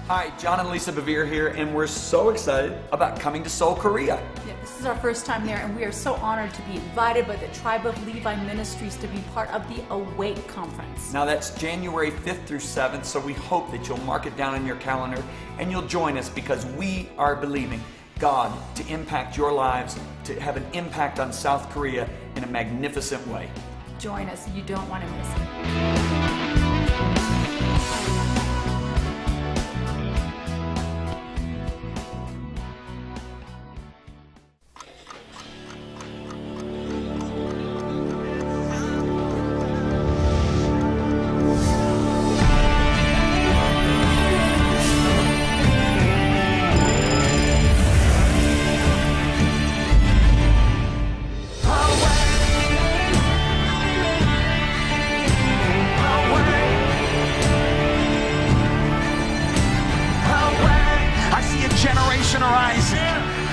Hi, John and Lisa Bevere here, and we're so excited about coming to Seoul, Korea. Yeah, this is our first time there, and we are so honored to be invited by the Tribe of Levi Ministries to be part of the Awake Conference. Now that's January 5th through 7th, so we hope that you'll mark it down in your calendar and you'll join us because we are believing God to impact your lives, to have an impact on South Korea in a magnificent way. Join us, you don't want to miss it.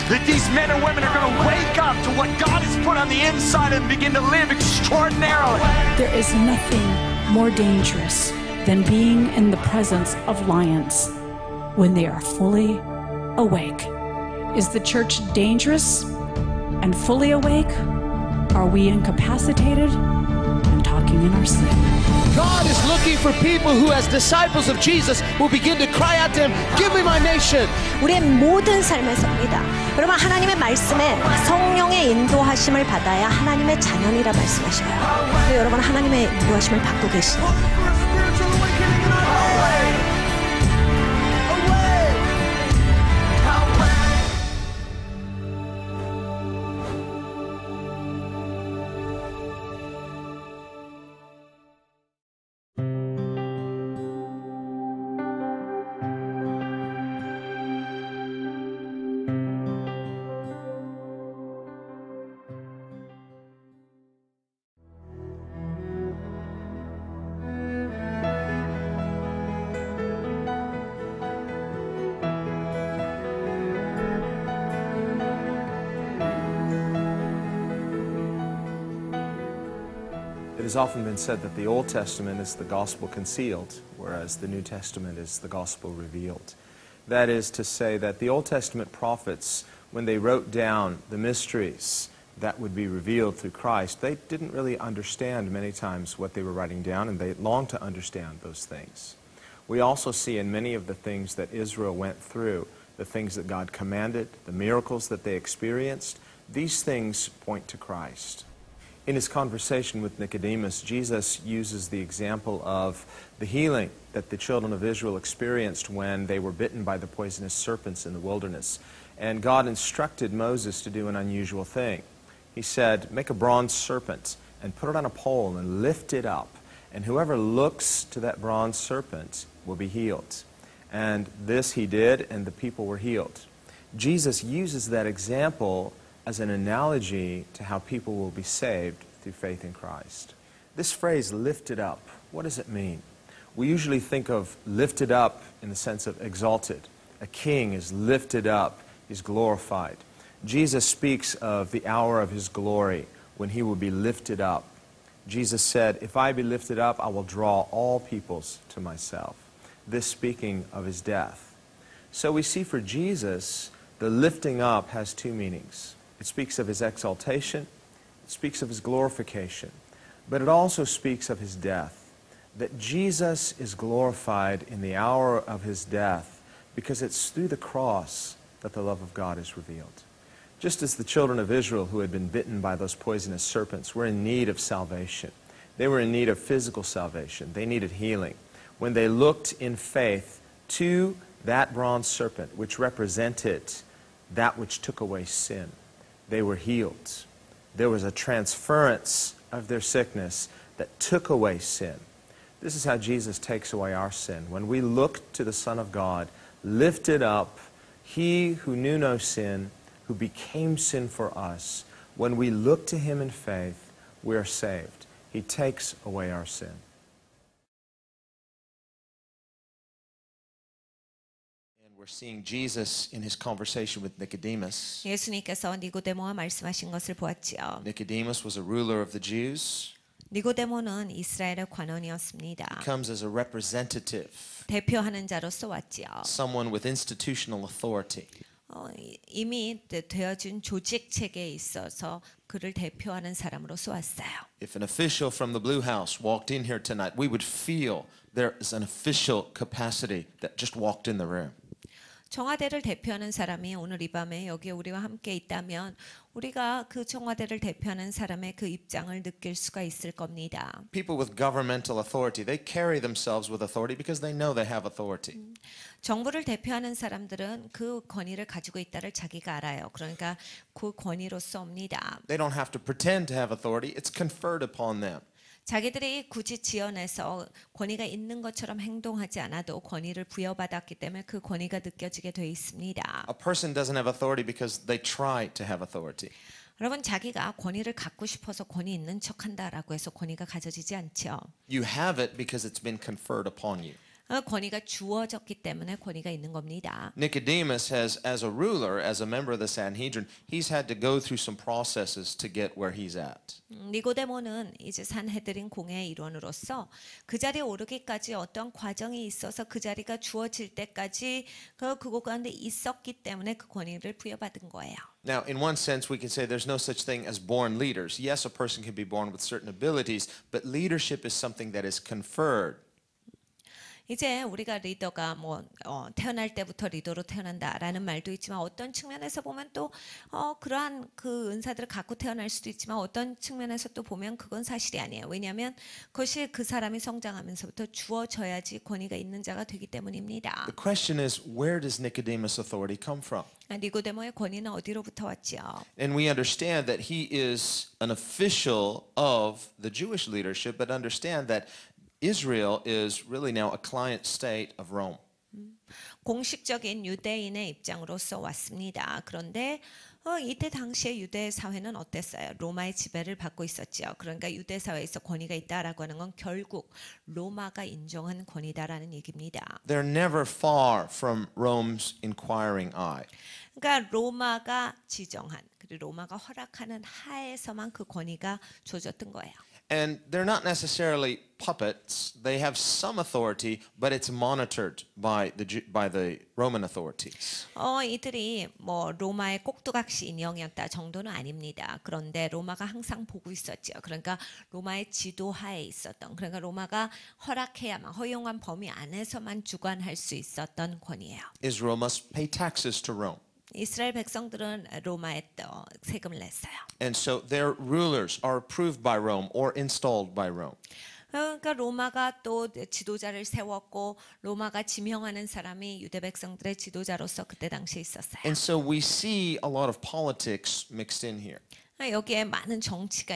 That these men and women are going to wake up to what God has put on the inside and begin to live extraordinarily. There is nothing more dangerous than being in the presence of lions when they are fully awake. Is the church dangerous and fully awake? Are we incapacitated and talking in our sleep? God is looking for people who, as disciples of Jesus, will begin to cry out to Him, "Give me my nation." 우리의 모든 삶에서입니다. 여러분, 하나님의 말씀에 성령의 인도하심을 받아야 하나님의 자녀이라 말씀하셔요. 근데 여러분, 하나님의 인도하심을 받고 계시나요? It has often been said that the Old Testament is the gospel concealed, whereas the New Testament is the gospel revealed. That is to say that the Old Testament prophets, when they wrote down the mysteries that would be revealed through Christ, they didn't really understand many times what they were writing down, and they longed to understand those things. We also see in many of the things that Israel went through, the things that God commanded, the miracles that they experienced, these things point to Christ. In his conversation with Nicodemus, Jesus uses the example of the healing that the children of Israel experienced when they were bitten by the poisonous serpents in the wilderness. And God instructed Moses to do an unusual thing. He said, "Make a bronze serpent and put it on a pole and lift it up. And whoever looks to that bronze serpent will be healed." And this he did, and the people were healed. Jesus uses that example as an analogy to how people will be saved through faith in Christ. This phrase, lifted up, what does it mean? We usually think of lifted up in the sense of exalted. A king is lifted up, he's glorified. Jesus speaks of the hour of his glory when he will be lifted up. Jesus said, "If I be lifted up, I will draw all peoples to myself." This speaking of his death. So we see for Jesus, the lifting up has two meanings. It speaks of his exaltation, it speaks of his glorification, but it also speaks of his death. That Jesus is glorified in the hour of his death because it's through the cross that the love of God is revealed. Just as the children of Israel who had been bitten by those poisonous serpents were in need of salvation. They were in need of physical salvation. They needed healing. When they looked in faith to that bronze serpent, which represented that which took away sin, they were healed. There was a transference of their sickness that took away sin. This is how Jesus takes away our sin. When we look to the Son of God, lifted up, He who knew no sin, who became sin for us, when we look to Him in faith, we are saved. He takes away our sin. We're seeing Jesus in his conversation with Nicodemus. 예수님께서 니고데모와 말씀하신 것을 보았지요. Nicodemus was a ruler of the Jews. 니고데모는 이스라엘의 관원이었습니다. Comes as a representative, 대표하는 자로서 왔지요. someone with institutional authority. 이미 되어진 조직 체계에 있어서 그를 대표하는 사람으로서 왔어요. If an official from the Blue House walked in here tonight, we would feel there is an official capacity that just walked in the room. 청와대를 대표하는 사람이 오늘 이 밤에 여기 우리와 함께 있다면 우리가 그 청와대를 대표하는 사람의 그 입장을 느낄 수가 있을 겁니다. People with governmental authority, they carry themselves with authority because they know they have authority. 정부를 대표하는 사람들은 그 권위를 가지고 있다를 자기가 알아요. 그러니까 그 권위로서 옵니다. They don't have to pretend to have authority. It's conferred upon them. 자기들이 굳이 지어내서 권위가 있는 것처럼 행동하지 않아도 권위를 부여받았기 때문에 그 권위가 느껴지게 돼 있습니다. A person doesn't have authority because they try to have authority. 여러분 자기가 권위를 갖고 싶어서 권위 있는 척한다라고 해서 권위가 가져지지 않죠. You have it because it's been conferred upon you. 권위가 주어졌기 때문에 권위가 있는 겁니다. Nicodemus has, as a ruler, as a member of the Sanhedrin, he's had to go through some processes to get where he's at. 니고데모는 이제 산헤드린 공회의 일원으로서 그 자리에 오르기까지 어떤 과정이 있어서 그 자리가 주어질 때까지 그곳 가운데 있었기 때문에 그 권위를 부여받은 거예요. Now, in one sense, we can say there's no such thing as born leaders. Yes, a person can be born with certain abilities, but leadership is something that is conferred. 이제 우리가 리더가 태어날 때부터 리더로 태어난다라는 말도 있지만 어떤 측면에서 보면 또 그러한 그 은사들을 갖고 태어날 수도 있지만 어떤 측면에서 또 보면 그건 사실이 아니에요. 왜냐하면 그것이 그 사람이 성장하면서부터 주어져야지 권위가 있는 자가 되기 때문입니다. The question is, where does Nicodemus' authority come from? 니고데모의 권위는 어디로부터 왔지요? And we understand that he is an official of the Jewish leadership, but understand that Israel is really now a client state of Rome. 공식적인 유대인의 입장으로서 왔습니다. 그런데 이때 당시의 유대 사회는 어땠어요? 로마의 지배를 받고 있었죠. 그러니까 유대 사회에서 권위가 있다라고 하는 건 결국 로마가 인정한 권위다라는 얘기입니다. They're never far from Rome's inquiring eye. 그러니까 로마가 지정한 그리고 로마가 허락하는 하에서만 그 권위가 주어졌던 거예요. And they're not necessarily puppets. They have some authority, but it's monitored by the Roman authorities. 이들이 로마의 꼭두각시 인형이었다 정도는 아닙니다. 그런데 로마가 항상 보고 있었죠. 그러니까 로마의 지도하에 있었던, 그러니까 로마가 허락해야만 허용한 범위 안에서만 주관할 수 있었던 권위예요. Israel must pay taxes to Rome. 이스라엘 백성들은 로마에 세금을 냈어요. And so their rulers are approved by Rome or installed by Rome. 그러니까 로마가 또 지도자를 세웠고 로마가 지명하는 사람이 유대 백성들의 지도자로서 그때 당시에 있었어요. And so we see a lot of politics mixed in here. 여기에 많은 정치가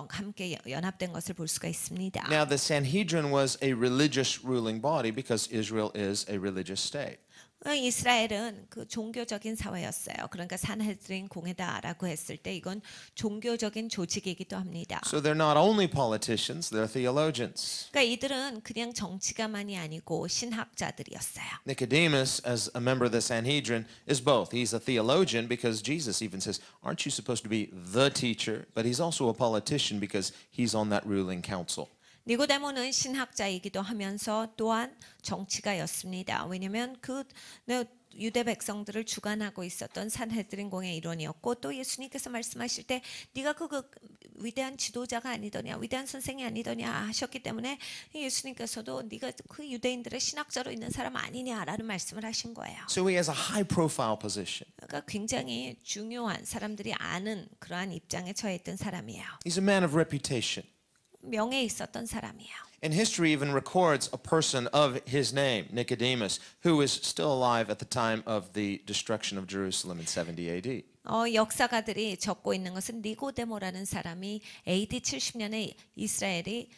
함께 연합된 것을 볼 수가 있습니다. Now the Sanhedrin was a religious ruling body because Israel is a religious state. 이스라엘은 그 종교적인 사회였어요. 그러니까 산헤드린 공회다라고 했을 때 이건 종교적인 조직이기도 합니다. So they're not only politicians, they're theologians. 그러니까 이들은 그냥 정치가만이 아니고 신학자들이었어요. Nicodemus, as a member of the Sanhedrin, is both. He's a theologian because Jesus even says, aren't you supposed to be the teacher? But he's also a politician because he's on that ruling council. 니고데모는 신학자이기도 하면서 또한 정치가였습니다. 왜냐하면 그 유대 백성들을 주관하고 있었던 산헤드린 공의 일원이었고 또 예수님께서 말씀하실 때 네가 그 위대한 지도자가 아니더냐 위대한 선생이 아니더냐 하셨기 때문에 예수님께서도 네가 그 유대인들의 신학자로 있는 사람 아니냐라는 말씀을 하신 거예요. So he has a high profile position. 그러니까 굉장히 중요한 사람들이 아는 그러한 입장에 처해 있던 사람이에요. He's a man of reputation. 명예 있었던 사람이에요. And history even records a person of his name, Nicodemus, who is still alive at the time of the destruction of Jerusalem in 70 AD. 역사가들이 적고 있는 것은 니고데모라는 사람이 AD 70년에 이스라엘이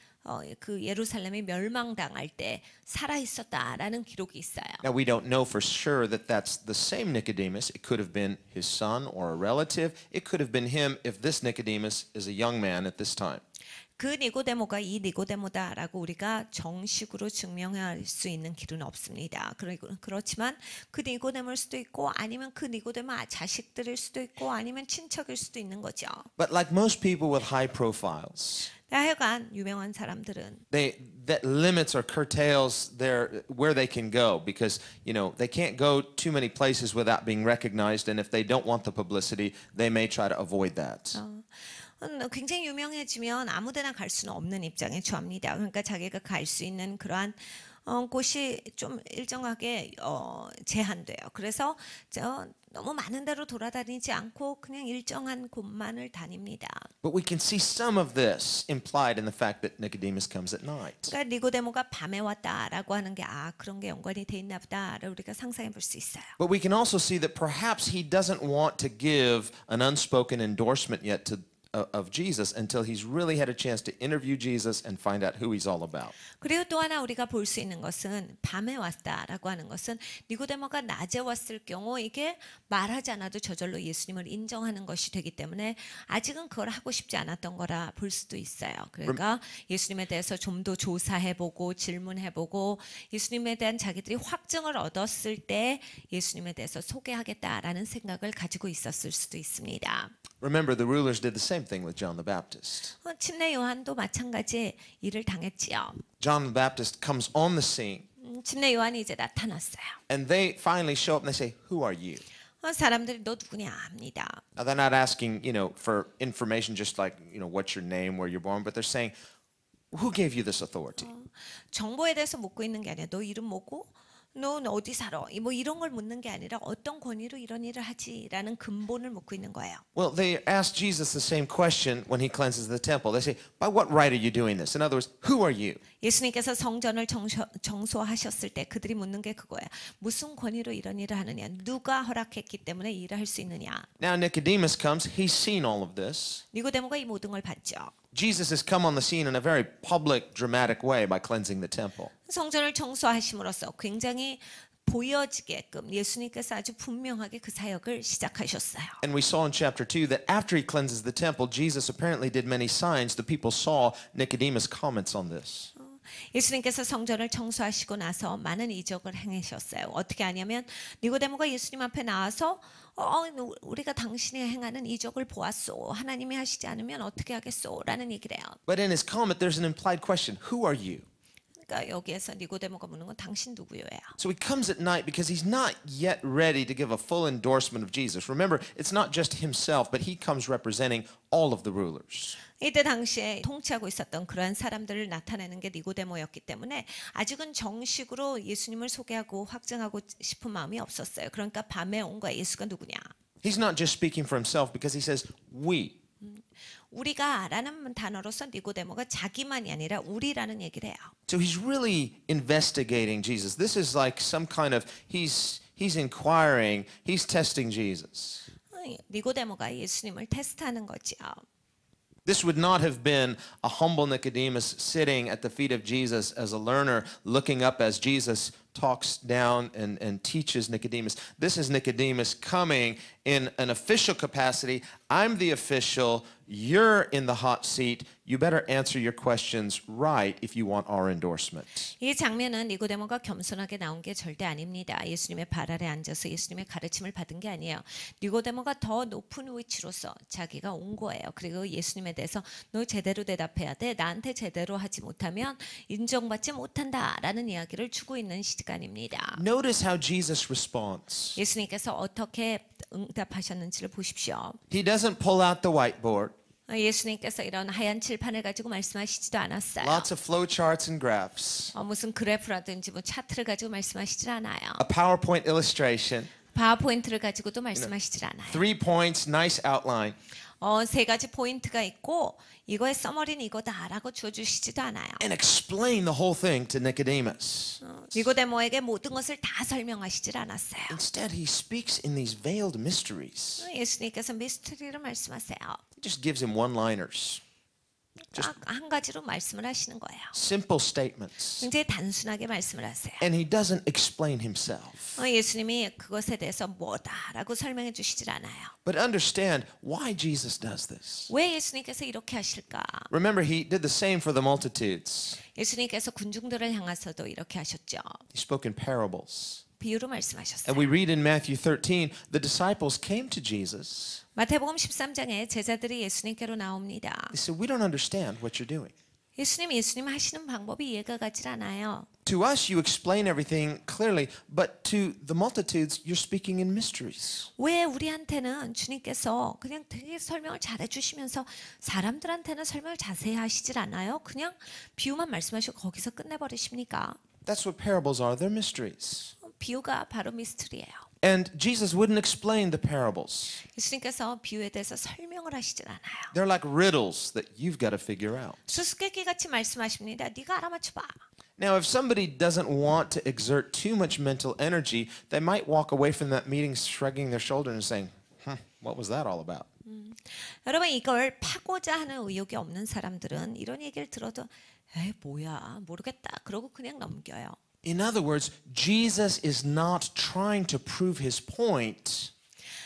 그 예루살렘이 멸망당할 때 살아 있었다라는 기록이 있어요. Now we don't know for sure that that's the same Nicodemus. It could have been his son or a relative. It could have been him if this Nicodemus is a young man at this time. 그 니고데모가 이 니고데모다라고 우리가 정식으로 증명할 수 있는 길은 없습니다. 그렇지만 그 니고데모일 수도 있고 아니면 그 니고데모 자식들일 수도 있고 아니면 친척일 수도 있는 거죠. But like most people with high profiles, 하여간 유명한 사람들은 that limits or curtails where they can go because they can't go too many places without being recognized, and if they don't want the publicity, they may try to avoid that. 굉장히 유명해지면 아무데나 갈 수는 없는 입장에 처합니다. 그러니까 자기가 갈 수 있는 그러한 곳이 좀 일정하게 제한돼요. 그래서 너무 많은 데로 돌아다니지 않고 그냥 일정한 곳만을 다닙니다. But we can see some of this implied in the fact that Nicodemus comes at night. 그러니까 니고데모가 밤에 왔다라고 하는 게 그런 게 연관이 돼 있나 보다를 우리가 상상해 볼 수 있어요. But we can also see that perhaps he doesn't want to give an unspoken endorsement yet of Jesus until he's really had a chance to interview Jesus and find out who he's all about. 그리고 또 하나 우리가 볼 수 있는 것은 밤에 왔다라고 하는 것은 니고데모가 낮에 왔을 경우 이게 말하지 않아도 저절로 예수님을 인정하는 것이 되기 때문에 아직은 그걸 하고 싶지 않았던 거라 볼 수도 있어요. 그러니까 예수님에 대해서 좀 더 조사해보고 질문해보고 예수님에 대한 자기들이 확증을 얻었을 때 예수님에 대해서 소개하겠다라는 생각을 가지고 있었을 수도 있습니다. Remember, the rulers did the same thing with John the Baptist. 침례 요한도 마찬가지 일을 당했지요. John the Baptist comes on the scene, 침례 요한이 이제 나타났어요. and they finally show up and they say, "Who are you?" 사람들이 너 누구냐 합니다. Now, they're not asking, for information just like, what's your name, where you're born, but they're saying, "Who gave you this authority?" 정보에 대해서 묻고 있는 게 아니라 너 이름 뭐고? 너 어디 살아? 뭐 이런 걸 묻는 게 아니라 어떤 권위로 이런 일을 하지라는 근본을 묻고 있는 거예요. Well, they ask Jesus the same question when he cleanses the temple. They say, "By what right are you doing this?" In other words, who are you? 예수님께서 성전을 정소하셨을 때 그들이 묻는 게 그거예요. 무슨 권위로 이런 일을 하느냐? 누가 허락했기 때문에 이 일을 할 수 있느냐? Now Nicodemus comes. He's seen all of this. 니고데모가 이 모든 걸 봤죠. Jesus has come on the scene in a very public, dramatic way by cleansing the temple. 성전을 청소하심으로써 굉장히 보여지게끔 예수님께서 아주 분명하게 그 사역을 시작하셨어요. And we saw in chapter 2 that after he cleanses the temple, Jesus apparently did many signs. The people saw Nicodemus' comments on this. 예수님께서 성전을 청소하시고 나서 많은 이적을 행하셨어요. 어떻게 하냐면 니고데모가 예수님 앞에 나와서 우리가 당신이 행하는 이적을 보았소. 하나님이 하시지 않으면 어떻게 하겠소? 라는 얘기를 해요. But in his comment, there's an implied question. Who are you? 그러니까 여기에서 니고데모가 묻는 건 당신 누구예요? So he comes at night because he's not yet ready to give a full endorsement of Jesus. Remember, it's not just himself, but he comes representing all of the rulers. 이때 당시에 통치하고 있었던 그러한 사람들을 나타내는 게 니고데모였기 때문에 아직은 정식으로 예수님을 소개하고 확증하고 싶은 마음이 없었어요. 그러니까 밤에 온 거야. 예수가 누구냐? He's not just speaking for himself because he says, we. 우리가라는 단어로서 니고데모가 자기만이 아니라 우리라는 얘기를 해요. So he's really investigating Jesus. This is like some kind of, he's inquiring, he's testing Jesus. 니고데모가 예수님을 테스트하는 거지요. This would not have been a humble Nicodemus sitting at the feet of Jesus as a learner, looking up as Jesus talks down and teaches Nicodemus. This is Nicodemus coming in an official capacity. I'm the official. You're in the hot seat. You better answer your questions right if you want our endorsement. 이 장면은 니고데모가 겸손하게 나온 게 절대 아닙니다. 예수님의 발 아래 앉아서 예수님의 가르침을 받은 게 아니에요. 니고데모가 더 높은 위치로서 자기가 온 거예요. 그리고 예수님에 대해서 너 제대로 대답해야 돼. 나한테 제대로 하지 못하면 인정받지 못한다라는 이야기를 주고 있는 시간입니다. Notice how Jesus responds. 예수님께서 어떻게 응답하셨는지를 보십시오. He doesn't pull out the whiteboard. 예수님께서 이런 하얀 칠판을 가지고 말씀하시지도 않았어요. Lots of flow charts and graphs. 무슨 그래프라든지 뭐 차트를 가지고 말씀하시질 않아요. A PowerPoint illustration. 파워포인트를 가지고도 말씀하시질 않아요. 3 points, nice outline. 세 가지 포인트가 있고 이거의 서머리는 이거다라고 주어주시지도 않아요. And explain the whole thing to Nicodemus. 니고데모에게 모든 것을 다 설명하시질 않았어요. Instead, he speaks in these veiled mysteries. 예수님께서 미스터리로 말씀하세요. He just gives him one-liners. 딱 한 가지로 말씀을 하시는 거예요. Simple statements. 굉장히 단순하게 말씀을 하세요. And he doesn't explain himself. 예수님이 그것에 대해서 뭐다라고 설명해 주시질 않아요. But understand why Jesus does this. 왜 예수님께서 이렇게 하실까? Remember, he did the same for the multitudes. 예수님께서 군중들을 향해서도 이렇게 하셨죠. He spoke in parables. 비유로 말씀하셨어요. And we read in Matthew 13, the disciples came to Jesus. 마태복음 13장에 제자들이 예수님께로 나옵니다. They said, we don't understand what you're doing. 예수님 하시는 방법이 이해가 가질 않아요. To us, you explain everything clearly, but to the multitudes, you're speaking in mysteries. 왜 우리한테는 주님께서 그냥 되게 설명을 잘해 주시면서 사람들한테는 설명을 자세히 하시질 않아요? 그냥 비유만 말씀하시고 거기서 끝내버리십니까? That's what parables are. They're mysteries. 비유가 바로 미스터리예요. And Jesus wouldn't explain the parables. 예수님께서 비유에 대해서 설명을 하시질 않아요. They're like riddles that you've got to figure out. 수수께끼 같이 말씀하십니다. 네가 알아맞혀봐. Now, if somebody doesn't want to exert too much mental energy, they might walk away from that meeting shrugging their shoulder and saying, what was that all about? 여러분 이걸 파고자 하는 의욕이 없는 사람들은 이런 얘기를 들어도 에이 뭐야 모르겠다 그러고 그냥 넘겨요. In other words, Jesus is not trying to prove his point.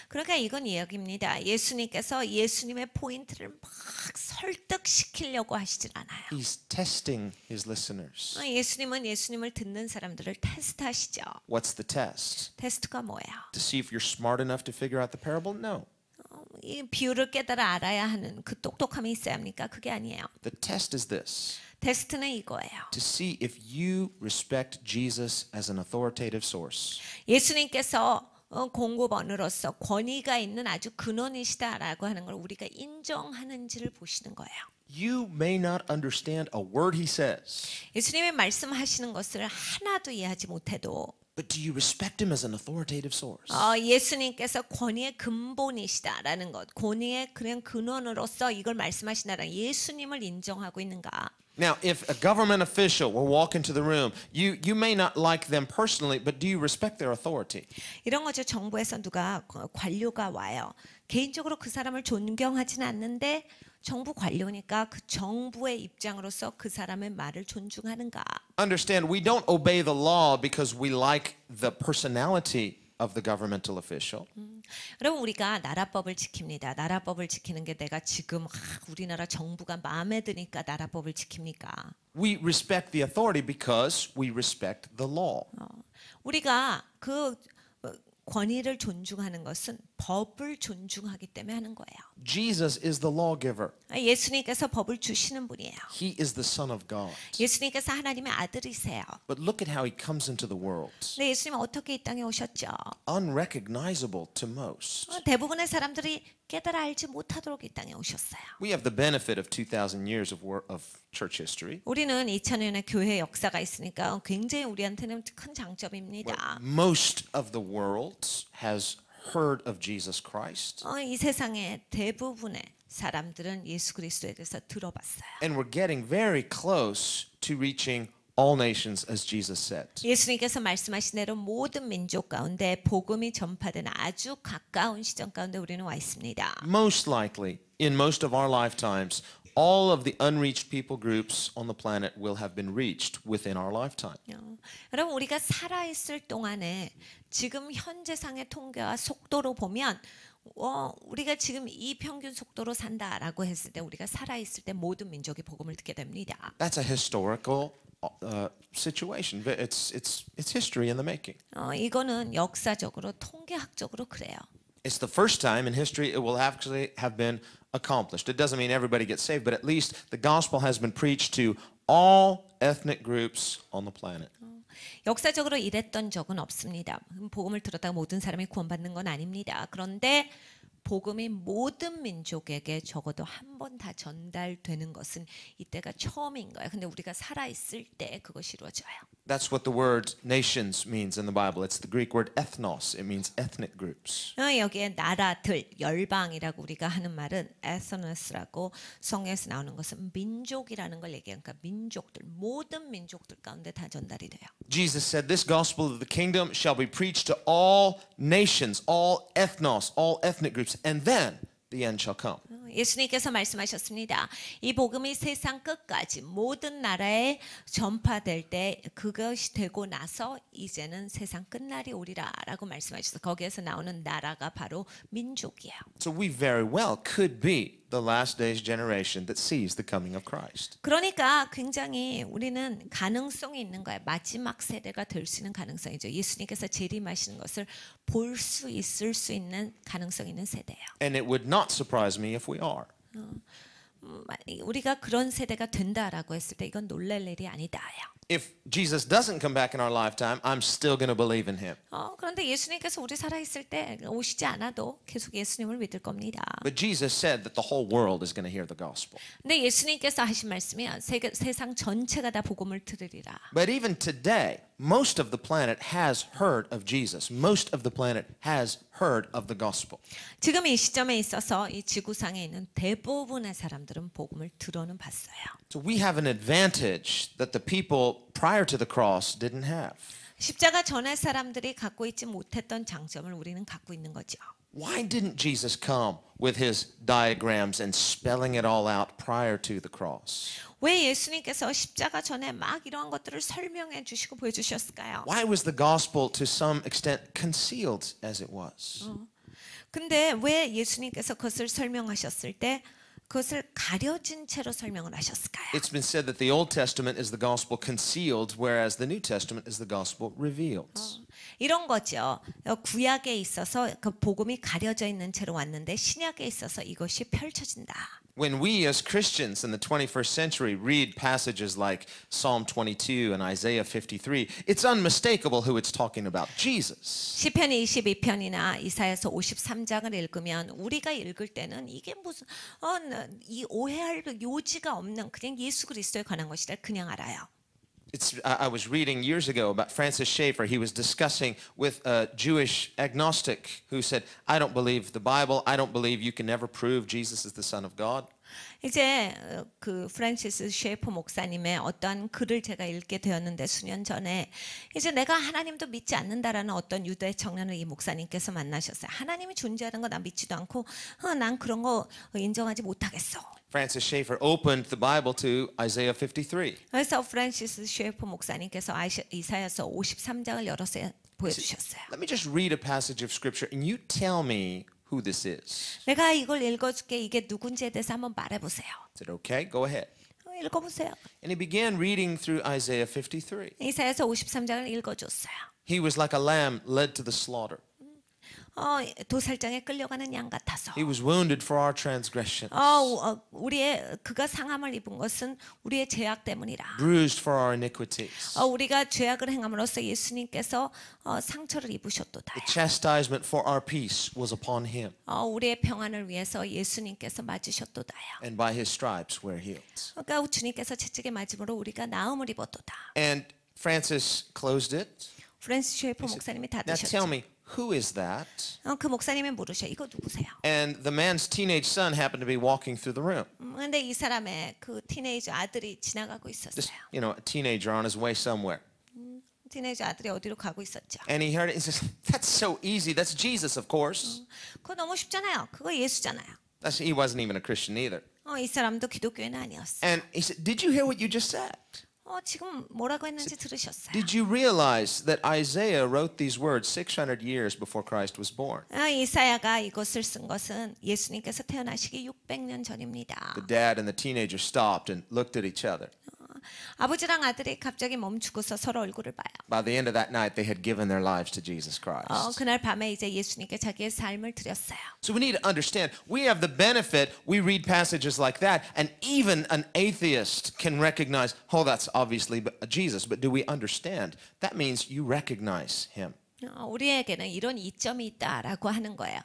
그러니까 이건 이야기입니다. 예수님께서 예수님의 포인트를 막 설득시키려고 하시질 않아요. He's testing his listeners. 예수님은 예수님을 듣는 사람들을 테스트하시죠. What's the test? 테스트가 뭐예요? To see if you're smart enough to figure out the parable? No. 이 비유를 깨달아 알아야 하는 그 똑똑함이 있어야 합니까? 그게 아니에요. The test is this. 테스트는 이거예요. To see if you respect Jesus as an authoritative source. 예수님께서 공급원으로서 권위가 있는 아주 근원이시다라고 하는 걸 우리가 인정하는지를 보시는 거예요. You may not understand a word he says. 예수님이 말씀하시는 것을 하나도 이해하지 못해도 But do you respect him as an authoritative source? 예수님께서 권위의 근본이시다라는 것, 권위의 그냥 근원으로서 이걸 말씀하시나라 예수님을 인정하고 있는가? Now, if a government official will walk into the room, you may not like them personally, but do you respect their authority? 이런 거죠. 정부에서 누가 관료가 와요. 개인적으로 그 사람을 존경하지는 않는데 정부 관료니까 그 정부의 입장으로서 그 사람의 말을 존중하는가? Understand, we don't obey the law because we like the personality of the governmental official. 여러분 우리가 나라법을 지킵니다. 나라법을 지키는 게 내가 지금 우리나라 정부가 마음에 드니까 나라법을 지킵니까? We respect the authority because we respect the law. 우리가 그 권위를 존중하는 것은 법을 존중하기 때문에 하는 거예요. Jesus is the lawgiver. 예수님께서 법을 주시는 분이에요. He is the Son of God. 예수님께서 하나님의 아들이세요. But look at how he comes into the world. 근데 예수님은 어떻게 이 땅에 오셨죠? Unrecognizable to most. 대부분의 사람들이 깨달아 알지 못하도록 이 땅에 오셨어요. We have the benefit of 2,000 years of church history. 우리는 2000년의 교회 역사가 있으니까 굉장히 우리한테는 큰 장점입니다. Most of the world has heard of Jesus Christ. 이 세상의 대부분의 사람들은 예수 그리스도에 대해서 들어봤어요. And we're getting very close to reaching all nations, as Jesus said. 예수님께서 말씀하신 대로 모든 민족 가운데 복음이 전파되는 아주 가까운 시점 가운데 우리는 와 있습니다. Most likely, in most of our lifetimes, all of the unreached people groups on the planet will have been reached within our lifetime. 여러분 우리가 살아 있을 동안에 지금 현재상의 통계와 속도로 보면 우리가 지금 이 평균 속도로 산다라고 했을 때 우리가 살아 있을 때 모든 민족이 복음을 듣게 됩니다. That's a historical situation. It's history in the making. 이거는 역사적으로 통계학적으로 그래요. It's the first time in history it will actually have been accomplished. It doesn't mean everybody gets saved, but at least the gospel has been preached to all ethnic groups on the planet. 역사적으로 이랬던 적은 없습니다. 복음을 들었다가 모든 사람이 구원받는 건 아닙니다. 그런데 복음이 모든 민족에게 적어도 한 번 다 전달되는 것은 이때가 처음인 거예요. 근데 우리가 살아 있을 때 그것이 이루어져요. That's what the word nations means in the Bible. It's the Greek word ethnos. It means ethnic groups. 여기에 나라들, 열방이라고 우리가 하는 말은 ethnos라고 성경에서 나오는 것은 민족이라는 걸 얘기하니까 민족들, 모든 민족들 가운데 다 전달이 돼요. Jesus said, "This gospel of the kingdom shall be preached to all nations, all ethnos, all ethnic groups, and then the end shall come." 예수님께서 말씀하셨습니다. 이 복음이 세상 끝까지 모든 나라에 전파될 때 그것이 되고 나서 이제는 세상 끝날이 오리라라고 말씀하셔서 거기에서 나오는 나라가 바로 민족이에요. So we very well could be the last days generation that sees the coming of Christ. 그러니까 굉장히 우리는 가능성이 있는 거예요. 마지막 세대가 될 수 있는 가능성이죠. 예수님께서 재림하시는 것을 볼 수 있을 수 있는 가능성 있는 세대예요. And it would not surprise me if we are. 우리가 그런 세대가 된다라고 했을 때 이건 놀랄 일이 아니다요. If Jesus doesn't come back in our lifetime, I'm still going to believe in him. 그런데 예수님께서 우리 살아 있을 때 오시지 않아도 계속 예수님을 믿을 겁니다. But Jesus said that the whole world is going to hear the gospel. 근데 예수님께서 하신 말씀이 세상 전체가 다 복음을 들으리라. But even today, most of the planet has heard of Jesus. Most of the planet has heard of the gospel. 지금 이 시점에 있어서 이 지구상에 있는 대부분의 사람들은 복음을 들어는 봤어요. So we have an advantage that the people prior to the cross didn't have. 십자가 전에 사람들이 갖고 있지 못했던 장점을 우리는 갖고 있는 거죠. Why didn't Jesus come with his diagrams and spelling it all out prior to the cross? 왜 예수님께서 십자가 전에 막 이러한 것들을 설명해 주시고 보여주셨을까요? Why was the gospel to some extent concealed as it was? 근데 왜 예수님께서 그것을 설명하셨을 때 그것을 가려진 채로 설명을 하셨을까요? It's been said that the Old Testament is the gospel concealed, whereas the New Testament is the gospel revealed. 이런 거죠. 구약에 있어서 그 복음이 가려져 있는 채로 왔는데 신약에 있어서 이것이 펼쳐진다. When we as Christians in the 21st century read passages like Psalm 22 and Isaiah 53, it's unmistakable who it's talking about, Jesus. 시편 22편이나 이사야서 53장을 읽으면 우리가 읽을 때는 이게 무슨 이 오해할 요지가 없는 그냥 예수 그리스도에 관한 것이다 그냥 알아요. I was reading years ago about Francis Schaeffer. He was discussing with a Jewish agnostic who said, I don't believe the Bible. I don't believe you can ever prove Jesus is the Son of God. 이제 그 프란시스 셰이퍼 목사님의 어떤 글을 제가 읽게 되었는데 수년 전에 이제 내가 하나님도 믿지 않는다라는 어떤 유대 청년을 이 목사님께서 만나셨어요. 하나님이 존재하는 거 난 믿지도 않고 난 그런 거 인정하지 못하겠어. Francis Schaeffer opened the Bible to Isaiah 53. 그래서 프란시스 셰이퍼 목사님께서 이사야서 53장을 열어서 보여주셨어요. Let me just read a passage of scripture and you tell me who this is. 내가 이걸 읽어줄게. 이게 누군지에 대해서 한번 말해보세요. Is it okay? Go ahead. 읽어보세요. And he began reading through Isaiah 53. 이사야서 53장을 읽어줬어요. He was like a lamb led to the slaughter. 도살장에 끌려가는 양 같아서. He was wounded for our transgressions. 우리의 그가 상함을 입은 것은 우리의 죄악 때문이라. Bruised for our iniquities. 우리가 죄악을 행함으로써 예수님께서 상처를 입으셨도다. The chastisement for our peace was upon him. 우리의 평안을 위해서 예수님께서 맞으셨도다요. And by his stripes we're healed. 그러니까 주님께서 채찍에 맞음으로 우리가 나음을 입었도다. And Francis closed it. 프란시스 셰이퍼 목사님이 Now tell 닫으셨죠. me, who is that? 그 목사님이 물으셔. 이거 누구세요? And the man's teenage son happened to be walking through the room. 근데 이 사람의 그 티네이저 아들이 지나가고 있었어요. Just, a teenager on his way somewhere. 티네이저 아들이 어디로 가고 있었죠. And he heard it and says, that's so easy. That's Jesus, of course. 그거 너무 쉽잖아요. 그거 예수잖아요. He wasn't even a Christian either. 이 사람도 기독교인은 아니었어. And he said, did you hear what you just said? 지금 뭐라고 했는지 들으셨어요? Did you realize that Isaiah wrote these words 600 years before Christ was born? 이사야가 이것을 쓴 것은 예수님께서 태어나시기 600년 전입니다. The dad and the teenager stopped and looked at each other. 아버지랑 아들이 갑자기 멈추고서 서로 얼굴을 봐요. By the end of that night, they had given their lives to Jesus Christ. 그날 밤에 이제 예수님께 자기의 삶을 드렸어요. So we need to understand, we have the benefit, we read passages like that, and even an atheist can recognize, oh, that's obviously Jesus, but do we understand? That means you recognize him. 우리에게는 이런 이점이 있다라고 하는 거예요.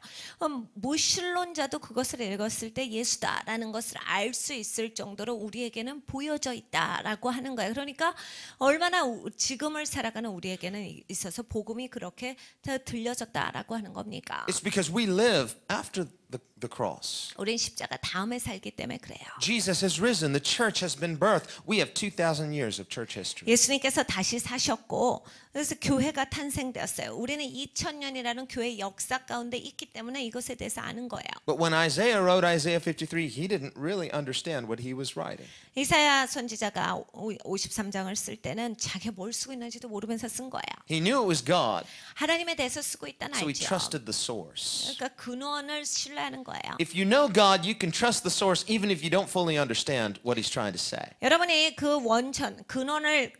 무신론자도 그것을 읽었을 때 예수다라는 것을 알 수 있을 정도로 우리에게는 보여져 있다라고 하는 거예요. 그러니까 얼마나 지금을 살아가는 우리에게는 있어서 복음이 그렇게 들려졌다라고 하는 겁니까? It's because we live after the cross. 우린 십자가 다음에 살기 때문에 그래요. Jesus has risen. The church has been birthed. We have 2,000 years of church history. 예수님께서 다시 사셨고 그래서 교회가 탄생되었어요. 우리는 2000년이라는 교회 역사 가운데 있기 때문에 이것에 대해서 아는 거예요. But when Isaiah wrote Isaiah 53, he didn't really understand what he was writing. 이사야 선지자가 53장을 쓸 때는 자기가 뭘 쓰고 있는지도 모르면서 쓴 거예요. He knew it was God, 하나님에 대해서 쓰고 있다는 so he 알죠. trusted the source. 그러니까 근원을 신뢰하는 거예요. If you know God, you can trust the source even if you don't fully understand what he's trying to say. 여러분이 그 원천, 근원을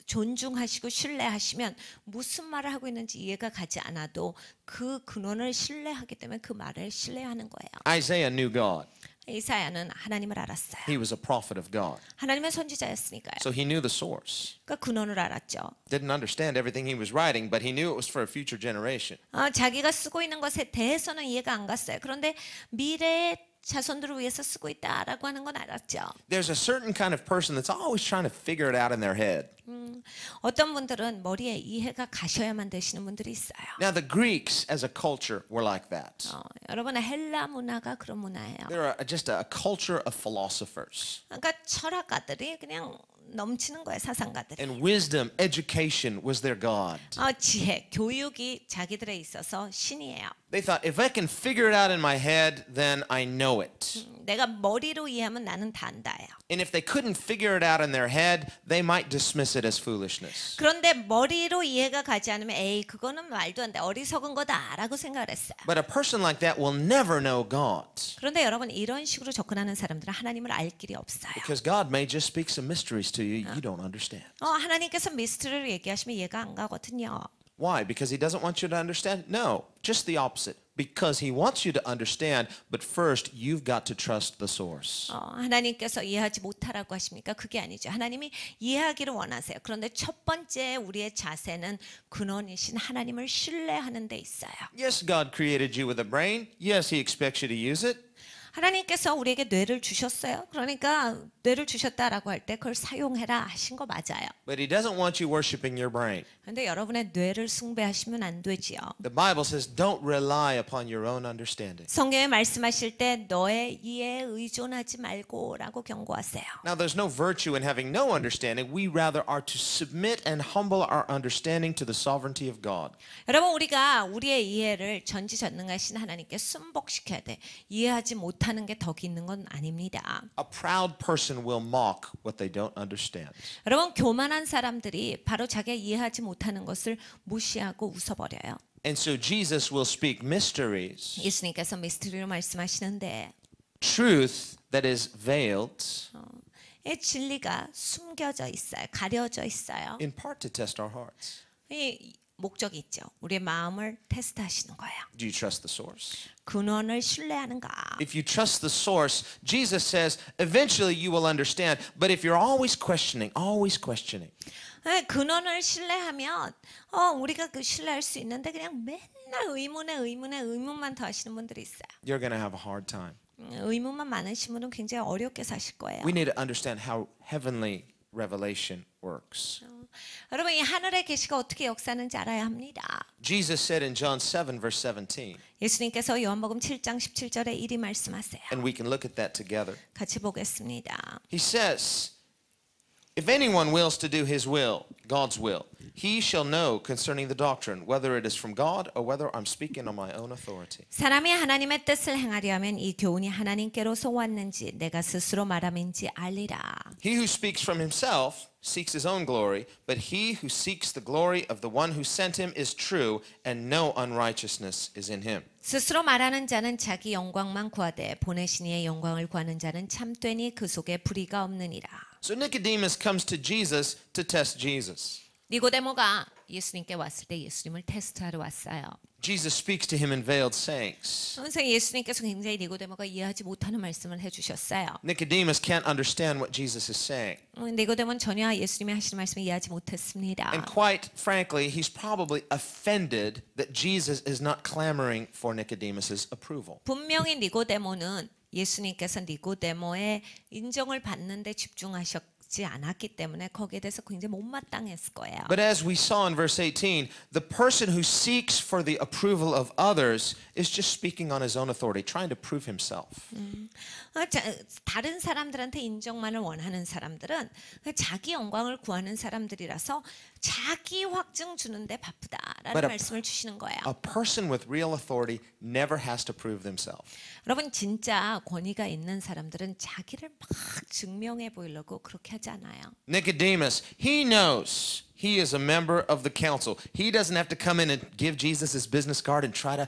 존중하시고 신뢰하시면 무슨 말을 하고 있는지 이해가 가지 않아도 그 근원을 신뢰하기 때문에 그 말을 신뢰하는 거예요. Isaiah knew God. 이사야는 하나님을 알았어요. He was a prophet of God. 하나님의 선지자였으니까요. So he knew the source. 그러니까 근원을 알았죠. Didn't understand everything he was writing, but he knew it was for a future generation. 자기가 쓰고 있는 것에 대해서는 이해가 안 갔어요. 그런데 미래의 자손들을 위해서 쓰고 있다라고 하는 건 알았죠. There's a certain kind of person that's always trying to figure it out in their head. 어떤 분들은 머리에 이해가 가셔야만 되시는 분들이 있어요. Now the Greeks as a culture were like that. 여러분의 헬라 문화가 그런 문화예요. They're just a culture of philosophers. 그러니까 철학가들이 그냥 넘치는 거예요, 사상가들이. And wisdom, education was their God. 지혜, 교육이 자기들에 있어서 신이에요. They thought, if I can figure it out in my head, then I know it. 내가 머리로 이해하면 나는 다 안다예요. And if they couldn't figure it out in their head, they might dismiss it as foolishness. 그런데 머리로 이해가 가지 않으면 에이 그거는 말도 안 돼. 어리석은 거다라고 생각을 했어요. But a person like that will never know God. 그런데 여러분 이런 식으로 접근하는 사람들은 하나님을 알 길이 없어요. Because God may just speak some mysteries to you you don't understand. 하나님께서 미스터리를 얘기하시면 이해가 안 가거든요. Why? Because he doesn't want you to understand? No, just the opposite. Because he wants you to understand, but first you've got to trust the source. 하나님께서 이해하지 못하라고 하십니까? 그게 아니죠. 하나님이 이해하기를 원하세요. 그런데 첫 번째 우리의 자세는 근원이신 하나님을 신뢰하는 데 있어요. Yes, God created you with a brain. Yes, he expects you to use it. 하나님께서 우리에게 뇌를 주셨어요. 그러니까 뇌를 주셨다라고 할 때 그걸 사용해라 하신 거 맞아요. But he doesn't want you worshiping your brain. 그런데 여러분의 뇌를 숭배하시면 안 되지요. The Bible says don't rely upon your own understanding. 성경에 말씀하실 때 너의 이해에 의존하지 말고라고 경고하세요. Now there's no virtue in having no understanding. We rather are to submit and humble our understanding to the sovereignty of God. 여러분 우리가 우리의 이해를 전지전능하신 하나님께 순복시켜야 돼. 이해하지 못하는 게 덕이 있는 건 아닙니다. A proud person will mock what they don't understand. 여러분 교만한 사람들이 바로 자기가 이해하지 못하는 것을 무시하고 웃어버려요. And so Jesus will speak mysteries, 예수님께서 미스터리로 말씀하시는데 truth that is veiled, 이 진리가 숨겨져 있어요. 가려져 있어요. in part to test our hearts. 이 목적이 있죠. 우리의 마음을 테스트하시는 거예요. Do you trust the source? 근원을 신뢰하는가? If you trust the source, Jesus says, eventually you will understand. But if you're always questioning, 근원을 신뢰하면 우리가 그 신뢰할 수 있는데 그냥 맨날 의문만 더 하시는 분들이 있어요. you're going to have a hard time. 의문만 많으신 분은 굉장히 어렵게 사실 거예요. We need to understand how heavenly revelation works. 여러분 이 하늘의 계시가 어떻게 역사하는지 알아야 합니다. Jesus said in John 7 verse 17, 예수님께서 요한복음 7장 17절에 이리 말씀하세요. and we can look at that together. 같이 보겠습니다. He says, if anyone wills to do his will, God's will, he shall know concerning the doctrine, whether it is from God or whether I'm speaking on my own authority. 사람이 하나님의 뜻을 행하려 하면 이 교훈이 하나님께로서 왔는지 내가 스스로 말함인지 알리라. He who speaks from himself seeks his own glory, but he who seeks the glory of the one who sent him is true, and no unrighteousness is in him. 스스로 말하는 자는 자기 영광만 구하되 보내신 이의 영광을 구하는 자는 참되니 그 속에 불의가 없느니라. So Nicodemus comes to Jesus to test Jesus. 니고데모가 예수님께 왔을 때 예수님을 테스트하러 왔어요. Jesus speaks to him in veiled sayings. 선생님 예수님께서 굉장히 니고데모가 이해하지 못하는 말씀을 해주셨어요. Nicodemus can't understand what Jesus is saying. 니고데모는 전혀 예수님이 하시는 말씀을 이해하지 못했습니다. And quite frankly, he's probably offended that Jesus is not clamoring for Nicodemus's approval. 분명히 니고데모는 예수님께서 니고데모의 인정을 받는 데 집중하셨 주지 않았기 때문에 거기에 대해서 굉장히 못마땅했을 거예요. But as we saw in verse 18, the person who seeks for the approval of others is just speaking on his own authority, trying to prove himself. 다른 사람들한테 인정만을 원하는 사람들은 자기 영광을 구하는 사람들이라서 자기 확증 주는데 바쁘다라는 말씀을 주시는 거예요. A person with real authority never has to prove themselves. 여러분 진짜 권위가 있는 사람들은 자기를 막 증명해 보이려고 그렇게 하지 않아요. Nicodemus, he knows he is a member of the council. He doesn't have to come in and give Jesus his business card and try to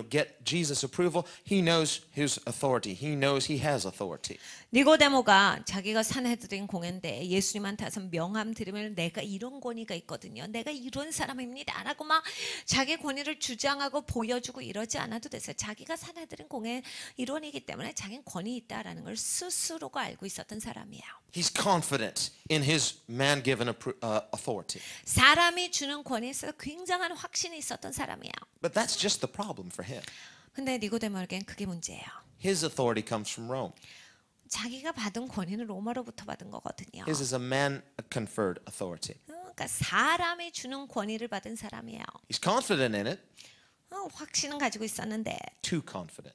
get Jesus approval. He knows his authority. He knows he has authority. 니고데모가 자기가 산헤드린 공회인데 예수님한테 와서 명함 드리면 내가 이런 권위가 있거든요. 내가 이런 사람입니다. 라고 막 자기 권위를 주장하고 보여주고 이러지 않아도 됐어요. 자기가 산헤드린 공회 일원이기 때문에 자기는 권위 있다라는 걸 스스로가 알고 있었던 사람이에요. He's confident in his man-given authority. 사람이 주는 권위에 있어서 굉장한 확신이 있었던 사람이에요. But that's just the problem for him. 근데 니고데모에겐 그게 문제예요. His authority comes from Rome. 자기가 받은 권위는 로마로부터 받은 거거든요. His is a man-conferred authority. 그러니까 사람이 주는 권위를 받은 사람이에요. He's confident in it, 확신은 가지고 있었는데 too confident.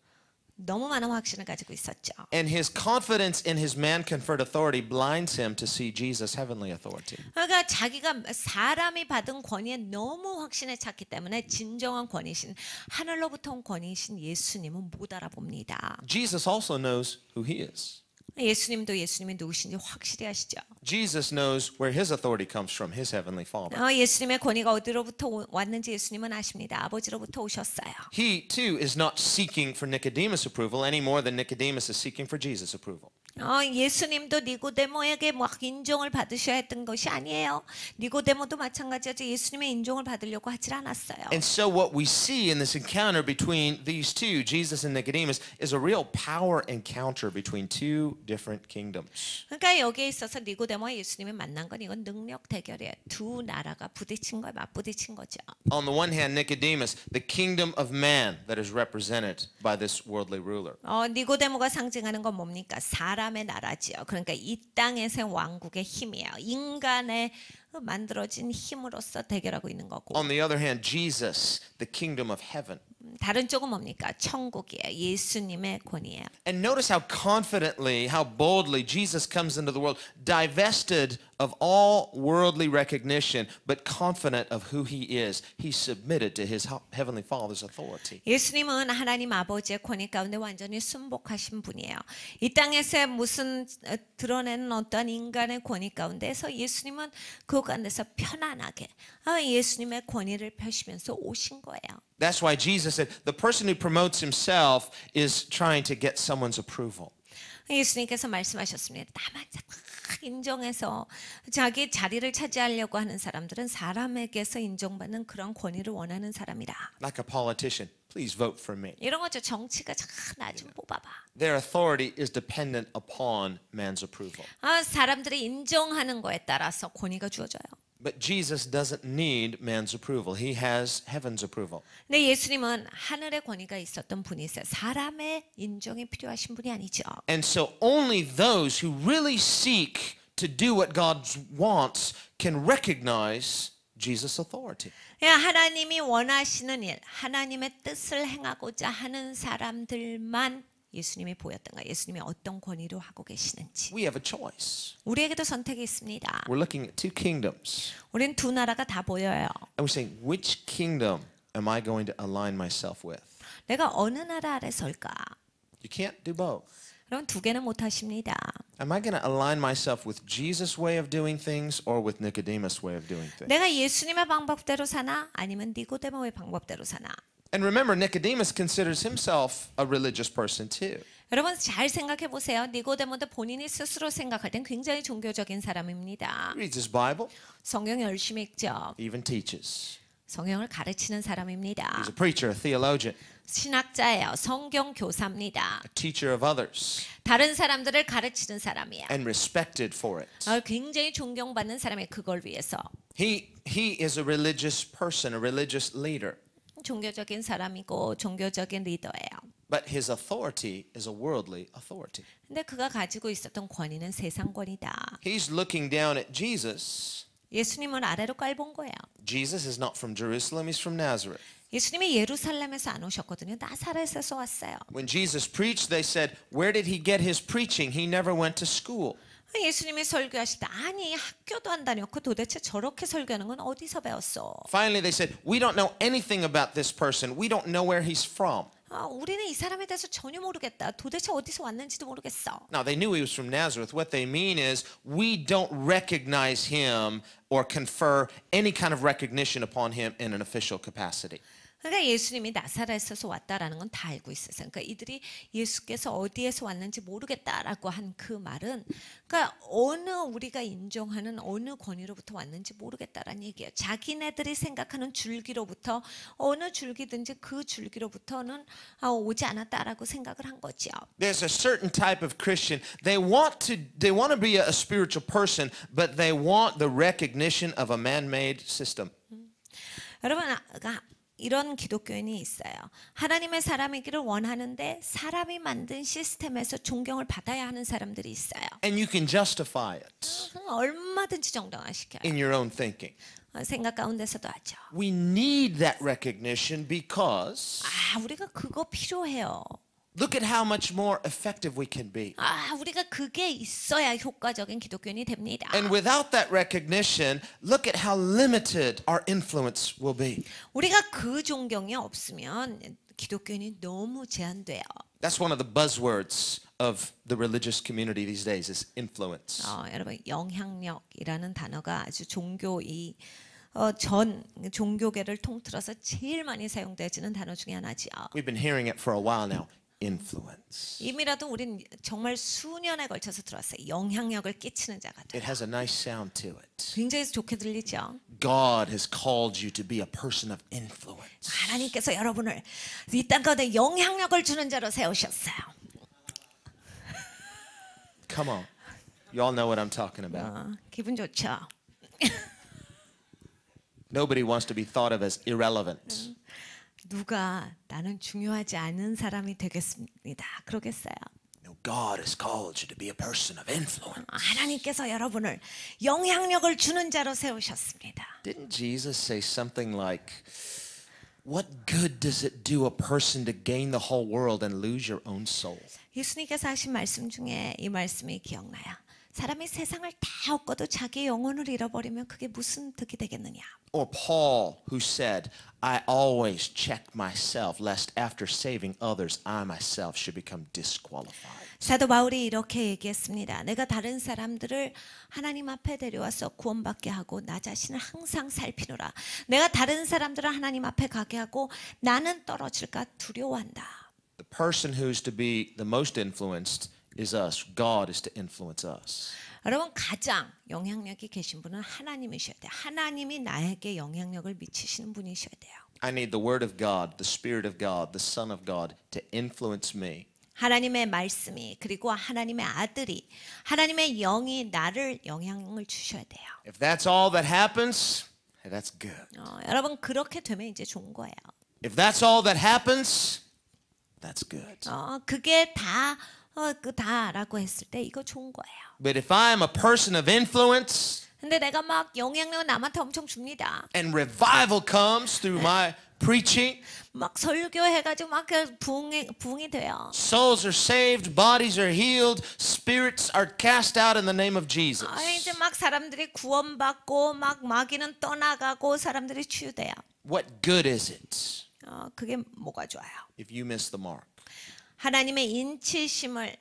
너무 많은 확신을 가지고 있었죠. And his confidence in his man-conferred authority blinds him to see Jesus' heavenly authority. 그러니까 자기가 사람이 받은 권위에 너무 확신에 찼기 때문에 진정한 권위신 하늘로부터 온 권위신 예수님은 못 알아봅니다. Jesus also knows who he is. 예수님도 예수님이 누구신지 확실히 아시죠. Jesus knows where his authority comes from, his heavenly Father. 예수님의 권위가 어디로부터 왔는지 예수님은 아십니다. 아버지로부터 오셨어요. He too is not seeking for Nicodemus' approval any more than Nicodemus is seeking for Jesus' approval. 예수님도 니고데모에게 막 인정을 받으셔야 했던 것이 아니에요. 니고데모도 마찬가지죠. 예수님의 인정을 받으려고 하질 않았어요. And so what we see in this encounter between these two, Jesus and Nicodemus, is a real power encounter between two different kingdoms. 그러니까 여기에 있어서 니고데모와 예수님이 만난 건 이건 능력 대결이에요. 두 나라가 부딪힌 거예요. 맞부딪힌 거죠. On the one hand, Nicodemus, the kingdom of man that is represented by this worldly ruler. 니고데모가 상징하는 건 뭡니까? 사람의 나라지요. 그러니까 이 땅에서 왕국의 힘이에요. 인간의 만들어진 힘으로서 대결하고 있는 거고. On the other hand, Jesus, the kingdom of heaven. 다른 쪽은 뭡니까? 천국이에요. 예수님의 권위예요. And notice how confidently, how boldly Jesus comes into the world, divested of all worldly recognition, but confident of who he is. He submitted to his heavenly Father's authority. 예수님은 하나님 아버지의 권위 가운데 완전히 순복하신 분이에요. 이 땅에서 무슨 드러내는 어떤 인간의 권위 가운데서 예수님은 그 가운데서 편안하게 예수님의 권위를 펴시면서 오신 거예요. That's why Jesus said, the person who promotes himself is trying to get someone's approval. 예수님께서 말씀하셨습니다. 나만 인정해서 자기 자리를 차지하려고 하는 사람들은 사람에게서 인정받는 그런 권위를 원하는 사람이다. Like a politician, please vote for me. 이런 거죠. 정치가 나 좀 뽑아봐. Their authority is dependent upon man's approval. 사람들이 인정하는 거에 따라서 권위가 주어져요. But Jesus doesn't need man's approval. He has heaven's approval. 근데 예수님은 하늘의 권위가 있었던 분이세요. 사람의 인정이 필요하신 분이 아니죠. And so only those who really seek to do what God wants can recognize Jesus' authority. 하나님이 원하시는 일, 하나님의 뜻을 행하고자 하는 사람들만 예수님이 보였던가? 예수님이 어떤 권위로 하고 계시는지. We have a choice. 우리에게도 선택이 있습니다. We're looking at two kingdoms. 우리는 두 나라가 다 보여요. And we're saying, which kingdom am I going to align myself with? 내가 어느 나라 아래 설까? You can't do both. 그럼 두 개는 못 하십니다. Am I going to align myself with Jesus' way of doing things or with Nicodemus' way of doing things? 내가 예수님의 방법대로 사나 아니면 니고데모의 방법대로 사나? And remember, Nicodemus considers himself a religious person too. 여러분 잘 생각해 보세요. 니고데모도 본인이 스스로 생각할 땐 굉장히 종교적인 사람입니다. He reads his Bible, 성경 열심히 읽죠. even teaches. 성경을 가르치는 사람입니다. He's a preacher, a theologian, 신학자예요. 성경 교사입니다. a teacher of others, 다른 사람들을 가르치는 사람이에요. and respected for it. 굉장히 존경받는 사람이 그걸 위해서. He is a religious person, a religious leader. 종교적인 사람이고 종교적인 리더예요. But his authority is a worldly authority. 근데 그가 가지고 있었던 권위는 세상 권위다. He's looking down at Jesus. 예수님을 아래로 깔본 거예요. Jesus is not from Jerusalem, he's from Nazareth. 예수님이 예루살렘에서 안 오셨거든요. 나사렛에서 왔어요. When Jesus preached, they said, where did he get his preaching? He never went to school. 예수님이 설교하실 때 아니 학교도 안 다녔고 도대체 저렇게 설교하는 건 어디서 배웠어? Finally, they said, we don't know anything about this person. We don't know where he's from. 우리는 이 사람에 대해서 전혀 모르겠다. 도대체 어디서 왔는지도 모르겠어. Now, they knew he was from Nazareth. What they mean is, we don't recognize him or confer any kind of recognition upon him in an official capacity. 그러니까 예수님이 나사렛에서 왔다라는 건 다 알고 있었어요. 그러니까 이들이 예수께서 어디에서 왔는지 모르겠다라고 한 그 말은, 그러니까 어느 우리가 인정하는 어느 권위로부터 왔는지 모르겠다라는 얘기예요. 자기네들이 생각하는 줄기로부터 어느 줄기든지 그 줄기로부터는 오지 않았다라고 생각을 한 거죠. There's a certain type of Christian. They want to be a spiritual person, but they want the recognition of a man-made system. 여러분, 이런 기독교인이 있어요. 하나님의 사람이기를 원하는데 사람이 만든 시스템에서 존경을 받아야 하는 사람들이 있어요. And you can justify it 얼마든지 정당화시켜요. in your own thinking. 생각 가운데서도 하죠. We need that recognition because 우리가 그거 필요해요. look at how much more effective we can be. 우리가 그게 있어야 효과적인 기독교인이 됩니다. And without that recognition, look at how limited our influence will be. 우리가 그 존경이 없으면 기독교인이 너무 제한돼요. That's one of the buzzwords of the religious community these days is influence. 여러분, 영향력이라는 단어가 아주 전 종교계를 통틀어서 제일 많이 사용되어지는 단어 중에 하나지요. We've been hearing it for a while now. Influence. 이미라도 우린 정말 수년에 걸쳐서 들었어요. 영향력을 끼치는 자가 돼요. It has a nice sound to it. 굉장히 좋게 들리죠. God has called you to be a person of influence. 하나님께서 여러분을 이 땅 가운데 영향력을 주는 자로 세우셨어요. Come on. You all know what I'm talking about. 기분 좋죠. Nobody wants to be thought of as irrelevant. 누가 나는 중요하지 않은 사람이 되겠습니다. 그러겠어요. No, God has called you to be a person of influence. 하나님께서 여러분을 영향력을 주는 자로 세우셨습니다. Didn't Jesus say something like, what good does it do a person to gain the whole world and lose your own soul? 예수님께서 하신 말씀 중에 이 말씀이 기억나요. 사람이 세상을 다 얻고도 자기 영혼을 잃어버리면 그게 무슨 득이 되겠느냐. Or Paul, who said, I always check myself, lest after saving others, I myself should become disqualified. 사도 바울이 이렇게 얘기했습니다. 내가 다른 사람들을 하나님 앞에 데려와서 구원받게 하고 나 자신을 항상 살피노라. 내가 다른 사람들을 하나님 앞에 가게 하고 나는 떨어질까 두려워한다. The person who's to be the most influenced is us. God is to influence us. 여러분, 가장 영향력이 계신 분은 하나님이셔야 돼요. 하나님이 나에게 영향력을 미치시는 분이셔야 돼요. I need the Word of God, the Spirit of God, the Son of God to influence me. 하나님의 말씀이 그리고 하나님의 아들이 하나님의 영이 나를 영향을 주셔야 돼요. If that's all that happens, that's good. 여러분, 그렇게 되면 이제 좋은 거예요. If that's all that happens, that's good. 그게 다라고 했을 때 이거 좋은 거예요. But if I'm a person of influence, 근데 내가 막 영향력을 남한테 엄청 줍니다. and revival comes through my preaching, 막 설교해가지고 막 부흥이 돼요. souls are saved, bodies are healed, spirits are cast out in the name of Jesus. 이제 막 사람들이 구원받고 막 마귀는 떠나가고 사람들이 치유돼요. What good is it 그게 뭐가 좋아요? if you miss the mark? 하나님의 인치심을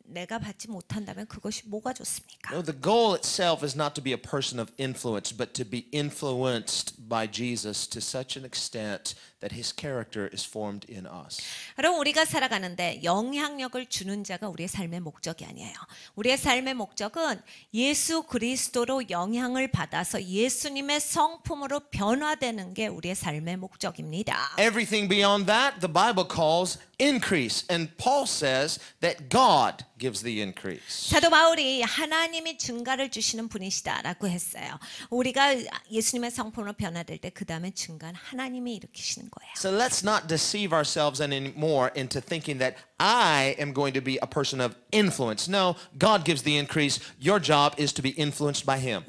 내가 받지 못한다면 그것이 뭐가 좋습니까? No, the goal itself is not to be a person of influence, but to be influenced by Jesus to such an extent that his character is formed in us. 여러분, 우리가 살아가는데 영향력을 주는 자가 우리의 삶의 목적이 아니에요. 우리의 삶의 목적은 예수 그리스도로 영향을 받아서 예수님의 성품으로 변화되는 게 우리의 삶의 목적입니다. Everything beyond that, the Bible calls increase. And Paul says that God gives the increase. 사도 바울이 하나님이 증가를 주시는 분이시다라고 했어요. 우리가 예수님의 성품으로 변화될 때 그 다음에 증거는 하나님이 일으키시는 거예요. So let's not deceive ourselves anymore into thinking that I am going to be a person of influence. No, God gives the increase. Your job is to be influenced by Him.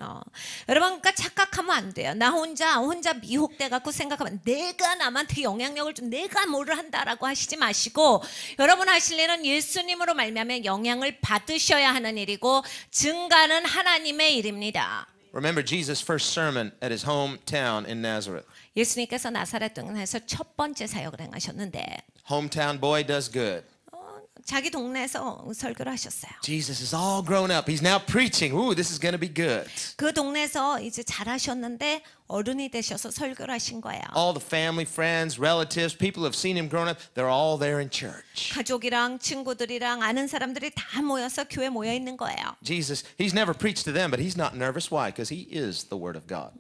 여러분, 그러니까 착각하면 안 돼요. 나 혼자 미혹돼 갖고 생각하면 내가 남한테 영향력을 좀 내가 뭐를 한다라고 하시지 마시고 여러분 하실 일은 예수님으로 말미암아 영향을 받으셔야 하는 일이고 증가는 하나님의 일입니다. Remember Jesus' first sermon at his hometown in Nazareth. 예수님께서 나사렛 등에서 첫 번째 사역을 행하셨는데 Hometown boy does good. 자기 동네에서 설교를 하셨어요. Jesus is all grown up. He's now preaching. Ooh, this is going to be good. 그 동네에서 이제 잘하셨는데 어른이 되셔서 설교를 하신 거예요. All the family, friends, relatives, people who have seen him grown up, they're all there in church. 가족이랑 친구들이랑 아는 사람들이 다 모여서 교회 모여 있는 거예요. Jesus, he's never preached to them, but he's not nervous. Why? Because he is the Word of God.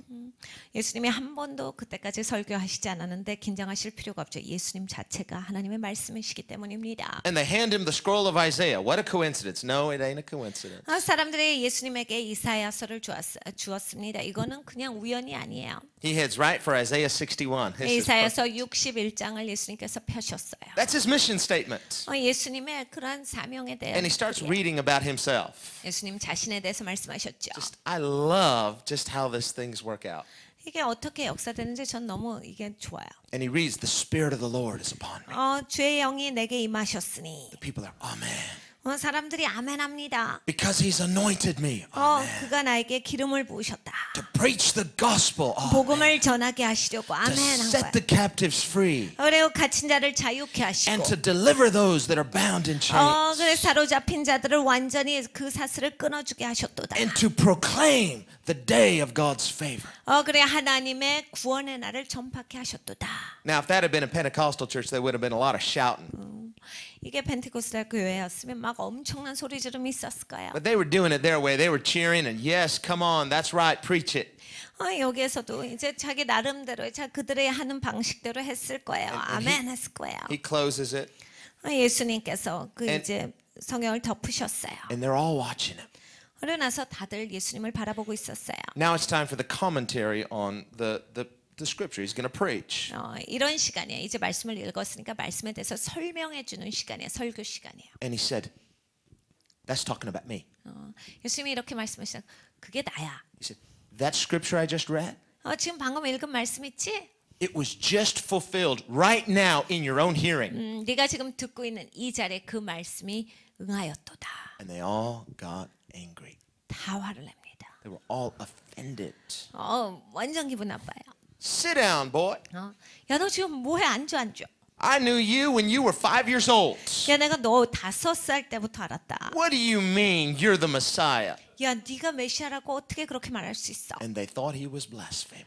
예수님이 한 번도 그때까지 설교하시지 않았는데 긴장하실 필요가 없죠. 예수님 자체가 하나님의 말씀이시기 때문입니다. And they hand him the scroll of Isaiah. What a coincidence. No, it ain't a coincidence. 사람들이 예수님에게 이사야서를 주었습니다. 이거는 그냥 우연이 아니에요. He heads right for Isaiah 61. 이사야서 61장을 예수님께서 펴셨어요. That's his mission statement. 예수님의 그런 사명에 대해 And he starts reading about himself. 예수님 자신에 대해서 말씀하셨죠. I love just how these things work out. 이게 어떻게 역사되는지 전 너무 이게 좋아요. And he reads, the Spirit of the Lord is upon me. 주의 영이 내게 임하셨으니. The people are, Amen. 사람들이 아멘합니다. Because he's anointed me. Amen. 그가 나에게 기름을 부으셨다. To preach the gospel. 복음을 전하게 하시려고 To 아멘 한 set 거야. the captives free. 그리고 갇힌 자를 자유케 하시고. And to deliver those that are bound in chains. 그래 사로잡힌 자들을 완전히 그 사슬을 끊어주게 하셨도다. And to proclaim the day of God's favor. 그래 하나님의 구원의 날을 전파케 하셨도다. Now, if that had been a Pentecostal church, there would have been a lot of shouting. 이게 펜테코스탈 교회였으면 막 엄청난 소리 지름이 있었을 거예요. But they were doing it their way. They were cheering and yes, come on, that's right, preach it. 여기에서도 이제 자기 나름대로 그들의 하는 방식대로 했을 거예요. 아멘 했을 거예요. He closes it. 예수님께서 이제 성경을 덮으셨어요. And they're all watching him. 그러고 나서 다들 예수님을 바라보고 있었어요. Now it's time for the commentary on the scripture he's going to preach. 이런 시간이에요. 이제 말씀을 읽었으니까 말씀에 대해서 설명해 주는 시간이에요. 설교 시간이에요. And he said, that's talking about me. 예수님이 이렇게 말씀하시죠. 그게 나야. He said, that scripture I just read, 지금 방금 읽은 말씀 있지? it was just fulfilled right now in your own hearing. 네가 지금 듣고 있는 이 자리에 그 말씀이 응하였도다. And they all got angry. 다 화를 냅니다. They were all offended. 완전 기분 나빠요. Sit down, boy. 야, 너 지금 뭐해? 앉아. I knew you when you were 5 years old. 야, 내가 너 5살 때부터 알았다. What do you mean you're the Messiah? 야, 네가 메시아라고 어떻게 그렇게 말할 수 있어? And they thought he was blaspheming.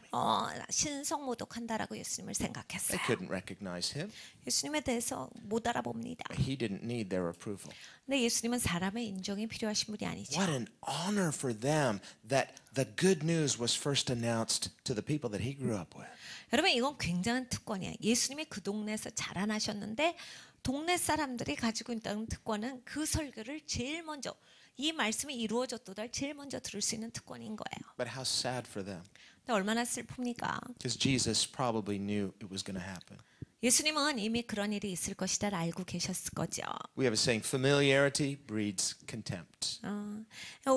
신성모독한다라고 예수님을 생각했어요. They couldn't recognize him. 예수님에 대해서 못 알아봅니다. He didn't need their approval. 근데 예수님은 사람의 인정이 필요하신 분이 아니죠. What an honor for them that the good news was first announced to the people that he grew up with. 여러분 이건 굉장한 특권이에요. 예수님이 그 동네에서 자라나셨는데 동네 사람들이 가지고 있던 특권은 그 설교를 제일 먼저 이 말씀이 이루어졌도다 제일 먼저 들을 수 있는 특권인 거예요. But how sad for them. 근데 얼마나 슬픕니까? Because Jesus probably knew it was going to happen. 예수님은 이미 그런 일이 있을 것이다 알고 계셨을 거죠. We have a saying, familiarity breeds contempt.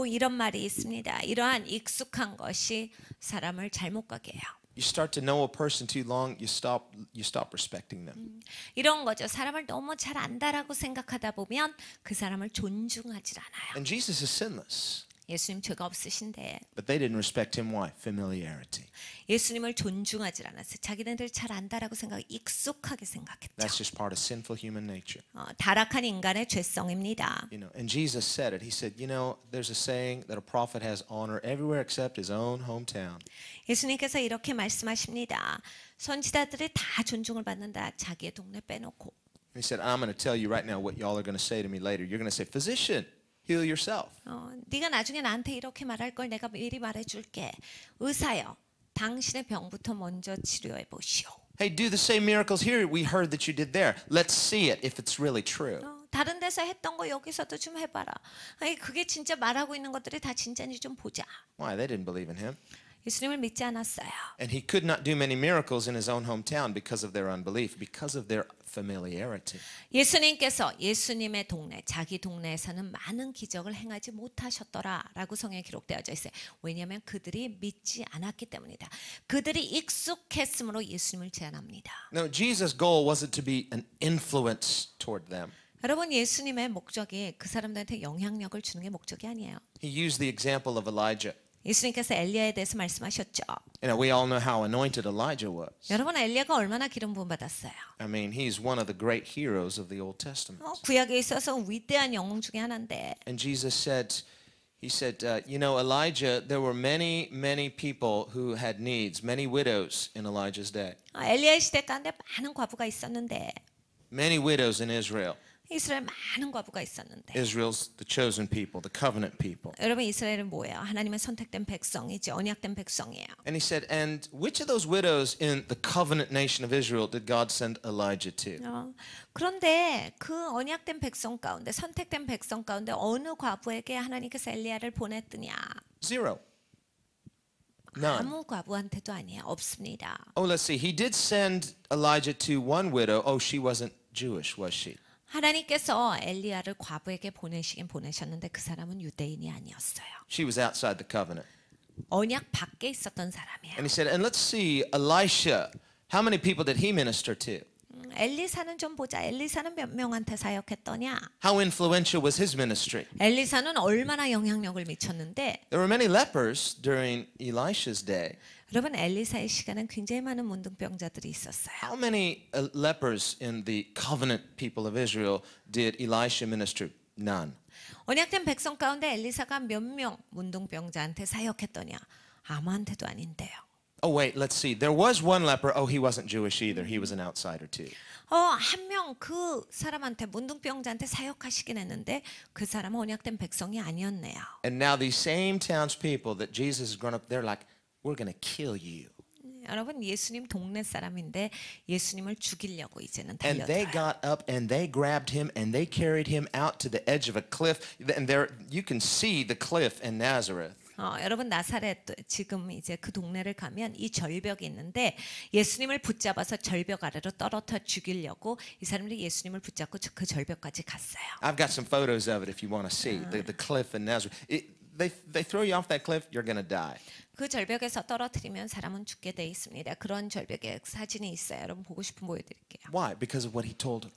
이런 말이 있습니다. 이러한 익숙한 것이 사람을 잘못 가게 해요. You start to know a person too long, you stop respecting them. 이런 거죠. 사람을 너무 잘 안다라고 생각하다 보면 그 사람을 존중하지 않아요. And Jesus is sinless. 예수님 죄가 없으신데 But they didn't respect him. Why? Familiarity. 예수님을 존중하지 않았어요. 자기네들 잘 안다라고 익숙하게 생각했죠. That's just part of sinful human nature. 타락한 인간의 죄성입니다. You know, and Jesus said it. He said, you know, there's a saying that a prophet has honor everywhere except his own hometown. 예수님께서 이렇게 말씀하십니다. 선지자들이 다 존중을 받는다. 자기의 동네 빼놓고. He said, I'm going to tell you right now what y'all are going to say to me later. You're going to say, physician, heal yourself. 네가 나중에 나한테 이렇게 말할 걸 내가 미리 말해줄게. 의사여, 당신의 병부터 먼저 치료해 보시오. Hey, do the same miracles here we heard that you did there. Let's see it if it's really true. 다른 데서 했던 거 여기서도 좀 해봐라. 아니 그게 진짜 말하고 있는 것들이 다 진짜인지 좀 보자. Why? They didn't believe in him. 예수님을 믿지 않았어요. And he could not do many miracles in his own hometown because of their unbelief, because of their familiarity. 예수님께서 예수님의 동네, 자기 동네에서는 많은 기적을 행하지 못하셨더라라고 성경에 기록되어져 있어요. 왜냐하면 그들이 믿지 않았기 때문이다. 그들이 익숙했으므로 예수님을 제안합니다. No, Jesus' goal wasn't to be an influence toward them. 여러분, 예수님의 목적이 그 사람들한테 영향력을 주는 게 목적이 아니에요. He used the example of Elijah. 예수님께서 엘리야에 대해서 말씀하셨죠. You know, we all know how anointed Elijah was. 여러분, 엘리야가 얼마나 기름 부음 받았어요. I mean, he's one of the great heroes of the Old Testament. 구약에 있어서 위대한 영웅 중에 하나인데. And Jesus said, he said, you know, Elijah, there were many, many people who had needs, many widows in Elijah's day. 엘리야의 시대 가운데 많은 과부가 있었는데. Many widows in Israel. 이스라엘 많은 과부가 있었는데. Israel's the chosen people, the covenant people. 여러분, 이스라엘은 뭐예요? 하나님의 선택된 백성이죠. 언약된 백성이에요. And he said, and which of those widows in the covenant nation of Israel did God send Elijah to? 그런데 그 언약된 백성 가운데, 선택된 백성 가운데 어느 과부에게 하나님께서 엘리야를 보냈더냐? Zero. None. 아무 과부한테도 아니에요. 없습니다. Oh, let's see. He did send Elijah to one widow. Oh, she wasn't Jewish, was she? 하나님께서 엘리야를 과부에게 보내시긴 보내셨는데 그 사람은 유대인이 아니었어요. She was outside the covenant. 언약 밖에 있었던 사람이에요. And he said, and let's see, Elisha, how many people did he minister to? 엘리사는 좀 보자. 엘리사는 몇 명한테 사역했더냐? How influential was his ministry? 엘리사는 얼마나 영향력을 미쳤는데? There were many lepers during Elisha's day. 여러분, 엘리사의 시간은 굉장히 많은 문둥병자들이 있었어요. How many lepers in the covenant people of Israel did Elisha minister? None. 언약된 백성 가운데 엘리사가 몇 명 문둥병자한테 사역했더냐? 아무한테도 아닌데요. Oh, wait, let's see. There was one leper. Oh, he wasn't Jewish either. He was an outsider too. 한 명 그 사람한테 문둥병자한테 사역하시긴 했는데 그 사람은 언약된 백성이 아니었네요. And now these same townspeople that Jesus has grown up, they're like, we're going to kill you. 여러분, 예수님 동네 사람인데 예수님을 죽이려고 이제는 And they 달려들어요. got up and they grabbed him and they carried him out to the edge of a cliff. And there you can see the cliff in Nazareth. 여러분, 나사렛 지금 이제 그 동네를 가면 이 절벽이 있는데 예수님을 붙잡아서 절벽 아래로 떨어뜨려 죽이려고 이 사람들이 예수님을 붙잡고 그 절벽까지 갔어요. I've got some photos of it if you want to see the cliff in Nazareth. They throw you off that cliff, you're going to die. 그 절벽에서 떨어뜨리면 사람은 죽게 돼 있습니다. 그런 절벽에 사진이 있어요. 여러분, 보고 싶으면 보여드릴게요. Why? Because of what he told them.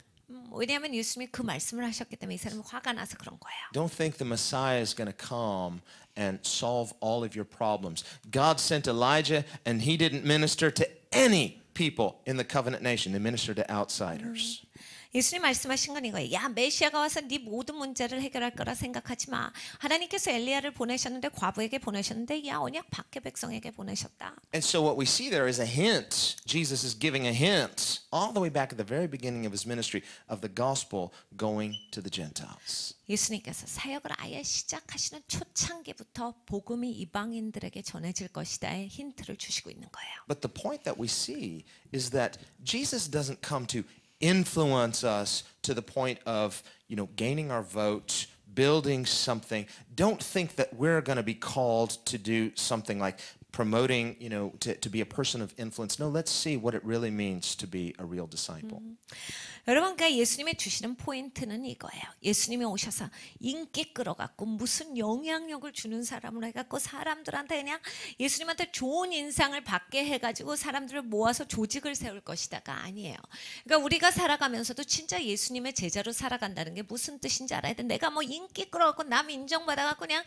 왜냐하면 예수님이 그 말씀을 하셨기 때문에 이 사람은 화가 나서 그런 거예요. Don't think the Messiah is going to come and solve all of your problems. God sent Elijah and he didn't minister to any people in the covenant nation. They ministered to outsiders. 예수님 말씀하신 건 이거예요. 야, 메시아가 와서 네 모든 문제를 해결할 거라 생각하지 마. 하나님께서 엘리야를 보내셨는데 과부에게 보내셨는데 야, 언약 밖의 백성에게 보내셨다. And so what we see there is a hint. Jesus is giving a hint all the way back at the very beginning of his ministry of the gospel going to the Gentiles. 예수님께서 사역을 아예 시작하시는 초창기부터 복음이 이방인들에게 전해질 것이다의 힌트를 주시고 있는 거예요. But the point that we see is that Jesus doesn't come to influence us to the point of, you know, gaining our vote, building something. Don't think that we're going to be called to do something like promoting, you know, to be a person of influence. No, let's see what it really means to be a real disciple. 여러분, 그러니까 예수님이 주시는 포인트는 이거예요. 예수님이 오셔서 인기 끌어갖고 무슨 영향력을 주는 사람으로 해갖고 사람들한테 그냥 예수님한테 좋은 인상을 받게 해가지고 사람들을 모아서 조직을 세울 것이다가 아니에요. 그러니까 우리가 살아가면서도 진짜 예수님의 제자로 살아간다는 게 무슨 뜻인지 알아야 돼. 내가 뭐 인기 끌어갖고 남 인정받아갖고 그냥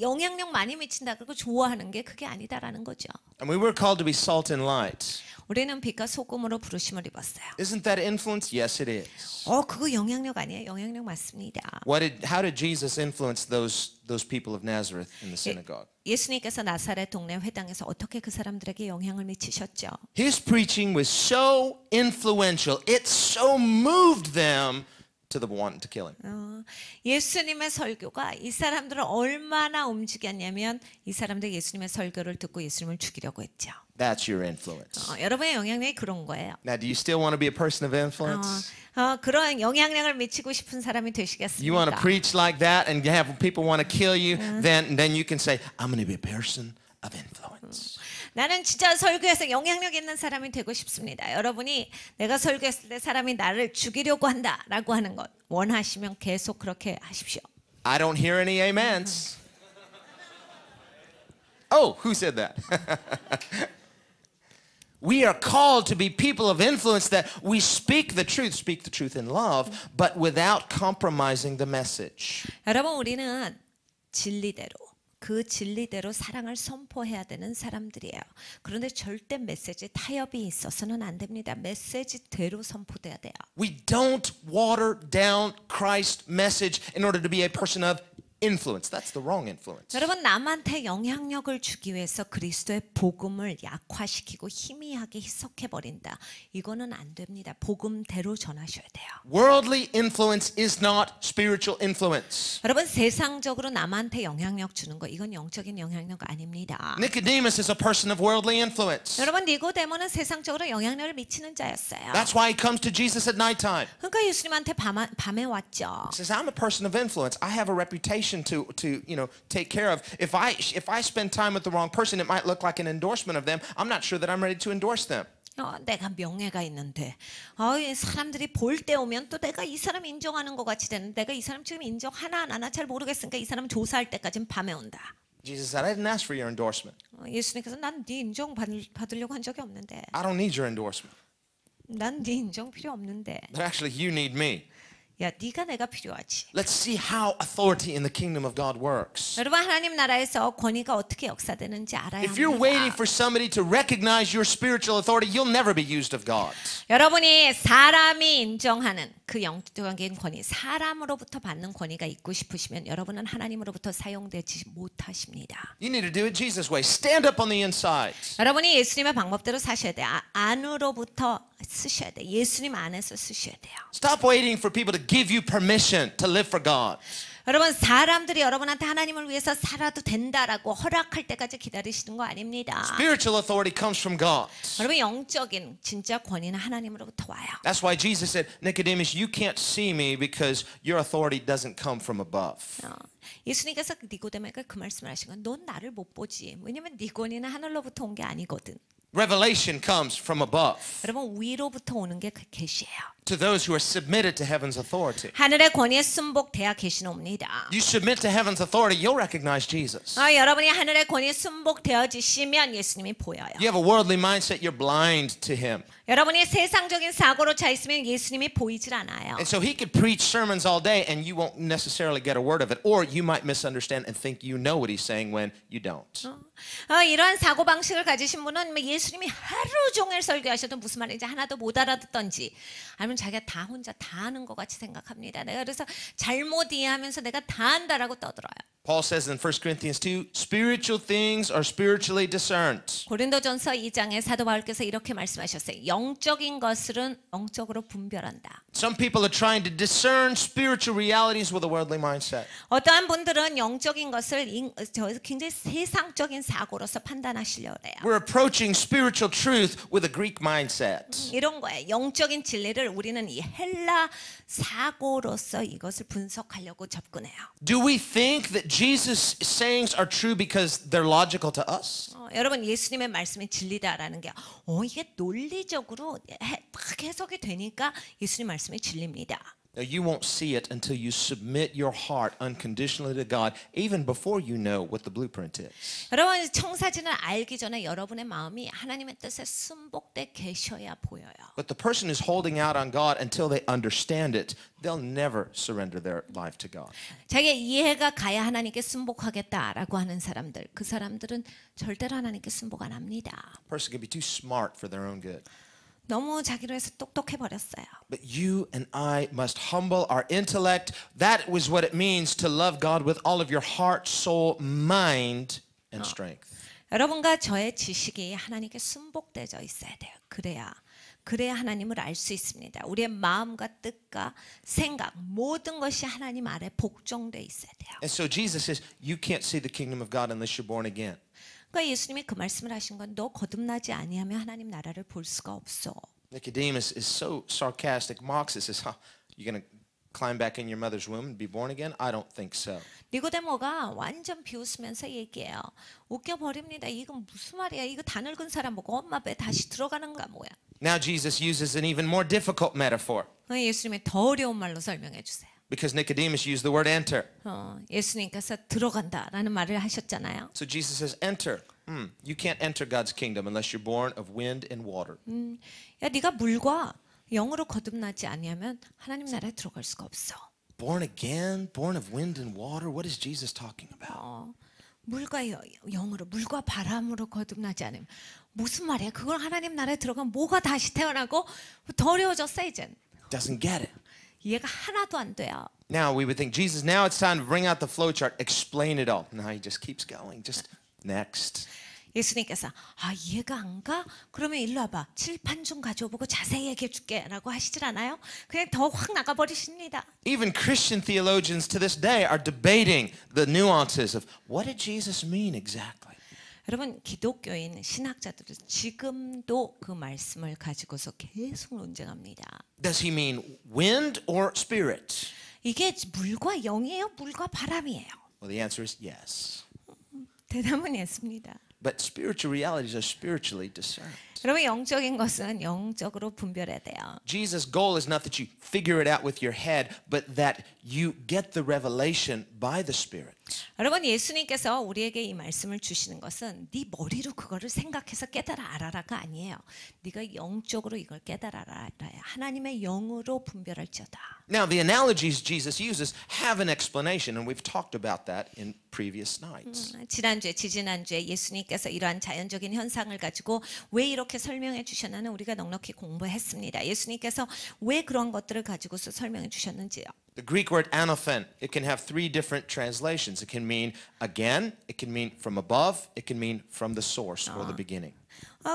영향력 많이 미친다 그러고 좋아하는 게 그게 아니다라는 거죠. And we were called to be salt and light. 우리는 빛과 소금으로 부르심을 입었어요. Isn't that influence? Yes, it is. 그거 영향력 아니에요? 영향력 맞습니다. How did Jesus influence those people of Nazareth in the synagogue? 예수님께서 나사렛 동네 회당에서 어떻게 그 사람들에게 영향을 미치셨죠? His preaching was so influential. It so moved them to the wanting to kill him. 예수님의 설교가 이 사람들을 얼마나 움직였냐면 이 사람들 예수님의 설교를 듣고 예수님을 죽이려고 했죠. That's your influence. 여러분의 영향력이 그런 거예요. Now, do you still want to be a person of influence? 그런 영향력을 미치고 싶은 사람이 되시겠습니까? You want to preach like that and have people want to kill you? Then you can say, I'm going to be a person of influence. 나는 진짜 설교에서 영향력 있는 사람이 되고 싶습니다. 여러분이 내가 설교했을 때 사람이 나를 죽이려고 한다라고 하는 것 원하시면 계속 그렇게 하십시오. I don't hear any amens. Oh, who said that? We are called to be people of influence, that we speak the truth in love, but without compromising the message. 여러분, 우리는 진리대로 그 진리대로 사랑을 선포해야 되는 사람들이에요. 그런데 절대 메시지 타협이 있어서는 안 됩니다. 메시지대로 선포돼야 돼요. We don't water down Christ's message in order to be a person of influence. That's the wrong influence. 여러분, 남한테 영향력을 주기 위해서 그리스도의 복음을 약화시키고 희미하게 희석해버린다. 이거는 안 됩니다. 복음대로 전하셔야 돼요. Worldly influence is not spiritual influence. 여러분, 세상적으로 남한테 영향력 주는 거 이건 영적인 영향력 아닙니다. Nicodemus is a person of worldly influence. 여러분, 니고데모는 세상적으로 영향력을 미치는 자였어요. That's why he comes to Jesus at nighttime. 그러니까 예수님한테 밤에 왔죠. He says, I'm a person of influence. I have a reputation to take care of. If I spend time with the wrong person, it might look like an endorsement of them. I'm not sure that I'm ready to endorse them. 내가 명예가 있는데 사람들이 볼 때 오면 또 내가 이 사람 인정하는 것 같이 되는데 내가 이 사람 지금 인정 하나 안 하나 잘 모르겠으니까 이 사람 조사할 때까지는 밤에 온다. Jesus said, I didn't ask for your endorsement. 예수님께서 난 네 인정 받으려고 한 적이 없는데. I don't need your endorsement. 난 네 인정 필요 없는데. But actually, you need me. 야, 네가 내가 필요하지. Let's see how authority in the kingdom of God works. 여러분, 하나님 나라에서 권위가 어떻게 역사되는지 알아야 If you're 합니다. waiting for somebody to recognize your spiritual authority, you'll never be used of God. 여러분이 사람이 인정하는 그 영적인 권위, 사람으로부터 받는 권위가 있고 싶으시면 여러분은 하나님으로부터 사용되지 못하십니다. You need to do it Jesus' way. Stand up on the inside. 여러분이 예수님의 방법대로 사셔야 돼요. 안으로부터 쓰셔야 돼요. 예수님 안에서 쓰셔야 돼요. Stop waiting for people to give you permission to live for God. 여러분, 사람들이 여러분한테 하나님을 위해서 살아도 된다라고 허락할 때까지 기다리시는 거 아닙니다. Spiritual authority comes from God. 여러분, 영적인 진짜 권위는 하나님으로부터 와요. That's why Jesus said, Nicodemus, you can't see me because your authority doesn't come from above. 예수님께서 니고데모에게 그 말씀을 하신 건 넌 나를 못 보지. 왜냐면 네 권위는 하늘로부터 온 게 아니거든. Revelation comes from above. 여러분, 위로부터 오는 게 그 계시예요. To those who are submitted to heaven's authority. 하늘의 권위에 순복돼야 계시옵니다. You submit to heaven's authority, you'll recognize Jesus. 여러분이 하늘의 권위에 순복되어지시면 예수님이 보여요. You have a worldly mindset, you're blind to him. 여러분이 세상적인 사고로 차 있으면 예수님이 보이질 않아요. And so he could preach sermons all day and you won't necessarily get a word of it, or you might misunderstand and think you know what he's saying when you don't. 이러한 사고 방식을 가지신 분은 예수님이 하루 종일 설교하셔도 무슨 말인지 하나도 못 알아듣던지 아니면 자기가 다 혼자 다 아는 것 같이 생각합니다. 내가 그래서 잘못 이해하면서 내가 다 안다라고 떠들어요. Paul says in 1 Corinthians 2, spiritual things are spiritually discerned. 고린도전서 2장에 사도 바울께서 이렇게 말씀하셨어요. 영적인 것들은 영적으로 분별한다. Some people are trying to discern spiritual realities with a worldly mindset. 어떠한 분들은 영적인 것을 굉장히 세상적인 사고로서 판단하시려고 해요. We're approaching spiritual truth with a Greek mindset. 이런 거예요. 영적인 진리를 우리는 이 헬라 사고로서 이것을 분석하려고 접근해요. Do we think that Jesus' sayings are true because they're logical to us? 여러분, 예수님의 말씀이 진리다라는 게 이게 논리적으로 딱 해석이 되니까 예수님 말씀이 진리입니다. Now, you won't see it until you submit your heart unconditionally to God, even before you know what the blueprint is. 여러분, 청사진을 알기 전에 여러분의 마음이 하나님의 뜻에 순복돼 계셔야 보여요. But the person who's holding out on God until they understand it, they'll never surrender their life to God. 자기의 이해가 가야 하나님께 순복하겠다라고 하는 사람들, 그 사람들은 절대로 하나님께 순복 안 합니다. A person can be too smart for their own good. 너무 자기로 해서 똑똑해 버렸어요. But you and I must humble our intellect. That was what it means to love God with all of your heart, soul, mind, and strength. 여러분과 저의 지식이 하나님께 순복되어 있어야 돼요. 그래야 하나님을 알 수 있습니다. 우리의 마음과 뜻과 생각 모든 것이 하나님 아래 복종돼 있어야 돼요. And so Jesus says, you can't see the kingdom of God unless you're born again. 그러니까 예수님이 그 말씀을 하신 건 너 거듭나지 아니하면 하나님 나라를 볼 수가 없어. Nicodemus is so sarcastic, mocks it, says, you're going to climb back in your mother's womb and be born again? I don't think so. 니고데모가 완전 비웃으면서 얘기해요. 웃겨버립니다. 이건 무슨 말이야? 이거 다 늙은 사람 보고 엄마 배 다시 들어가는 거야 뭐야? Now Jesus uses an even more difficult metaphor 예수님이 더 어려운 말로 설명해 주세요. because Nicodemus used the word enter. 예수님께서 들어간다라는 말을 하셨잖아요. So Jesus says, enter. You can't enter God's kingdom unless you're born of wind and water. 야, 네가 물과 영으로 거듭나지 아니하면 하나님 나라에 들어갈 수가 없어. Born again, born of wind and water. What is Jesus talking about? 물과 영으로, 물과 바람으로 거듭나지 않으면 무슨 말이야? 그걸 하나님 나라에 들어가면 뭐가 다시 태어나고 더 어려워졌어 이젠. Doesn't get it. 이해가 하나도 안 돼요. Now we would think, Jesus, now it's time to bring out the flow chart, explain it all. No, he just keeps going. Just next. 예수님께서 이해가 안 가? 그러면 일로 와봐. 칠판 좀 가져오고 자세히 얘기해 줄게 라고 하시질 않아요? 그냥 더 확 나가버리십니다. Even Christian theologians to this day are debating the nuances of what did Jesus mean exactly? 여러분 기독교인 신학자들은 지금도 그 말씀을 가지고서 계속 논쟁합니다. Does he mean wind or spirit? 이게 물과 영이에요? 물과 바람이에요? Well, the answer is yes. 대답은 예습니다. But spiritual realities are spiritually discerned. 여러분 영적인 것은 영적으로 분별해야 돼요. Jesus' goal is not that you figure it out with your head, but that you get the revelation by the Spirit. 여러분 예수님께서 우리에게 이 말씀을 주시는 것은 네 머리로 그거를 생각해서 깨달아 알아라가 아니에요. 네가 영적으로 이걸 깨달아 알아야 하나님의 영으로 분별할지어다. Now the analogies Jesus uses have an explanation, and we've talked about that in previous nights. 지난주에 지지난주에 예수님께서 이러한 자연적인 현상을 가지고 왜 이렇게 설명해 주셨나는 우리가 넉넉히 공부했습니다. 예수님께서 왜 그런 것들을 가지고서 설명해 주셨는지요. The Greek word anophen, it can have three different translations. It can mean again, it can mean from above, it can mean from the source or the beginning.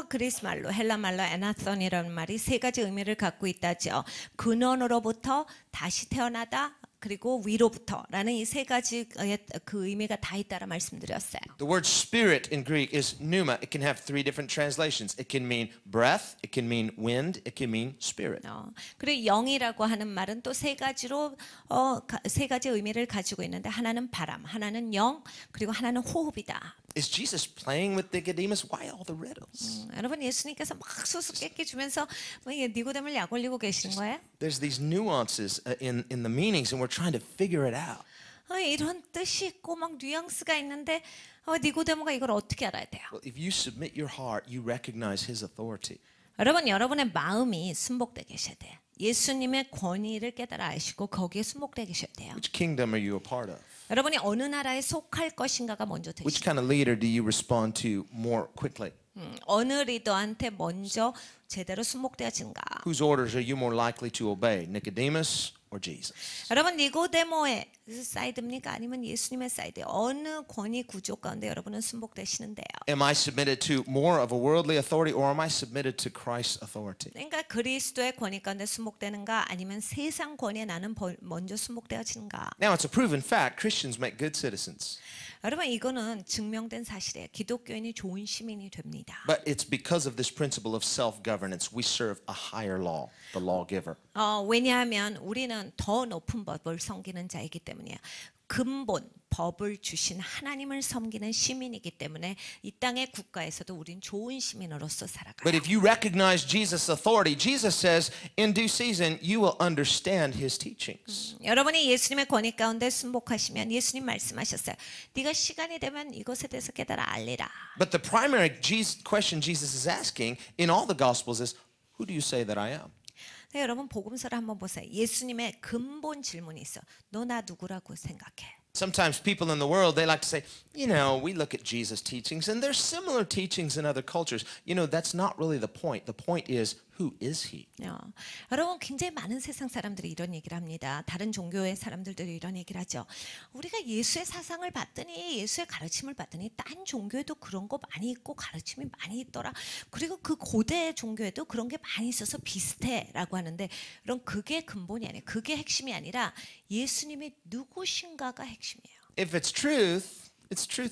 그리스 말로 헬라 말로 에나선이라는 말이 세 가지 의미를 갖고 있다죠. 근원으로부터 다시 태어나다 그리고 위로부터라는 이 세 가지 그 의미가 다 있다라 말씀드렸어요. The word spirit in Greek is pneuma. It can have three different translations. It can mean breath, it can mean wind, it can mean spirit. 그리고 영이라고 하는 말은 또 세 가지로 세 가지 의미를 가지고 있는데 하나는 바람, 하나는 영, 그리고 하나는 호흡이다. Is Jesus playing with Nicodemus? Why all the riddles? 여러분 예수님께서 막 수수께끼 주면서 니고데모를 약 올리고 계시는 거예요? There's these nuances in the meanings, and we're trying to figure it out. 이런 뜻이 있고 막 뉘앙스가 있는데 니고데모가 이걸 어떻게 알아야 돼요? Well, if you submit your heart, you recognize His authority. 여러분 여러분의 마음이 순복되게 계셔야 돼요. 예수님의 권위를 깨달아 아시고 거기에 순복되게 계셔야 돼요. Which kingdom are you a part of? 여러분이 어느 나라에 속할 것인가가 먼저 Which 되시죠. kind of leader do you respond to more quickly? 어느 리더한테 먼저 제대로 순복되어진가. Whose orders are you more likely to obey, Nicodemus or Jesus? 여러분 니고데모의 사이드입니까? 아니면 예수님의 사이드? 어느 권위 구조 가운데 여러분은 순복되시는데요? Am I submitted to more of a worldly authority, or am I submitted to Christ's authority? 그러니까 그리스도의 권위 가운데 순복되는가 아니면 세상 권위에 나는 먼저 순복되어지는가? Now, it's a proven fact, Christians make good citizens. 여러분 이거는 증명된 사실이에요. 기독교인이 좋은 시민이 됩니다. But it's because of this principle of self-governance. We serve a higher law, the lawgiver. 왜냐하면 우리는 더 높은 법을 섬기는 자이기 때문이에요. 근본 법을 주신 하나님을 섬기는 시민이기 때문에 이 땅의 국가에서도 우린 좋은 시민으로서 살아가요. But if you recognize Jesus' authority, Jesus says, in due season, you will understand His teachings. 여러분이 예수님의 권위 가운데 순복하시면 예수님 말씀하셨어요. 네가 시간이 되면 이것에 대해서 깨달아 알리라. But the primary question Jesus is asking in all the Gospels is, who do you say that I am? 네, 여러분 복음서를 한번 보세요. 예수님의 근본 질문이 있어. 너 나 누구라고 생각해? Sometimes people in the world, they like to say, you know, we look at Jesus' teachings and there's similar teachings in other cultures. You know, that's not really the point. The point is, who is He? 여러분 굉장히 많은 세상 사람들이 이런 얘기를 합니다. 다른 종교의 사람들도 이런 얘기를 하죠. 우리가 예수의 사상을 봤더니 예수의 가르침을 봤더니 딴 종교에도 그런 거 많이 있고 가르침이 많이 있더라. 그리고 그 고대 종교에도 그런 게 많이 있어서 비슷해라고 하는데 여러분 그게 근본이 아니에요. 그게 핵심이 아니라 예수님이 누구신가가 핵심이에요. If it's truth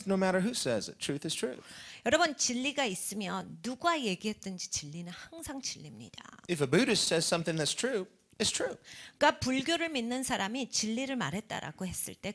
no matter who says it. Truth is truth. 여러분 진리가 있으면 누가 얘기했든지 진리는 항상 진리입니다. If a Buddhist says something that's true, It's true. 그러니까 불교를 믿는 사람이 진리를 말했다라고 했을 때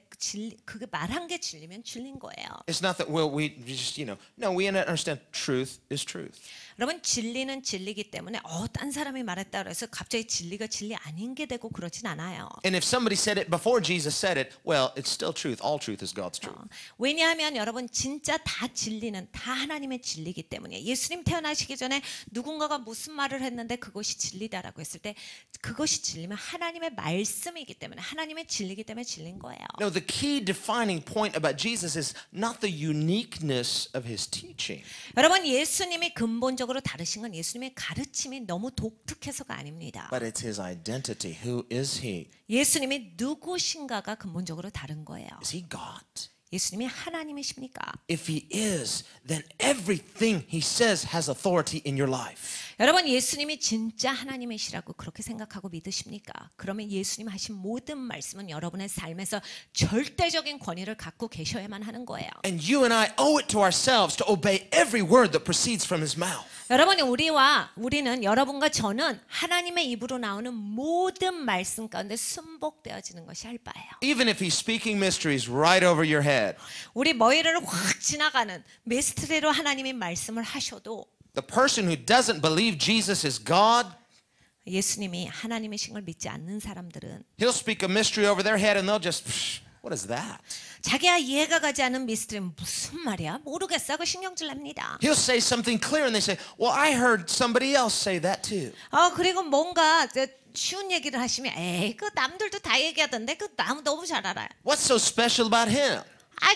그게 말한 게 진리면 진리인 거예요. It's not that, well, we just, no, we understand truth is truth. 여러분 진리는 진리기 때문에 딴 사람이 말했다 그래서 갑자기 진리가 진리 아닌 게 되고 그러진 않아요. And if somebody said it before Jesus said it, well, it's still truth. All truth is God's truth. 왜냐하면 여러분 진짜 다 진리는 다 하나님의 진리이기 때문에 예수님 태어나시기 전에 누군가가 무슨 말을 했는데 그것이 진리다라고 했을 때 그것이 진리면 하나님의 말씀이기 때문에 하나님의 진리이기 때문에 진리인 거예요. No, the key defining point about Jesus is not the uniqueness of his teaching. 여러분 예수님이 근본적으로 다르신 건 예수님의 가르침이 너무 독특해서가 아닙니다. But it's his identity. Who is he? 예수님이 누구신가가 근본적으로 다른 거예요. Is he God? 예수님이 하나님이십니까? If he is, then everything he says has authority in your life. 여러분 예수님이 진짜 하나님이시라고 그렇게 생각하고 믿으십니까? 그러면 예수님 하신 모든 말씀은 여러분의 삶에서 절대적인 권위를 갖고 계셔야만 하는 거예요. And you and I owe it to ourselves to obey every word that proceeds from his mouth. 여러분이 우리는 여러분과 저는 하나님의 입으로 나오는 모든 말씀 가운데 순복되어지는 것이 할 바예요. Even if he's speaking mysteries right over your head. 우리 머리를 확 지나가는 미스터리로 하나님이 말씀을 하셔도 The person who doesn't believe Jesus is God, 예수님이 하나님이신 걸 믿지 않는 사람들은 he'll speak a mystery over their head and they'll just, what is that? 자기가 이해가 가지 않는 미스터리는 무슨 말이야? 모르겠어 하고 신경질 냅니다. He'll say something clear and they say, well, I heard somebody else say that too. 그리고 뭔가 쉬운 얘기를 하시면 에이 그 남들도 다 얘기하던데 그 너무 잘 알아요. What's so special about him?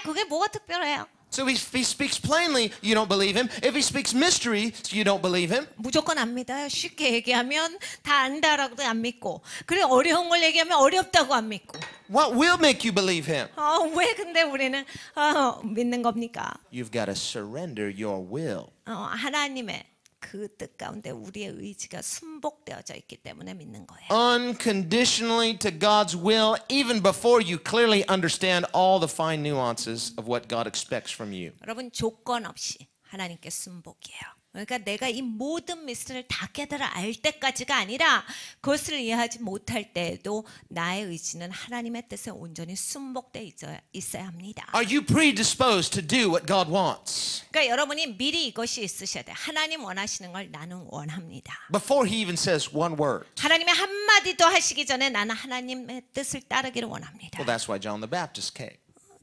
그게 뭐가 특별해요? So if he speaks plainly, you don't believe him. If he speaks mystery, you don't believe him. 무조건 안 믿어요. 쉽게 얘기하면 다 안다라고도 안 믿고 그리고 어려운 걸 얘기하면 어렵다고 안 믿고 What will make you believe him? 왜 근데 우리는 믿는 겁니까? You've got to surrender your will. 하나님의 그 뜻 가운데 우리의 의지가 순복되어져 있기 때문에 믿는 거예요. Unconditionally to God's will, even before you clearly understand all the fine nuances of what God expects from you. 여러분 조건 없이 하나님께 순복이에요. 그러니까 내가 이 모든 미스터리를 다 깨달아 알 때까지가 아니라 그것을 이해하지 못할 때에도 나의 의지는 하나님의 뜻에 온전히 순복되어 있어야 합니다. Are you predisposed to do what God wants? 그러니까 여러분이 미리 이것이 있으셔야 돼요. 하나님 원하시는 걸 나는 원합니다. Before he even says one word. 하나님의 한마디도 하시기 전에 나는 하나님의 뜻을 따르기를 원합니다. Well, that's why John the Baptist came.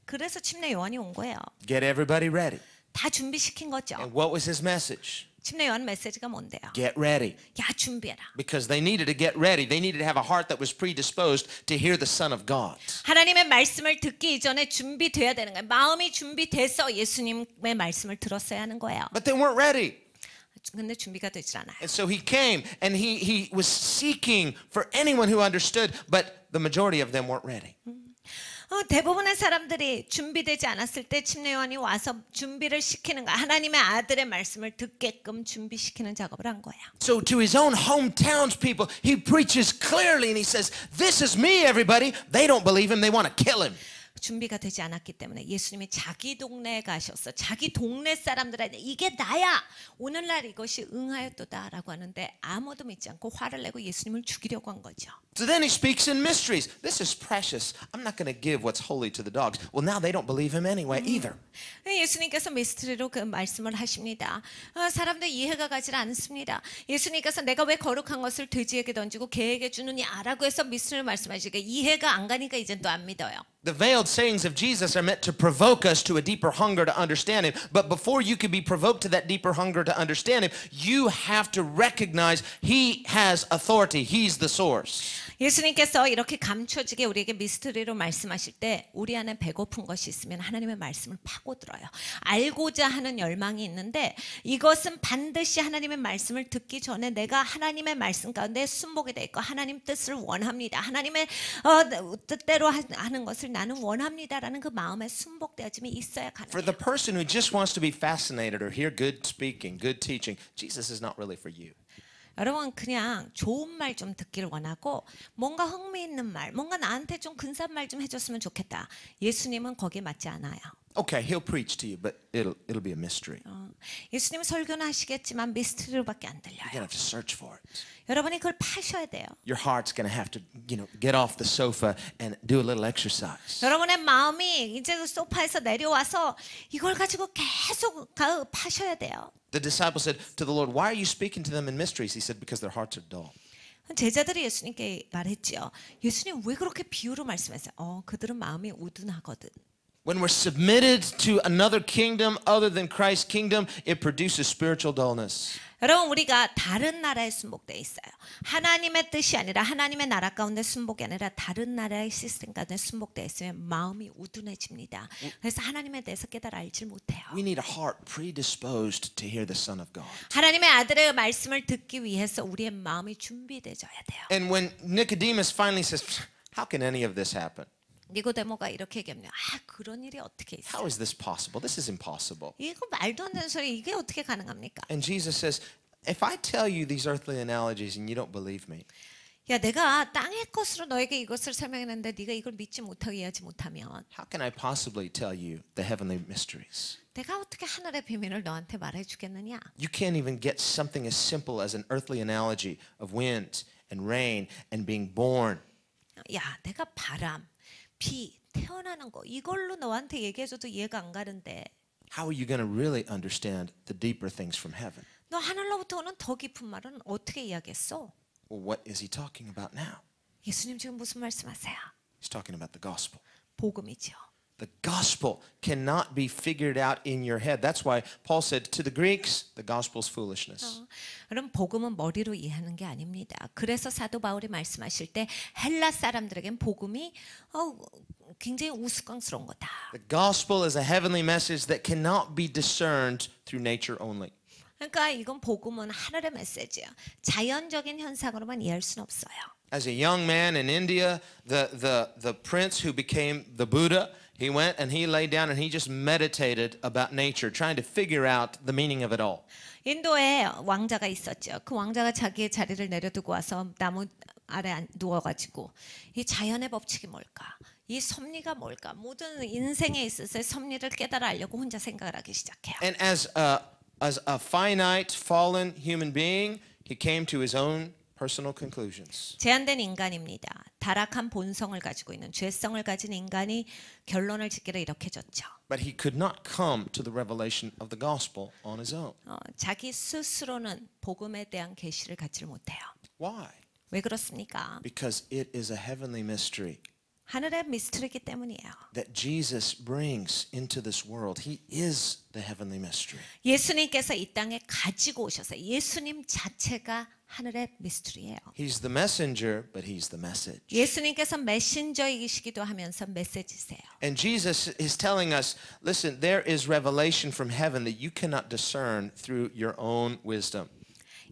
그래서 침례 요한이 온 거예요. Get everybody ready. 다 준비시킨 거죠. And what was his message? 침례 요한 메시지가 뭔데요? Get ready. 야 준비해라. Because they needed to get ready. They needed to have a heart that was predisposed to hear the Son of God. 하나님의 말씀을 듣기 이전에 준비돼야 되는 거예요. 마음이 준비돼서 예수님의 말씀을 들었어야 하는 거예요. But they weren't ready. 근데 준비가 되질 않아요. And so he came and he was seeking for anyone who understood, but the majority of them weren't ready. 대부분의 사람들이 준비되지 않았을 때 침례 요한이 와서 준비를 시키는 거야. 하나님의 아들의 말씀을 듣게끔 준비시키는 작업을 한 거예요. So to his own hometown's people, he preaches clearly and he says, "This is me, everybody." They don't believe him. They want to kill him. 준비가 되지 않았기 때문에 예수님이 자기 동네에 가셔서 자기 동네 사람들한테 이게 나야 오늘날 이것이 응하였도다라고 하는데 아무도 믿지 않고 화를 내고 예수님을 죽이려고 한 거죠. So then he speaks in mysteries. This is precious. I'm not going to give what's holy to the dogs. Well, now they don't believe him anyway either. 예수님께서 미스터리로 그 말씀을 하십니다. 사람들 이해가 가지 않습니다. 예수님께서 내가 왜 거룩한 것을 돼지에게 던지고 개에게 주느냐라고 해서 미스터리로 말씀하시니까 이해가 안 가니까 이제 또 안 믿어요. The veiled sayings of Jesus are meant to provoke us to a deeper hunger to understand him. But before you can be provoked to that deeper hunger to understand him, you have to recognize he has authority. He's the source. 예수님께서 이렇게 감춰지게 우리에게 미스터리로 말씀하실 때 우리 안에 배고픈 것이 있으면 하나님의 말씀을 파고들어요. 알고자 하는 열망이 있는데 이것은 반드시 하나님의 말씀을 듣기 전에 내가 하나님의 말씀 가운데 순복이 돼 있고 하나님 뜻을 원합니다. 하나님의 뜻대로 하는 것을 나는 원합니다라는 그 마음의 순복되어짐이 있어야 For 가능해요. the person who just wants to be fascinated or hear good speaking, good teaching, Jesus is not really for you. 여러분 그냥 좋은 말 좀 듣기를 원하고 뭔가 흥미있는 말, 뭔가 나한테 좀 근사한 말 좀 해줬으면 좋겠다. 예수님은 거기에 맞지 않아요. Okay, he'll preach to you, but it'll be a mystery. 예수님은 설교는 하시겠지만 미스터리로밖에 안 You're 들려요. gonna have to search for it. 여러분이 그걸 파셔야 돼요. Your heart's gonna have to, get off the sofa and do a little exercise. 여러분의 마음이 이제 그 소파에서 내려와서 이걸 가지고 계속 파셔야 돼요. The disciples said to the Lord, "Why are you speaking to them in mysteries?" He said, "Because their hearts are dull." 제자들이 예수님께 말했죠. 예수님 왜 그렇게 비유로 말씀하세요? 그들은 마음이 우둔하거든. When we're submitted to another kingdom other than Christ's kingdom, it produces spiritual dullness. 여러분 우리가 다른 나라에 순복되어 있어요. 하나님의 뜻이 아니라 하나님의 나라 가운데 순복이 아니라 다른 나라의 시스템 가운데 순복되어 있으면 마음이 우둔해집니다. 그래서 하나님에 대해서 깨달아 알지 못해요. We need a heart predisposed to hear the Son of God. 하나님의 아들의 말씀을 듣기 위해서 우리의 마음이 준비되어야 돼요. And when Nicodemus finally says, "How can any of this happen? 니고데모가 이렇게 얘기합니다. 그런 일이 어떻게 있어요? How is this possible? This is impossible." 이거 말도 안 되는 소리. 이게 어떻게 가능합니까? And Jesus says, "If I tell you these earthly analogies and you don't believe me, 야, 내가 땅의 것으로 너에게 이것을 설명했는데 네가 이걸 믿지 못하고 이해하지 못하면 how can I possibly tell you the heavenly mysteries?" 내가 어떻게 하늘의 비밀을 너한테 말해주겠느냐? You can't even get something as simple as an earthly analogy of wind and rain and being born. 야, 내가 바람, 비, 태어나는 거 이걸로 너한테 얘기해줘도 이해가 안 가는데 How are you going to really understand the deeper things from heaven? 너 하늘로부터 오는 더 깊은 말은 어떻게 이야기했어? Well, what is he talking about now? 예수님 지금 무슨 말씀하세요? He's talking about the gospel. 복음이죠. The gospel cannot be figured out in your head. That's why Paul said to the Greeks, the gospel is foolishness. 그럼 복음은 머리로 이해하는 게 아닙니다. 그래서 사도 바울이 말씀하실 때 헬라 사람들에겐 복음이 굉장히 우스꽝스러운 거다. The gospel is a heavenly message that cannot be discerned through nature only. 그러니까 이건 복음은 하늘의 메시지야. 자연적인 현상으로만 이해할 수는 없어요. As a young man in India, the prince who became the Buddha, he went and he lay down and he just meditated about nature, trying to figure out the meaning of it all. 인도에 왕자가 있었죠. 그 왕자가 자기의 자리를 내려두고 와서 나무 아래 누워가지고 이 자연의 법칙이 뭘까? 이 섭리가 뭘까? 모든 인생에 있어서의 섭리를 깨달아 알려고 혼자 생각을 하기 시작해요. And as a finite, fallen human being, he came to his own personal conclusions. 제한된 인간입니다. 타락한 본성을 가지고 있는 죄성을 가진 인간이 결론을 짓기를 이렇게 줬죠. But he could not come to the revelation of the gospel on his own. 자기 스스로는 복음에 대한 계시를 갖지를 못해요. Why? 왜 그렇습니까? Because it is a heavenly mystery 하늘의 미스터리이기 때문이에요. that Jesus brings into this world. He is the heavenly mystery. 예수님께서 이 땅에 가지고 오셔서 예수님 자체가 하늘의 미스터리예요. He's the messenger, but he's the message. 예수님께서 메신저이시기도 하면서 메시지세요. And Jesus is telling us, listen, there is revelation from heaven that you cannot discern through your own wisdom.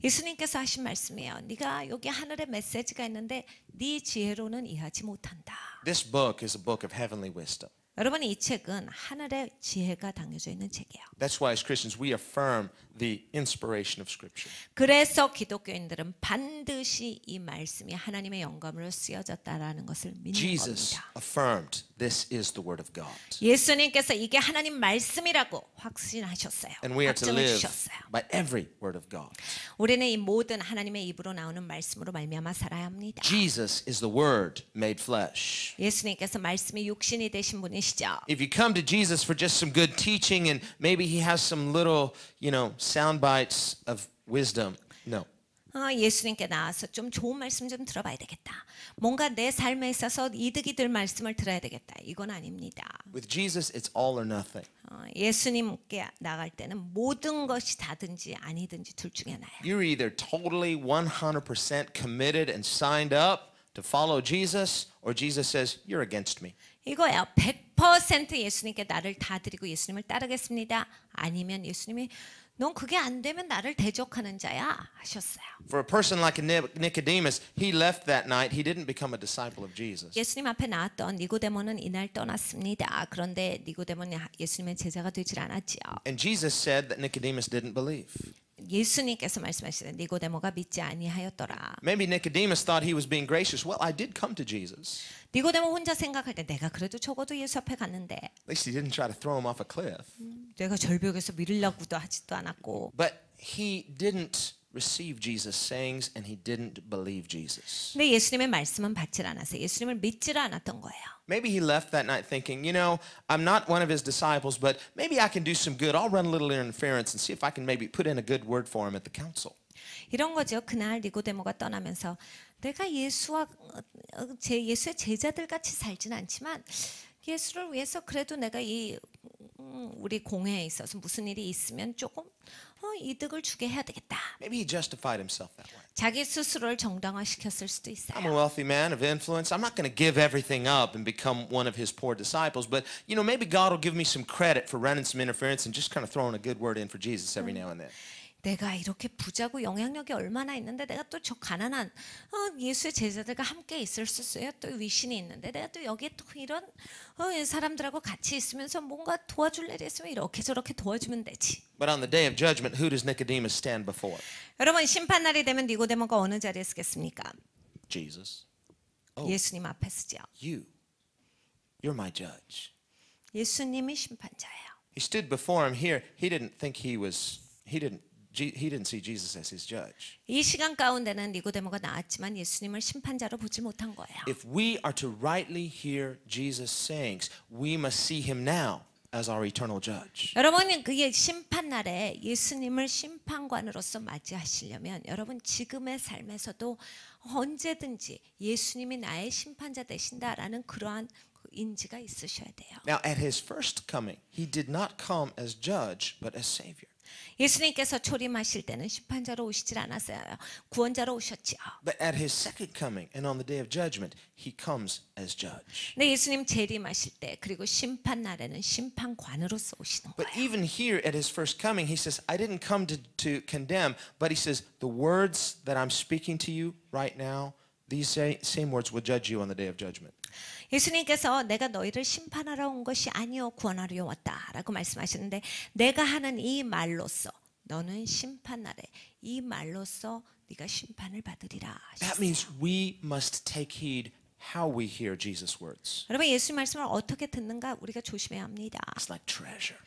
예수님께서 하신 말씀이에요. 네가 여기 하늘의 메시지가 있는데 네 지혜로는 이해하지 못한다. This book is a book of heavenly wisdom. 여러분 이 책은 하늘의 지혜가 담겨져 있는 책이에요. That's why as Christians we affirm the inspiration of Scripture. 그래서 기독교인들은 반드시 이 말씀이 하나님의 영감으로 쓰여졌다라는 것을 믿는 Jesus 겁니다. affirmed this is the word of God. 예수님께서 이게 하나님 말씀이라고 확신하셨어요. And we are to 확증을 live 주셨어요. by every word of God. 우리는 이 모든 하나님의 입으로 나오는 말씀으로 말미암아 살아야 합니다. Jesus is the word made flesh. 예수님께서 말씀이 육신이 되신 분이시죠. If you come to Jesus for just some good teaching and maybe he has some little, sound bites of wisdom, no. 예수님께 나와서 좀 좋은 말씀 좀 들어봐야 되겠다. 뭔가 내 삶에 있어서 이득이 될 말씀을 들어야 되겠다. 이건 아닙니다. With Jesus, it's all or nothing. 예수님께 나갈 때는 모든 것이 다든지 아니든지 둘 중에 하나예요. You're either totally 100% committed and signed up to follow Jesus, or Jesus says, you're against me. 이거야. 100% 예수님께 나를 다 드리고 예수님을 따르겠습니다. 아니면 예수님이 넌 그게 안 되면 나를 대적하는 자야 하셨어요. For a person like Nicodemus, he left that night. He didn't become a disciple of Jesus. 예수님 앞에 나왔던 니고데모는 이날 떠났습니다. 그런데 니고데모는 예수님의 제자가 되질 않았지요. And Jesus said that Nicodemus didn't believe. 예수님께서 말씀하시되 니고데모가 믿지 아니하였더라. Maybe Nicodemus thought he was being gracious. Well, I did come to Jesus. 니고데모 혼자 생각할 때 내가 그래도 적어도 예수 앞에 갔는데 At least he didn't try to throw him off a cliff. 내가 절벽에서 밀으려고도 하지도 않았고. But he didn't receive Jesus' sayings and he didn't believe Jesus. 근데 예수님의 말씀은 받질 않아서 예수님을 믿지를 않았던 거예요. Maybe he left that night thinking, you know, I'm not one of his disciples, but maybe I can do some good. I'll run a little interference and see if I can maybe put in a good word for him at the council. 이런 거죠. 그날 니고데모가 떠나면서 내가 예수의 제자들 같이 살진 않지만 예수를 위해서 그래도 내가 이 우리 공회에 있어서 무슨 일이 있으면 조금 이득을 주게 해야 되겠다. Maybe he justified himself that way. 자기 스스로를 정당화시켰을 수도 I'm a 있어요. wealthy man of influence. I'm not going to give everything up and become one of his poor disciples, but you know, maybe God will give me some credit for running some interference and just kind of throwing a good word in for Jesus every now and then. 내가 이렇게 부자고 영향력이 얼마나 있는데 내가 또 저 가난한 예수의 제자들과 함께 있을 수 있어요. 또 위신이 있는데 내가 또 여기에 또 이런 사람들하고 같이 있으면서 뭔가 도와줄 일이 있으면 이렇게 저렇게 도와주면 되지. But on the day of judgment, who does Nicodemus stand before? 여러분 심판날이 되면 니고데모가 어느 자리에 서겠습니까? Jesus. 예수님 앞에 서죠. You're my judge. 예수님이 심판자예요. He stood before him here. He didn't see Jesus as his judge. 이 시간 가운데는 니고데모가 나왔지만 예수님을 심판자로 보지 못한 거예요. If we are to rightly hear Jesus' sayings, we must see him now as our eternal judge. 여러분 그의 심판날에 예수님을 심판관으로서 맞이하시려면 여러분 지금의 삶에서도 언제든지 예수님이 나의 심판자 되신다라는 그러한 인지가 있으셔야 돼요. Now, at his first coming, he did not come as judge, but as savior. 예수님께서 초림하실 때는 심판자로 오시질 않았어요. 구원자로 오셨죠. But at his second coming and on the day of judgment, he comes as judge. 네, 예수님 재림하실 때 그리고 심판 날에는 심판관으로서 오시는 But 거예요. even here at his first coming, he says, I didn't come to condemn, but he says, the words that I'm speaking to you right now, these same words will judge you on the day of judgment. 예수님께서 내가 너희를 심판하러 온 것이 아니요 구원하러 왔다라고 말씀하시는데 내가 하는 이 말로써 너는 심판 날에 이 말로써 네가 심판을 받으리라 That 하셨어요. means we must take heed how we hear Jesus' words. 여러분 예수 말씀을 어떻게 듣는가 우리가 조심해야 합니다. It's like treasure.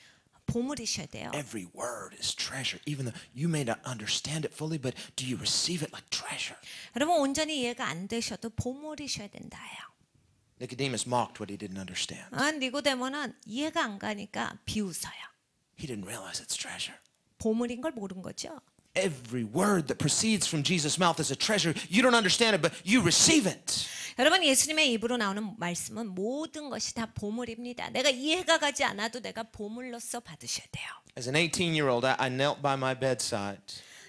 보물이셔야 돼요. Every word is treasure, even though you may not understand it fully, but do you receive it like treasure? 여러분 온전히 이해가 안 되셔도 보물이셔야 된다요. Nicodemus mocked what he didn't understand. 니고데모는 이해가 안 가니까 비웃어요. He didn't realize it's treasure. 보물인 걸 모른 거죠. Every word that proceeds from Jesus' mouth is a treasure. You don't understand it, but you receive it. 여러분 예수님의 입으로 나오는 말씀은 모든 것이 다 보물입니다. 내가 이해가 가지 않아도 내가 보물로서 받으셔야 돼요. As an 18-year-old, I knelt by my bedside.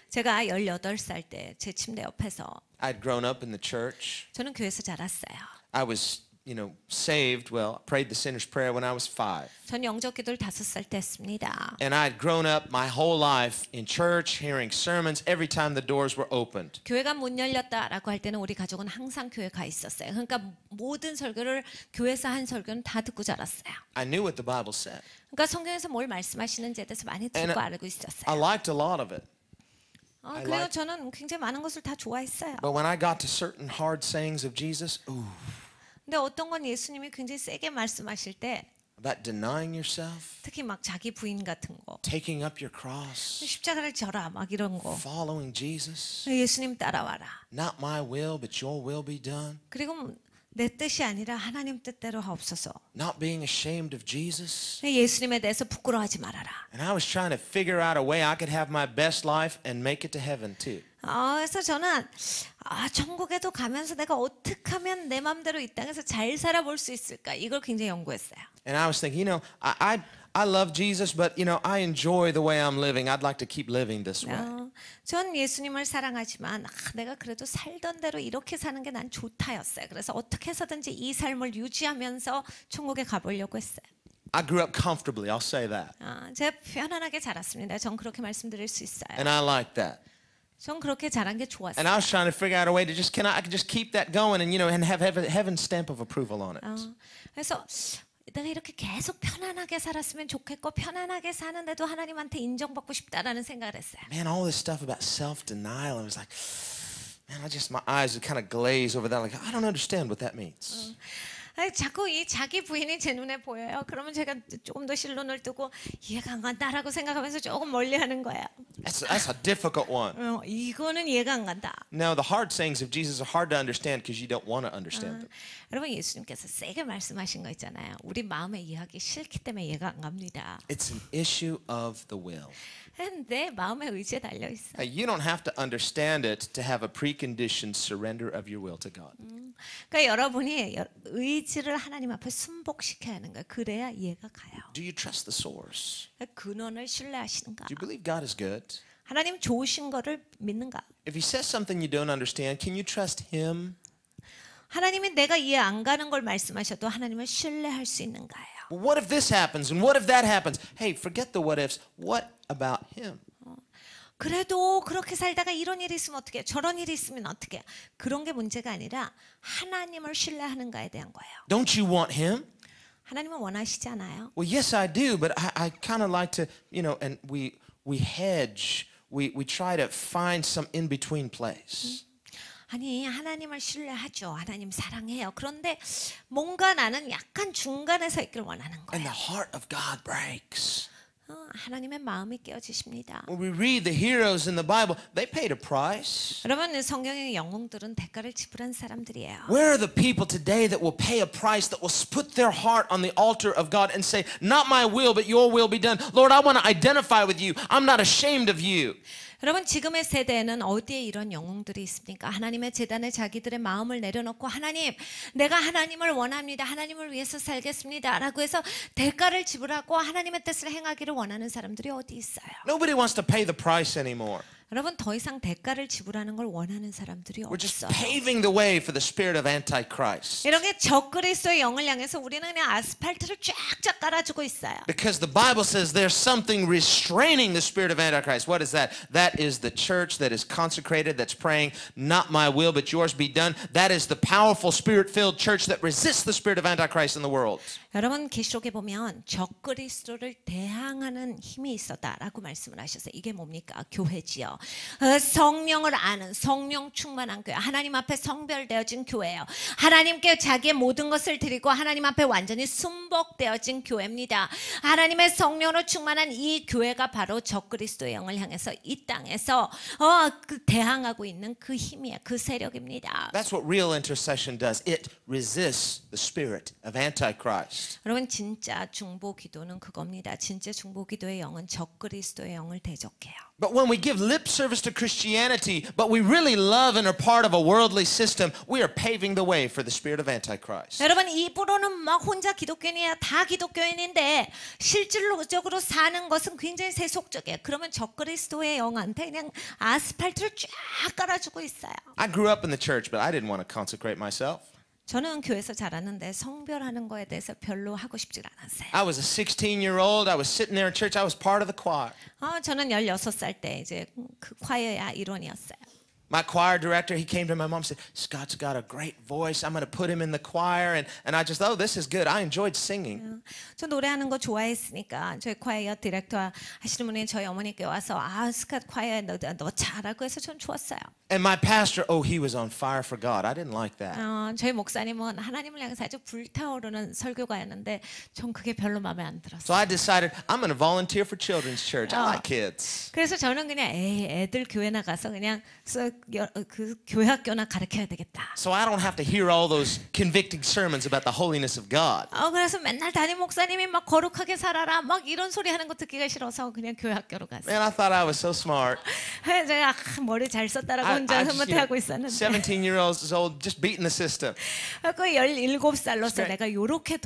제가 18살 때 제 침대 옆에서 I'd grown up in the church. 저는 교회에서 자랐어요. I was, saved. Well, I prayed the sinner's prayer when I was 5. 전 영적 기도를 5살 때 했습니다. And I'd grown up my whole life in church, hearing sermons every time the doors were opened. 교회가 문 열렸다라고 할 때는 우리 가족은 항상 교회 가 있었어요. 그러니까 모든 설교를 교회에서 한 설교는 다 듣고 자랐어요. I knew what the Bible said. 그러니까 성경에서 뭘 말씀하시는지에 대해서 많이 듣고 알고 있었어요. I liked a lot of it. 그래서 저는 굉장히 많은 것을 다 좋아했어요. But when I got to certain hard sayings of Jesus, 근데 어떤 건 예수님이 굉장히 세게 말씀하실 때 about denying yourself, 특히 막 자기 부인 같은 거 taking up your cross, 십자가를 져라 막 이런 거 following Jesus, 예수님 따라와라. not my will, but your will be done. 그리고 내 뜻이 아니라 하나님 뜻대로 하옵소서. Not being ashamed of Jesus. 예수님에 대해서 부끄러워하지 말아라. And I was trying to figure out a way I could have my best life and make it to heaven too. 그래서 저는 천국에도 가면서 내가 어떻게 하면 내 마음대로 이 땅에서 잘 살아볼 수 있을까 이걸 굉장히 연구했어요. And I was thinking, I love Jesus, but I enjoy the way I'm living. I'd like to keep living this way. 전 예수님을 사랑하지만 내가 그래도 살던 대로 이렇게 사는 게 난 좋다였어요. 그래서 어떻게 해서든지 이 삶을 유지하면서 천국에 가보려고 했어요. I grew up comfortably, I'll say that. 제가 편안하게 자랐습니다. 전 그렇게 말씀드릴 수 있어요. And I like that. 전 그렇게 자란 게 좋았어요. And I was trying to figure out a way to I could just keep that going and and have heaven's stamp of approval on it. 그래서 내가 이렇게 계속 편안하게 살았으면 좋겠고 편안하게 사는데도 하나님한테 인정받고 싶다라는 생각을 했어요. Man, all this stuff about self-denial, I was like, man, my eyes would kind of glaze over that. Like, I don't understand what that means. 자꾸 이 자기 부인이 제 눈에 보여요. 그러면 제가 조금 더 실눈을 뜨고 이해가 안 간다라고 생각하면서 조금 멀리하는 거예요. That's a difficult one. 이거는 이해가 안 간다. Now, the hard sayings of Jesus are hard to understand because you don't want to understand them. 여러분 예수님께서 세게 말씀하신 거 있잖아요. 우리 마음에 이해하기 싫기 때문에 이해가 안 갑니다. It's an issue of the will. 내 마음의 의지에 달려 있어. You don't have to understand it to have a preconditioned surrender of your will to God. 그러니까 여러분이 의지를 하나님 앞에 순복시켜야 하는 거예요. 그래야 이해가 가요. Do you trust the source? 근원을 신뢰하시는가? Do you believe God is good? 하나님 좋으신 거를 믿는가? If He says something you don't understand, can you trust Him? 하나님이 내가 이해 안 가는 걸 말씀하셔도 하나님을 신뢰할 수 있는가요? Well, what if this happens and what if that happens? Hey, forget the what ifs. What about Him? 그래도 그렇게 살다가 이런 일이 있으면 어떻게? 저런 일이 있으면 어떻게? 그런 게 문제가 아니라 하나님을 신뢰하는가에 대한 거예요. Don't you want Him? 하나님은 원하시지 않아요? Well, yes, I do, but I kind of like to, and we hedge. We try to find some in-between place. 아니 하나님을 신뢰하죠. 하나님 사랑해요. 그런데 뭔가 나는 약간 중간에 서 있길 원하는 And 거예요. the heart of God breaks. 하나님의 마음이 깨어지십니다. When we read the heroes in the Bible, they paid a price. 여러분 성경의 영웅들은 대가를 지불한 사람들이에요. Where are the people today that will pay a price, that will put their heart on the altar of God and say, not my will, but your will be done. Lord, I want to identify with you. I'm not ashamed of you. 여러분 지금의 세대에는 어디에 이런 영웅들이 있습니까? 하나님의 제단에 자기들의 마음을 내려놓고 하나님 내가 하나님을 원합니다. 하나님을 위해서 살겠습니다. 라고 해서 대가를 지불하고 하나님의 뜻을 행하기를 원하는 사람들이 어디 있어요? Nobody wants to pay the price anymore. 여러분 더 이상 대가를 지불하는 걸 원하는 사람들이 We're just 없어요. paving the way for the spirit of Antichrist. 이렇게 적그리스도의 영을 향해서 우리는 그냥 아스팔트를 쫙쫙 깔아주고 있어요. Because the Bible says there's something restraining the spirit of Antichrist. What is that? That is the church that is consecrated, that's praying, not my will, but yours be done. That is the powerful spirit-filled church that resists the spirit of Antichrist in the world. 여러분 계시록에 보면 적그리스도를 대항하는 힘이 있었다라고 말씀을 하셔서 이게 뭡니까? 교회지요. 성령을 아는 성령 충만한 교회, 하나님 앞에 성별되어진 교회예요. 하나님께 자기의 모든 것을 드리고 하나님 앞에 완전히 순복되어진 교회입니다. 하나님의 성령으로 충만한 이 교회가 바로 적그리스도의 영을 향해서 이 땅에서 대항하고 있는 그 힘이에요. 그 세력입니다. That's what real intercession does. It resists the spirit of Antichrist. 여러분 진짜 중보 기도는 그겁니다. 진짜 중보 기도의 영은 적그리스도의 영을 대적해요. But when we give lip service to Christianity, but we really love and are part of a worldly system, we are paving the way for the spirit of Antichrist. 여러분 입으로는 막 혼자 기독교인이야 다 기독교인인데 실질적으로 사는 것은 굉장히 세속적이에요. 그러면 적그리스도의 영한테 그냥 아스팔트를 쫙 깔아주고 있어요. I grew up in the church, but I didn't want to consecrate myself. 저는 교회에서 자랐는데 성별하는 거에 대해서 별로 하고 싶지 않았어요. I was a 16-year-old. I was sitting there in church. I was part of the choir. 저는 16살 때 이제 그 콰이어의 일원이었어요. My choir director, he came to my mom and said, Scott's got a great voice. I'm going to put him in the choir. And I just, this is good. I enjoyed singing. 저 노래하는 거 좋아했으니까 저희 콰이어 디렉터 하시는 분이 저희 어머니께 와서 스캇 콰이어에 넣자라고 해서 전 좋았어요. And my pastor, he was on fire for God. I didn't like that. 저희 목사님은 하나님을 향해서 아주 불타오르는 설교가였는데 전 그게 별로 마음에 안 들었어요. So I decided I'm going to volunteer for children's church. I like kids. 그래서 저는 그냥 애들 교회 나가서 그냥 그 교회학교나 가르쳐야 되겠다. So I don't have to hear all those convicting sermons about the holiness of God. 그래서 맨날 담임 목사님이 막 거룩하게 살아라 막 이런 소리 하는 거 듣기가 싫어서 그냥 교회학교로 갔어요. Man, I thought I was so smart. 제가 머리 잘 썼다라고 혼자 흐뭇해하고 있었는데 17-year-olds old, just beating the system. 그 17살로서 내가 요렇게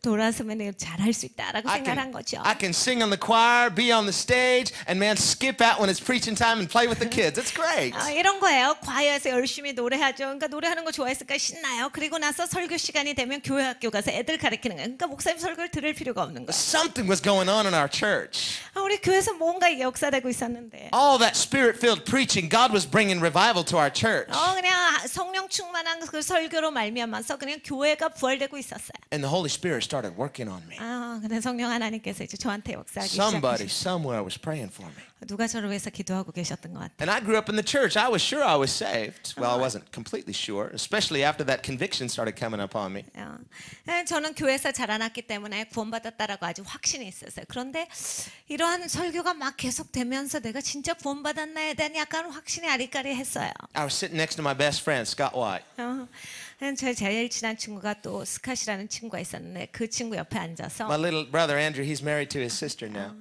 돌아서면 잘할 수 있다라고 생각한 거죠. I can sing on the choir, be on the stage, and man, skip out when it's preaching time and play with the kids. It's great. 이런 이런 거예요. 과외에서 열심히 노래하죠. 그러니까 노래하는 거 좋아했으니까 신나요. 그리고 나서 설교 시간이 되면 교회 학교 가서 애들 가르치는 거예요. 그러니까 목사님 설교를 들을 필요가 없는 거예요. Something was going on in our church. 우리 교회에서 뭔가 이게 역사되고 있었는데. All that spirit-filled preaching, God was bringing revival to our church. 그냥 성령 충만한 그 설교로 말미암아서 그냥 교회가 부활되고 있었어요. And the Holy Spirit started working on me. 근데 성령 하나님께서 이제 저한테 역사하기 Somebody 시작하셨어요. somewhere was praying for me. 누가 저를 위해서 기도하고 계셨던 것 같아요. And I grew up in the church. I was sure I was saved. Well, I wasn't completely sure, especially after that conviction started coming upon me. 저는 교회에서 자라났기 때문에 구원받았다라고 아주 확신이 있었어요. 그런데 이러한 설교가 막 계속되면서 내가 진짜 구원받았나에 대한 약간 확신이 아리까리했어요. I was sitting next to my best friend, Scott White. 제 제일 친한 친구가 또 스캇이라는 친구가 있었는데 그 친구 옆에 앉아서 My little brother Andrew, he's married to his sister now.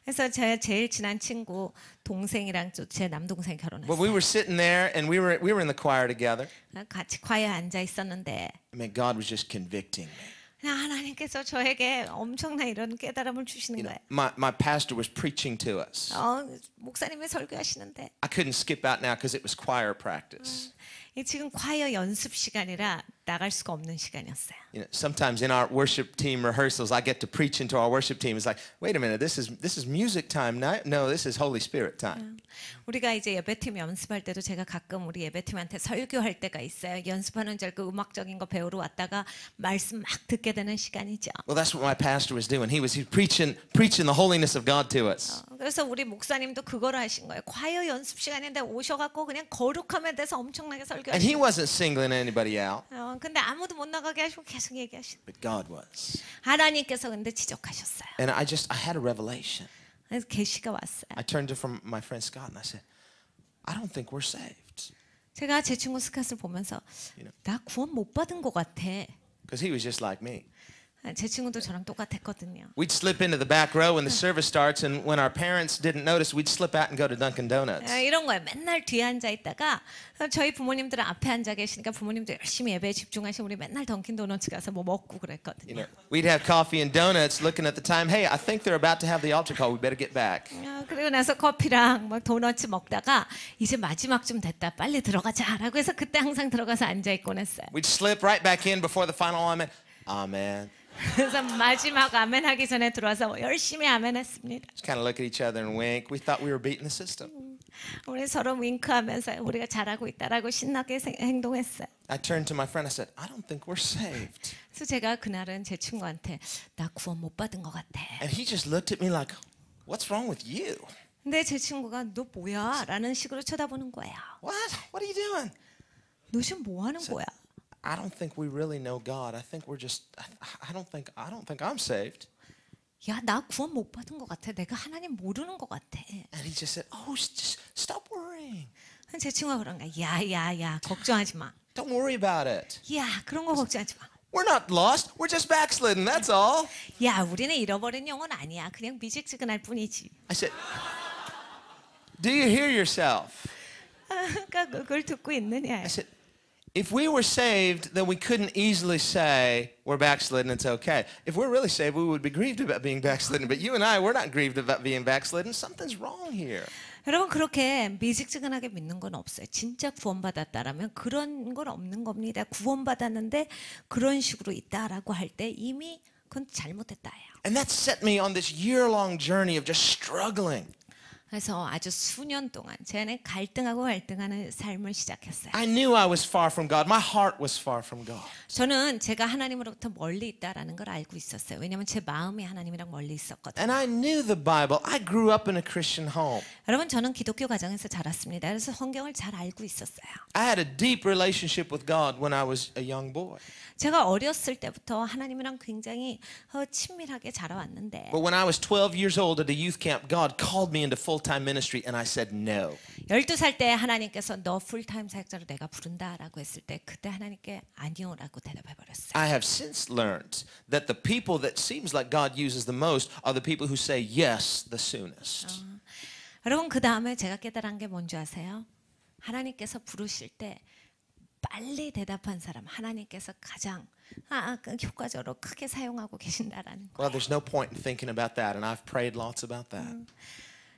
그래서 제 제일 친한 친구 동생이랑 제 남동생 But 결혼했어요. we were sitting there and we were in the choir together. 같이 과에 앉아 있었는데 I mean, God was just convicting me. 그냥 하나님께서 저에게 엄청난 이런 깨달음을 주시는 거예요. My pastor was preaching to us. 목사님이 설교하시는데 I couldn't skip out now because it was choir practice. 지금 과여 연습 시간이라 나갈 수가 없는 시간이었어요. You know, sometimes in our worship team rehearsals, I get to preach into our worship team. It's like, wait a minute, this is music time. No, this is Holy Spirit time. 우리가 이제 예배팀 연습할 때도 제가 가끔 우리 예배팀한테 설교할 때가 있어요. 연습하는 줄 알고 음악적인 거 배우러 왔다가 말씀 막 듣게 되는 시간이죠. Well, that's what my pastor was doing. He was preaching the holiness of God to us. 그래서 우리 목사님도 그걸 하신 거예요. 과여 연습 시간인데 오셔갖고 그냥 거룩함에 대해서 엄청나게 And he 설교하시고. wasn't singling anybody out, 근데 아무도 못 나가게 하시고 계속 얘기하시고. but God was. 하나님께서 근데 지적하셨어요. And I had a revelation. 그래서 계시가 왔어요. I turned to from my friend Scott and I said, I don't think we're saved. 제가 제 친구 스캇을 보면서 나 구원 못 받은 것 같아. Because he was just like me. 제 친구도 저랑 똑같았거든요. We'd slip into the back row when the service starts, and when our parents didn't notice, we'd slip out and go to Dunkin' Donuts. 이런 거예요. 맨날 뒤에 앉아 있다가 저희 부모님들은 앞에 앉아 계시니까 부모님들 열심히 예배에 집중하시고 우리 맨날 던킨 도너츠 가서 뭐 먹고 그랬거든요. You know, we'd have coffee and donuts, looking at the time. Hey, I think they're about to have the altar call. We better get back. 그리고 나서 커피랑 막 도너츠 먹다가 이제 마지막 좀 됐다. 빨리 들어가자라고 해서 그때 항상 들어가서 앉아 있곤 했어요. We'd slip right back in before the final amen. Amen. 그래서 마지막 아멘 하기 전에 들어와서 열심히 아멘 했습니다. Just kind of look at each other and wink. We thought we were beating the system. 우리 서로 윙크하면서 우리가 잘하고 있다라고 신나게 행동했어요. I turned to my friend. I said, I don't think we're saved. 그래서 제가 그날은 제 친구한테 나 구원 못 받은 것 같아. And he just looked at me like, what's wrong with you? 근데 제 친구가 너 뭐야? 라는 식으로 쳐다보는 거예요. What? What are you doing? 너 지금 뭐 하는 거야? I don't think we really know God. I think we're just. I don't think I'm saved. 야, 나 구원 못 받은 것 같아. 내가 하나님 모르는 것 같아. And he just said, "Oh, just stop worrying. 제 친구가 그런 거야. 야, 걱정하지 마. Don't worry about it. 야, 그런 거 걱정하지 마. We're not lost. We're just backslidden. That's all." 야, 우리는 잃어버린 영혼 아니야. 그냥 미직지근할 뿐이지. I said, "Do you hear yourself?" 그러니까 그걸 듣고 있느냐. I said, "If we were saved, then we couldn't easily say we're backslidden. It's okay. If we're really saved, we would be grieved about being backslidden. But you and I, we're not grieved about being backslidden. Something's wrong here." 여러분 그렇게 미직지근하게 믿는 건 없어요. 진짜 구원받았다라면 그런 건 없는 겁니다. 구원받았는데 그런 식으로 있다라고 할 때 이미 그건 잘못됐다예요. And that set me on this year-long journey of just struggling. 그래서 아주 수년 동안 제 안에 갈등하는 삶을 시작했어요. I knew I was far from God. My heart was far from God. 저는 제가 하나님으로부터 멀리 있다라는 걸 알고 있었어요. 왜냐하면 제 마음이 하나님이랑 멀리 있었거든요. And I knew the Bible. I grew up in a Christian home. 여러분 저는 기독교 가정에서 자랐습니다. 그래서 성경을 잘 알고 있었어요. I had a deep relationship with God when I was a young boy. 제가 어렸을 때부터 하나님이랑 굉장히 친밀하게 자라왔는데 But when I was 12 years old at a youth camp, God called me into full-time ministry and I said no. 12살 때 하나님께서 너 풀타임 사역자로 내가 부른다라고 했을 때 그때 하나님께 아니요라고 대답해 버렸어요. I have since learned that the people that seems like God uses the most are the people who say yes the soonest. 여러분 그 다음에 제가 깨달은 게 뭔지 아세요? 하나님께서 부르실 때 빨리 대답한 사람 하나님께서 가장 효과적으로 크게 사용하고 계신다라는 거예요. Well, there's no point in thinking about that, and I've prayed lots about that.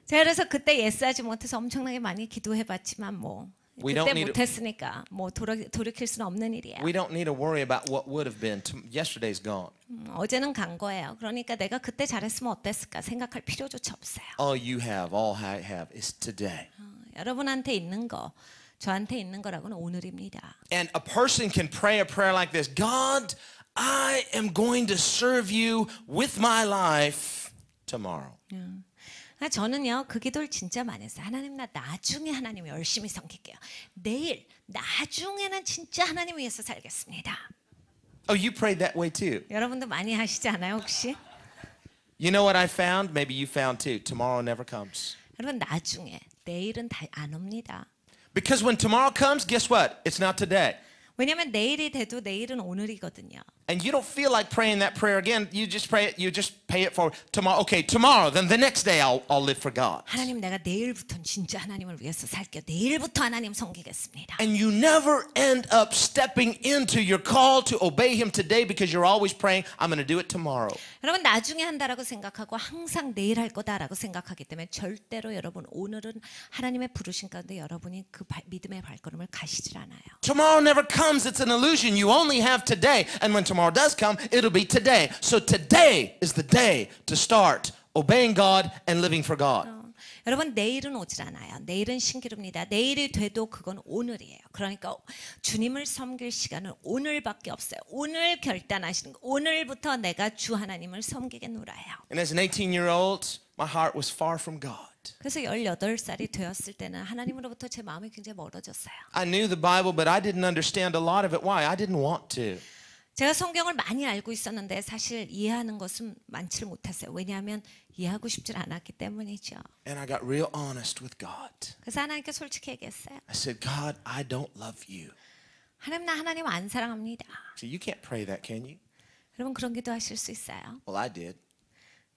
제가 그래서 그때 예스하지 못해서 엄청나게 많이 기도해봤지만 뭐 We don't 그때 need to, 못했으니까 뭐 돌이킬 수는 없는 일이에요. we don't need to worry about what would have been. Yesterday's gone. 어제는 간 거예요. 그러니까 내가 그때 잘했으면 어땠을까 생각할 필요조차 없어요. All you have, all I have is today. 여러분한테 있는 거, 저한테 있는 거라고는 오늘입니다. And a person can pray a prayer like this. God, I am going to serve you with my life tomorrow. 저는요 그 기도를 진짜 많이 했어요. 하나님 나 나중에 하나님 열심히 섬길게요. 내일 나중에는 진짜 하나님 위해서 살겠습니다. Oh, you prayed that way too. 여러분도 많이 하시지 않아요 혹시? You know what I found? Maybe you found too. Tomorrow never comes. 여러분 나중에 내일은 다 안 옵니다. Because when tomorrow comes, guess what? It's not today. 왜냐면 내일이 돼도 내일은 오늘이거든요. And you don't feel like praying that prayer again. You just pray it. You just pay it for tomorrow. Okay, tomorrow. Then the next day I'll live for God. 하나님 내가 내일부터는 진짜 하나님을 위해서 살게요. 내일부터 하나님 섬기겠습니다. And you never end up stepping into your call to obey Him today because you're always praying, I'm going to do it tomorrow. 여러분 나중에 한다라고 생각하고 항상 내일 할 거다라고 생각하기 때문에 절대로 여러분 오늘은 하나님의 부르신 가운데 여러분이 그 믿음의 발걸음을 가시질 않아요. Tomorrow never comes. It's an illusion. You only have today. And when tomorrow does come, it'll be today. So today is the day to start obeying God and living for God. 여러분 내일은 오질 않아요. 내일은 신기루입니다. 내일이 돼도 그건 오늘이에요. 그러니까 주님을 섬길 시간은 오늘밖에 없어요. 오늘 결단하시는 거. 오늘부터 내가 주 하나님을 섬기겠노라요. And as an 18-year-old, my heart was far from God. 그래서 18살이 되었을 때는 하나님으로부터 제 마음이 굉장히 멀어졌어요. I knew the Bible, but I didn't understand a lot of it. Why? I didn't want to. 제가 성경을 많이 알고 있었는데 사실 이해하는 것은 많지를 못했어요. 왜냐하면 이해하고 싶지 않았기 때문이죠. And I got real honest with God. 그래서 하나님께 솔직히 얘기했어요. I said, God, I don't love you. 하나님 나 하나님 안 사랑합니다. So you can't pray that, can you? 여러분 그런 기도 하실 수 있어요? Well, I did.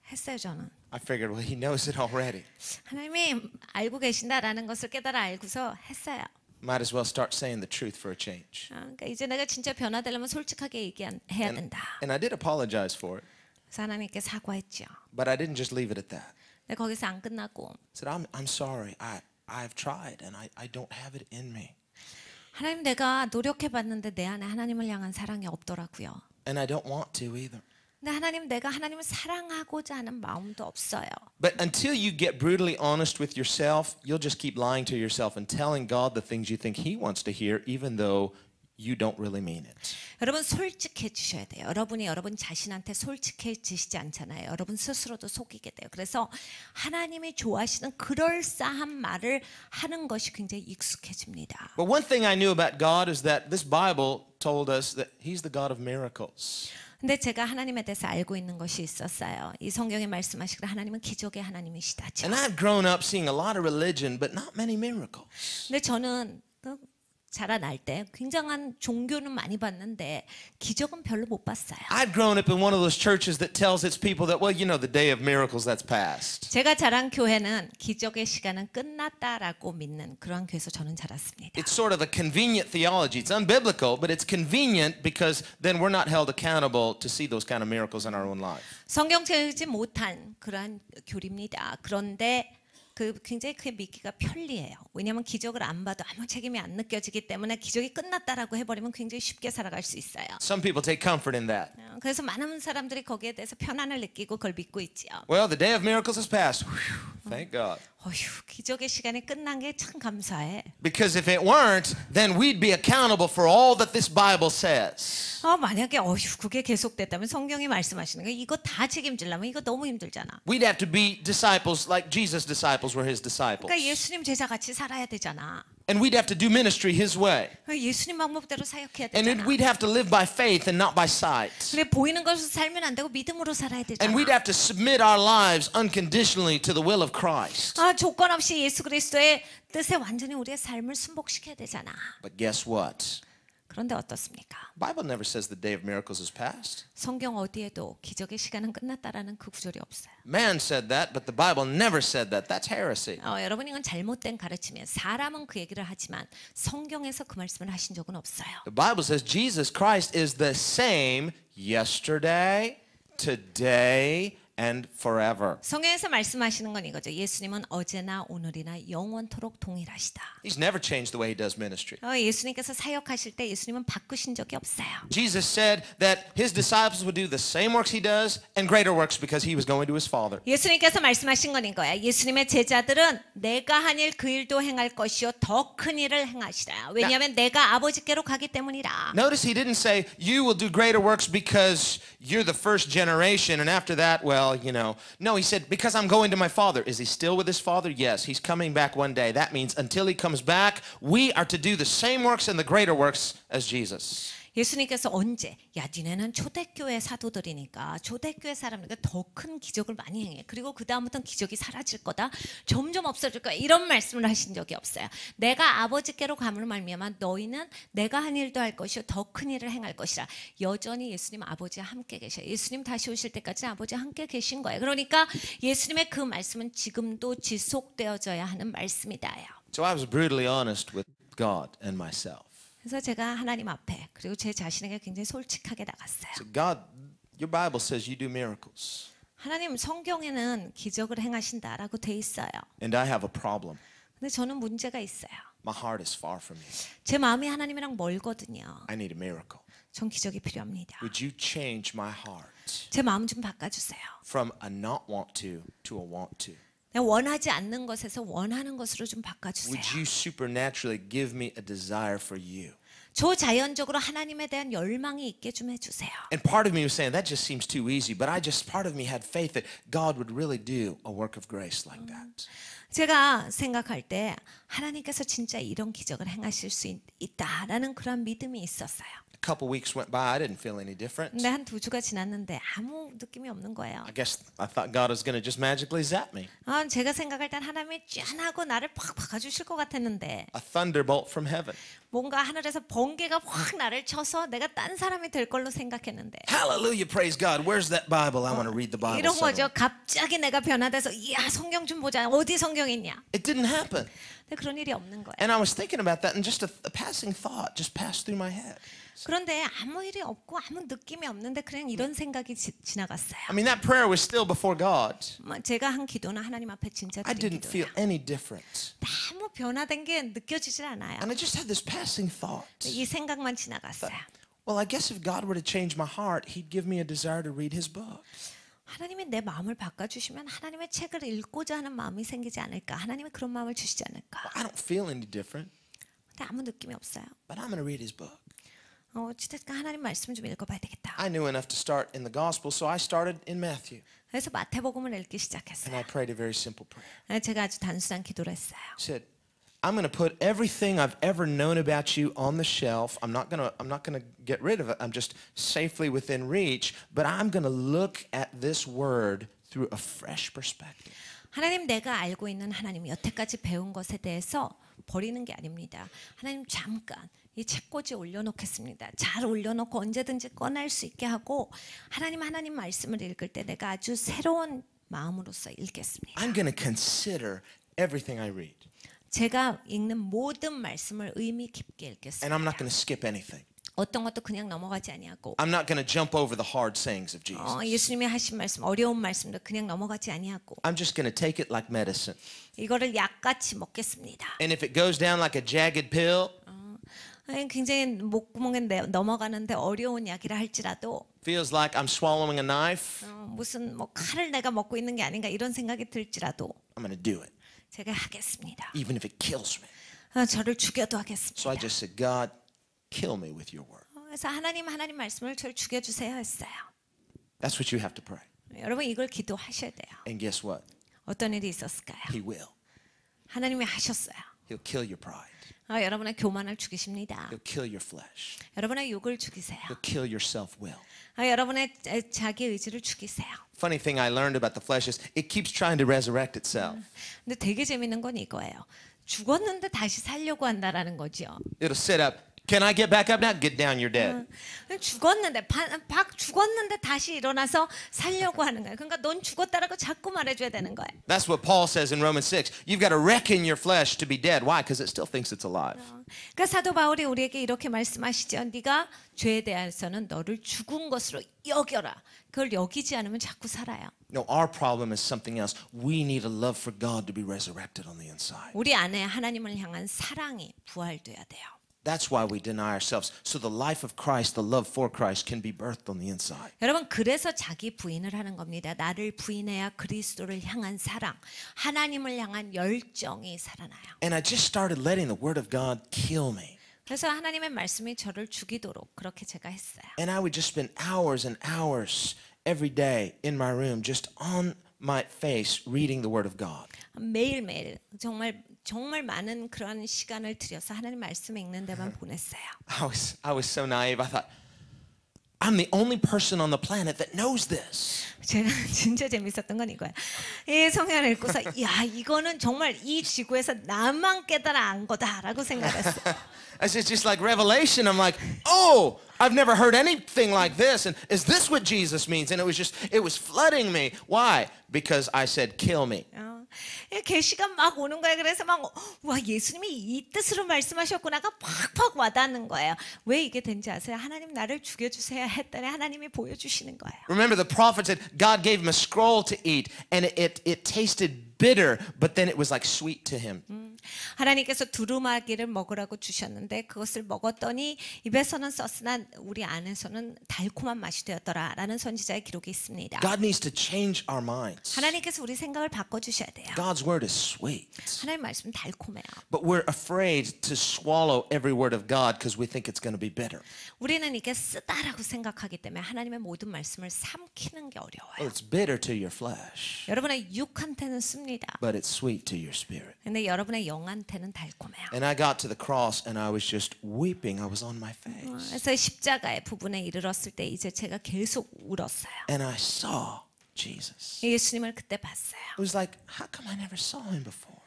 했어요 저는. I figured, well, He knows it already. 하나님이 알고 계신다라는 것을 깨달아 알고서 했어요. Might as well start saying the truth for a change. 그러니까 이제 내가 진짜 변화되려면 솔직하게 얘기해야 된다. And I did apologize for it, 그래서 하나님께 사과했죠. but I didn't just leave it at that. 근데 거기서 안 끝나고 I said, I'm sorry. I've tried, and I don't have it in me. 하나님 내가 노력해봤는데 내 안에 하나님을 향한 사랑이 없더라고요. And I don't want to either. 근데 하나님 내가 하나님을 사랑하고자 하는 마음도 없어요. But until you get brutally honest with yourself, you'll just keep lying to yourself and telling God the things you think He wants to hear, even though you don't really mean it. 여러분 솔직해지셔야 돼요. 여러분이 여러분 자신한테 솔직해지시지 않잖아요. 여러분 스스로도 속이게 돼요. 그래서 하나님이 좋아하시는 그럴싸한 말을 하는 것이 굉장히 익숙해집니다. But one thing I knew about God is that this Bible told us that He's the God of miracles. 근데 제가 하나님에 대해서 알고 있는 것이 있었어요. 이 성경에 말씀하시기를 하나님은 기적의 하나님이시다죠. And I've grown up seeing a lot of religion, but not many miracles. 근데 저는 자라날 때 굉장한 종교는 많이 봤는데 기적은 별로 못 봤어요. I've grown up in one of those churches that tells its people that, well, you know, the day of miracles, that's past. 제가 자란 교회는 기적의 시간은 끝났다라고 믿는 그런 교회에서 저는 자랐습니다. It's sort of a convenient theology. It's unbiblical, but it's convenient because then we're not held accountable to see those kind of miracles in our own life. 성경책이지 못한 그러한 교리입니다. 그런데 굉장히 그게 믿기가 편리해요. 왜냐하면 기적을 안 봐도 아무 책임이 안 느껴지기 때문에 기적이 끝났다라고 해버리면 굉장히 쉽게 살아갈 수 있어요. Some people take comfort in that. 그래서 많은 사람들이 거기에 대해서 편안을 느끼고 그걸 믿고 있지요. Well, the day of miracles has passed. Whew, thank God. 어휴, 기적의 시간이 끝난 게 참 감사해. Because if it weren't, then we'd be accountable for all that this Bible says. 만약에 그게 계속됐다면 성경이 말씀하시는 거 이거 다 책임지려면 이거 너무 힘들잖아. We'd have to be disciples like Jesus' disciples were His disciples. 그러니까 예수님 제자 같이 살아야 되잖아. And we'd have to do ministry His way. 예수님 방법대로 사역해야 And 되잖아. we'd have to live by faith and not by sight. 근데 보이는 것으로 살면 안 되고 믿음으로 살아야 되잖아. And we'd have to submit our lives unconditionally to the will of Christ. 조건 없이 예수 그리스도의 뜻에 완전히 우리의 삶을 순복시켜야 되잖아. But guess what? 그런데 어떻습니까? The Bible never says the day of miracles is past. 성경 어디에도 기적의 시간은 끝났다라는 그 구절이 없어요. Man said that, but the Bible never said that. That's heresy. 여러분 이건 잘못된 가르침이에요. 사람은 그 얘기를 하지만 성경에서 그 말씀을 하신 적은 없어요. The Bible says Jesus Christ is the same yesterday, today, and forever. 성경에서 말씀하시는 건 이거죠. 예수님은 어제나 오늘이나 영원토록 동일하시다. He's never changed the way he does ministry. 예수님께서 사역하실 때 예수님은 바꾸신 적이 없어요. Jesus said that his disciples would do the same works he does and greater works because he was going to his Father. 예수님께서 말씀하신 건 이거야. 예수님의 제자들은 내가 한 일 그 일도 행할 것이요 더 큰 일을 행하시라. 왜냐하면 내가 아버지께로 가기 때문이라. Notice he didn't say you will do greater works because you're the first generation and after that, well, you know. No, he said because I'm going to my Father. Is he still with his Father? Yes, he's coming back one day. That means until he comes back, we are to do the same works and the greater works as Jesus. 예수님께서 언제 야 니네는 초대교회 사도들이니까 초대교회 사람들과 더 큰 기적을 많이 행해. 그리고 그 다음부터는 기적이 사라질 거다. 점점 없어질 거야. 이런 말씀을 하신 적이 없어요. 내가 아버지께로 감으로 말미암아 너희는 내가 한 일도 할 것이요 더 큰 일을 행할 것이라. 여전히 예수님 아버지와 함께 계셔요. 예수님 다시 오실 때까지 아버지와 함께 계신 거예요. 그러니까 예수님의 그 말씀은 지금도 지속되어져야 하는 말씀이다요. So I was brutally honest with God and myself. 그래서 제가 하나님 앞에 그리고 제 자신에게 굉장히 솔직하게 나갔어요. So God, your Bible says you do miracles. 하나님 성경에는 기적을 행하신다라고 돼 있어요. And I have a problem. 근데 저는 문제가 있어요. My heart is far from you. 제 마음이 하나님이랑 멀거든요. I need a miracle. 전 기적이 필요합니다. Would you change my heart 제 마음 좀 바꿔주세요. from a not want to a want to? 내가 원하지 않는 것에서 원하는 것으로 좀 바꿔주세요. Would you supernaturally give me a desire for you? 초자연적으로 하나님에 대한 열망이 있게 좀 해주세요. And part of me was saying that just seems too easy, but part of me had faith that God would really do a work of grace like that. 제가 생각할 때 하나님께서 진짜 이런 기적을 행하실 수 있다라는 그런 믿음이 있었어요. A couple weeks went by, I didn't feel any different. 근데 한 2주가 지났는데 아무 느낌이 없는 거예요. I guess I thought God was going to just magically zap me. 제가 생각할 땐 하나님이 짠하고 나를 팍 박아주실 것 같았는데 A thunderbolt from heaven. 뭔가 하늘에서 번개가 확 나를 쳐서 내가 딴 사람이 될 걸로 생각했는데 Hallelujah, praise God. Where's that Bible? I want to read the Bible. 이런 거죠. suddenly. 갑자기 내가 변화돼서 이야 성경 좀 보자. 어디 성경 있냐. It didn't happen. 근데 그런 일이 없는 거예요. And I was thinking about that and just a passing thought just passed through my head. 그런데 아무 일이 없고 아무 느낌이 없는데 그냥 이런 생각이 지나갔어요. I mean, that prayer was still before God. 제가 한 기도는 하나님 앞에 진짜 I 드린 didn't feel 기도예요. any different. 아무 변화된 게 느껴지질 않아요. And I just had this passing thought. 이 생각만 지나갔어요. Well, I guess if God were to change my heart, He'd give me a desire to read His book. 하나님이 내 마음을 바꿔주시면 하나님의 책을 읽고자 하는 마음이 생기지 않을까? 하나님이 그런 마음을 주시지 않을까? I don't feel any different, 근데 아무 느낌이 없어요. but I'm going to read His book. 어찌됐든 하나님 말씀을 좀 읽어봐야 되겠다. I knew enough to start in the Gospel, so I started in Matthew. 그래서 마태복음을 읽기 And 시작했어요. I prayed a very simple prayer. 제가 아주 단순한 기도를 했어요. I said, I'm going to put everything I've ever known about you on the shelf. I'm not going to get rid of it. I'm just safely within reach, but I'm going to look at this word through a fresh perspective. 하나님 내가 알고 있는 하나님 여태까지 배운 것에 대해서 버리는 게 아닙니다. 하나님 잠깐 이 책꽂이 올려놓겠습니다. 잘 올려놓고 언제든지 꺼낼 수 있게 하고 하나님 말씀을 읽을 때 내가 아주 새로운 마음으로서 읽겠습니다. I'm going to consider everything I read. 제가 읽는 모든 말씀을 의미 깊게 And 읽겠습니다. I'm not going to skip anything. 어떤 것도 그냥 넘어가지 아니하고 I'm not going to jump over the hard sayings of Jesus. 예수님이 하신 말씀 어려운 말씀도 그냥 넘어가지 아니하고 I'm just going to take it like medicine. 이거를 약같이 먹겠습니다. And if it goes down like a jagged pill, 굉장히 목구멍에 넘어가는데 어려운 약이라 할지라도 feels like I'm swallowing a knife, 무슨 뭐 칼을 내가 먹고 있는 게 아닌가 이런 생각이 들지라도 I'm going to do it, 제가 하겠습니다. even if it kills me. 저를 죽여도 So I 하겠습니다. just said, God, kill me with your word. 그래서 하나님 말씀을 저를 죽여주세요 했어요. That's what you have to pray. 여러분 이걸 기도하셔야 돼요. And guess what? 어떤 일이 있었을까요? He will. 하나님이 하셨어요. He'll kill your pride. 여러분의 교만을 죽이십니다. He'll kill your flesh. 여러분의 욕을 죽이세요. He'll kill your self-will. 여러분의 자기 의지를 죽이세요. Funny thing I learned about the flesh is it keeps trying to resurrect itself. 근데 되게 재밌는 건 이거예요. 죽었는데 다시 살려고 한다라는 거죠. It'll sit up Can I get back up now? Get down, you're dead. 죽었는데 죽었는데 다시 일어나서 살려고 하는 거예요. 그러니까 넌 죽었다라고 자꾸 말해줘야 되는 거예요. That's what Paul says in Romans 6. You've got to reckon your flesh to be dead. Why? Because it still thinks it's alive. 그러니까 사도 바울이 우리에게 이렇게 말씀하시죠. 네가 죄에 대해서는 너를 죽은 것으로 여겨라. 그걸 여기지 않으면 자꾸 살아요. No, our problem is something else. We need a love for God to be resurrected on the inside. 우리 안에 하나님을 향한 사랑이 부활돼야 돼요. That's why we deny ourselves. So the life of Christ, the love for Christ can be birthed on the inside. 여러분 그래서 자기 부인을 하는 겁니다. 나를 부인해야 그리스도를 향한 사랑, 하나님을 향한 열정이 살아나요. And I just started letting the word of God kill me. 그래서 하나님의 말씀이 저를 죽이도록 그렇게 제가 했어요. And I would just spend hours and hours every day in my room just on my face reading the word of God. 매일매일 정말 많은 그런 시간을 들여서 하나님 말씀 읽는 데만 보냈어요. I was so naive. I thought, I'm the only person on the planet that knows this. 제가 진짜 재밌었던 건 이거예요. 이 성경을 읽고서 야 이거는 정말 이 지구에서 나만 깨달아 안 거다라고 생각했어요. It's just like revelation. I'm like, oh, I've never heard anything like this. And is this what Jesus means? And it was flooding me. Why? Because I said, kill me. 계시가 막 오는 거예요. 그래서 막 와 예수님이 이 뜻으로 말씀하셨구나가 팍팍 와닿는 거예요. 왜 이게 된지 아세요? 하나님 나를 죽여주세요 했더니 하나님이 보여주시는 거예요. Remember the prophet said God gave him a scroll to eat and it tasted bitter, but then it was like sweet to him. 하나님께서 두루마기를 먹으라고 주셨는데 그것을 먹었더니 입에서는 썼으나 우리 안에서는 달콤한 맛이 되었더라라는 선지자의 기록이 있습니다. God needs to change our minds. 하나님께서 우리 생각을 바꿔 주셔야 돼요. God's word is sweet. 하나님 말씀 달콤해요. But we're afraid to swallow every word of God because we think it's going to be bitter. 우리는 이게 쓰다라고 생각하기 때문에 하나님의 모든 말씀을 삼키는 게 어려워요. Well, it's bitter to your flesh, 여러분의 육한테는 씁니다. but it's sweet to your spirit. 근데 여러분의 영한테는 달콤해요. And I got to the cross and I was just weeping. I was on my face. 그래서 십자가의 부분에 이르렀을 때 이제 제가 계속 울었어요. And I saw Jesus. 예수님을 그때 봤어요. It was like, how come I never saw him before?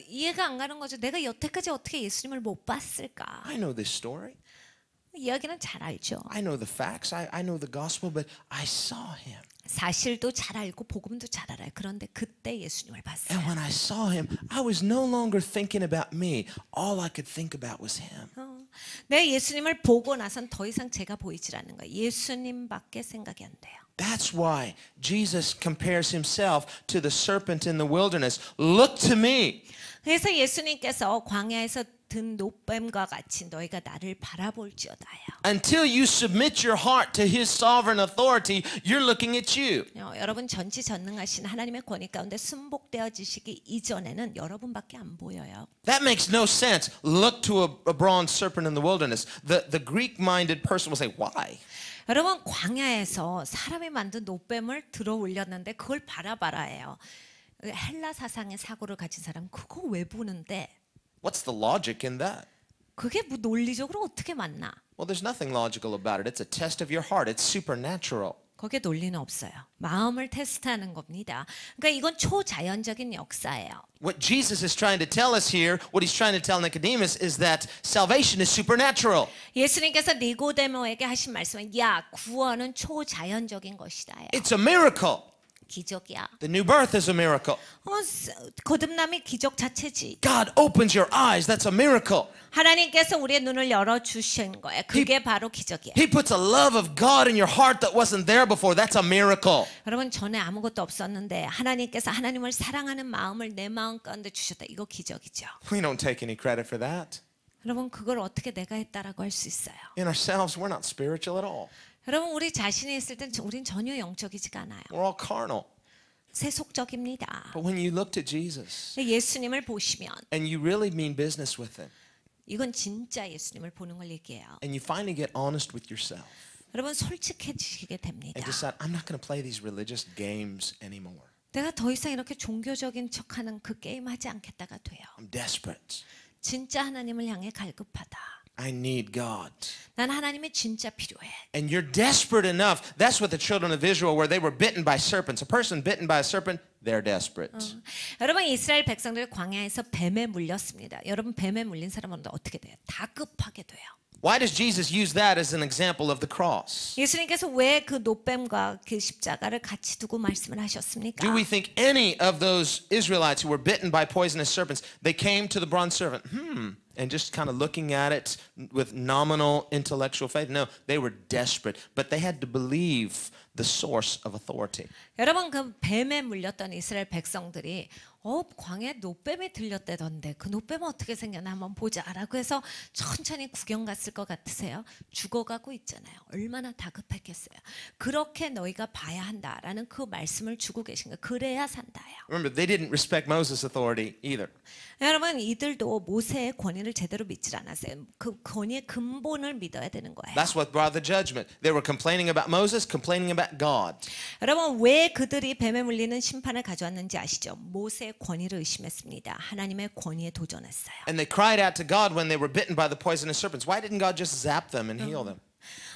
이해가 안 가는 거죠. 내가 여태까지 어떻게 예수님을 못 봤을까? I know this story. 이야기는 잘 알죠. I know the facts. I know the gospel, but I saw him. 사실도 잘 알고 복음도 잘 알아요. 그런데 그때 예수님을 봤어요. And when I saw him, I was no longer thinking about me. All I could think about was him. 내 예수님을 보고 나선 더 이상 제가 보이질 않는 거예요. 예수님밖에 생각이 안 돼요. That's why Jesus compares himself to the serpent in the wilderness. Look to me. 그래서 예수님께서 광야에서 든 노뱀과 같이 너희가 나를 바라볼지어다요. Until you submit your heart to his sovereign authority, you're looking at you. 여러분 전지전능하신 하나님의 권위 가운데 순복되어지시기 이전에는 여러분밖에 안 보여요. That makes no sense. Look to a bronze serpent in the wilderness. The Greek-minded person will say, why? 여러분 광야에서 사람이 만든 노뱀을 들어 올렸는데 그걸 바라봐라예요. 헬라 사상의 사고를 가진 사람 그거 왜 보는데? What's the logic in that? 그게 뭐 논리적으로 어떻게 맞나? Well, there's nothing logical about it. It's a test of your heart. It's supernatural. 거기에 논리는 없어요. 마음을 테스트하는 겁니다. 그러니까 이건 초자연적인 역사예요. What Jesus is trying to tell us here, what he's trying to tell Nicodemus is that salvation is supernatural. 예수님께서 니고데모에게 하신 말씀은 야, 구원은 초자연적인 것이다. It's a miracle. 기적이야. The new birth is a miracle. 거듭남이 기적 자체지. God opens your eyes. That's a miracle. 하나님께서 우리의 눈을 열어 주신 거예요. 그게 바로 기적이에요. He puts a love of God in your heart that wasn't there before. That's a miracle. 여러분 전에 아무것도 없었는데 하나님께서 하나님을 사랑하는 마음을 내 마음 가운데 주셨다. 이거 기적이죠. We don't take any credit for that. 여러분 그걸 어떻게 내가 했다라고 할 수 있어요? In ourselves, we're not spiritual at all. 여러분 우리 자신이 있을 땐 우린 전혀 영적이지가 않아요. We're all carnal. 세속적입니다. But when you look to Jesus 예수님을 보시면 and you really mean business with him 이건 진짜 예수님을 보는 걸 얘기해요. and you finally get honest with yourself 여러분 솔직해지시게 됩니다. and decide, I'm not going to play these religious games anymore. 내가 더 이상 이렇게 종교적인 척하는 그 게임 하지 않겠다가 돼요. I'm desperate. 진짜 하나님을 향해 갈급하다. I need God. 난 하나님이 진짜 필요해. And you're desperate enough. That's what the children of Israel were. They were bitten by serpents. A person bitten by a serpent, they're desperate. 여러분 이스라엘 백성들 광야에서 뱀에 물렸습니다. 여러분 뱀에 물린 사람은 어떻게 돼요? 다급하게 돼요. Why does Jesus use that as an example of the cross? 예수님께서 왜 그 노뱀과 그 십자가를 같이 두고 말씀을 하셨습니까? Do we think any of those Israelites who were bitten by poisonous serpents, they came to the bronze serpent, and just kind of looking at it with nominal intellectual faith? No, they were desperate, but they had to believe the source of authority. 여러분 그 뱀에 물렸던 이스라엘 백성들이 광야에 노뱀이 들렸다던데 그 노뱀은 어떻게 생겼나 한번 보자라고 해서 천천히 구경 갔을 것 같으세요? 죽어가고 있잖아요. 얼마나 다급했겠어요. 그렇게 너희가 봐야 한다라는 그 말씀을 주고 계신 거예요. 그래야 산다요. Remember, they didn't respect Moses' authority either. 여러분 이들도 모세의 권위를 제대로 믿질 않았어요. 그 권위의 근본을 믿어야 되는 거예요. That's what brought the judgment. They were complaining about Moses, complaining about God. 여러분 왜 그들이 뱀에 물리는 심판을 가져왔는지 아시죠? 모세의 권위를 의심했습니다. 하나님의 권위에 도전했어요. And they cried out to God when they were bitten by the poisonous serpents. Why didn't God just zap them and heal them?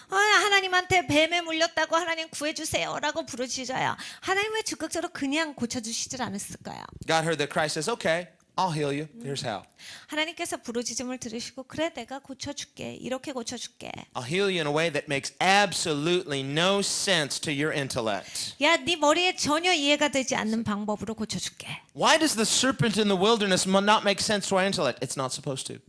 하나님한테 뱀에 물렸다고 하나님 구해주세요라고 부르짖어야 하나님 왜 즉각적으로 그냥 고쳐주시질 않았을까요? God heard their cry, says, okay, I'll heal you. Here's how. 하나님께서 부르짖음을 들으시고 그래 내가 고쳐줄게. 이렇게 고쳐줄게. I'll heal you in a way that makes absolutely no sense to your intellect. 야, 네 머리에 전혀 이해가 되지 않는 방법으로 고쳐줄게. Why does the serpent in the wilderness not make sense to our intellect? It's not supposed to.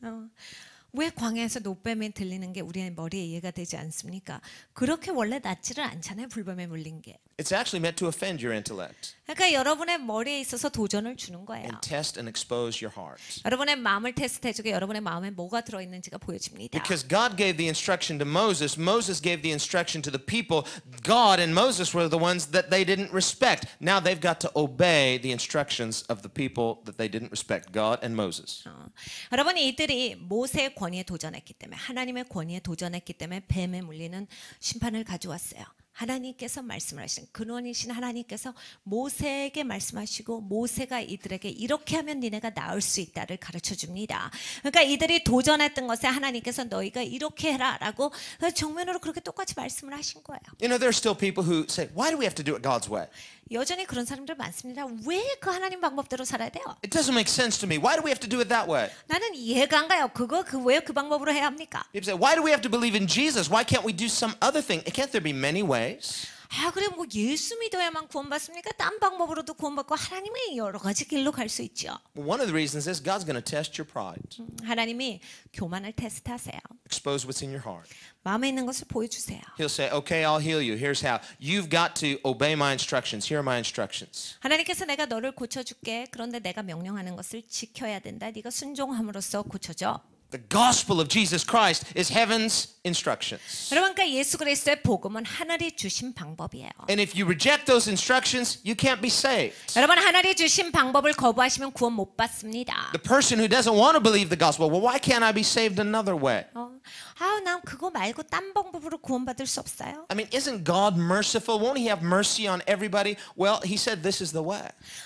왜 광야에서 노뱀이 들리는 게 우리의 머리에 이해가 되지 않습니까? 그렇게 원래 낫지를 않잖아요. 불뱀에 물린 게. It's actually meant to offend your intellect 그러니까 여러분의 머리에 있어서 도전을 주는 거예요. and test and expose your heart. 여러분의 마음을 테스트해주고 여러분의 마음에 뭐가 들어있는지가 보여집니다. Because God gave the instruction to Moses, Moses gave the instruction to the people. God and Moses were the ones that they didn't respect. Now they've got to obey the instructions of the people that they didn't respect, God and Moses. 여러분 이들이 모세의 권위에 도전했기 때문에 하나님의 권위에 도전했기 때문에 뱀에 물리는 심판을 가져왔어요. 하나님께서 말씀을 하신 근원이신 하나님께서 모세에게 말씀하시고 모세가 이들에게 이렇게 하면 니네가 나을 수 있다를 가르쳐 줍니다. 그러니까 이들이 도전했던 것에 하나님께서 너희가 이렇게 해라라고 정면으로 그렇게 똑같이 말씀을 하신 거예요. You know, there are still people who say, why do we have to do it God's way? 여전히 그런 사람들 많습니다. 왜 그 하나님 방법대로 살아야 돼요? It doesn't make sense to me. Why do we have to do it that way? 나는 이해가 안 가요. 왜 그 방법으로 해야 합니까? People say, why do we have to believe in Jesus? Why can't we do some other thing? Can't there be many ways? 그래 뭐 예수 믿어야만 구원받습니까? 딴 방법으로도 구원받고 하나님의 여러 가지 길로 갈 수 있죠. Well, one of the reasons is God's going to test your pride. 하나님이 교만을 테스트하세요. Expose what's in your heart. 마음에 있는 것을 보여주세요. He'll say, okay, I'll heal you. Here's how. You've got to obey my instructions. Here are my instructions. 하나님께서 내가 너를 고쳐줄게. 그런데 내가 명령하는 것을 지켜야 된다. 네가 순종함으로써 고쳐져. The gospel of Jesus Christ is heaven's instructions. 여러분, 그러니까 예수 그리스도의 복음은 하늘이 주신 방법이에요. And if you reject those instructions, you can't be saved. 여러분, 하늘이 주신 방법을 거부하시면 구원 못 받습니다. The person who doesn't want to believe the gospel, well, why can't I be saved another way? 난 그거 말고 딴 방법으로 구원받을 수 없어요? I mean, isn't God merciful? Won't He have mercy on everybody? Well, He said this is the way.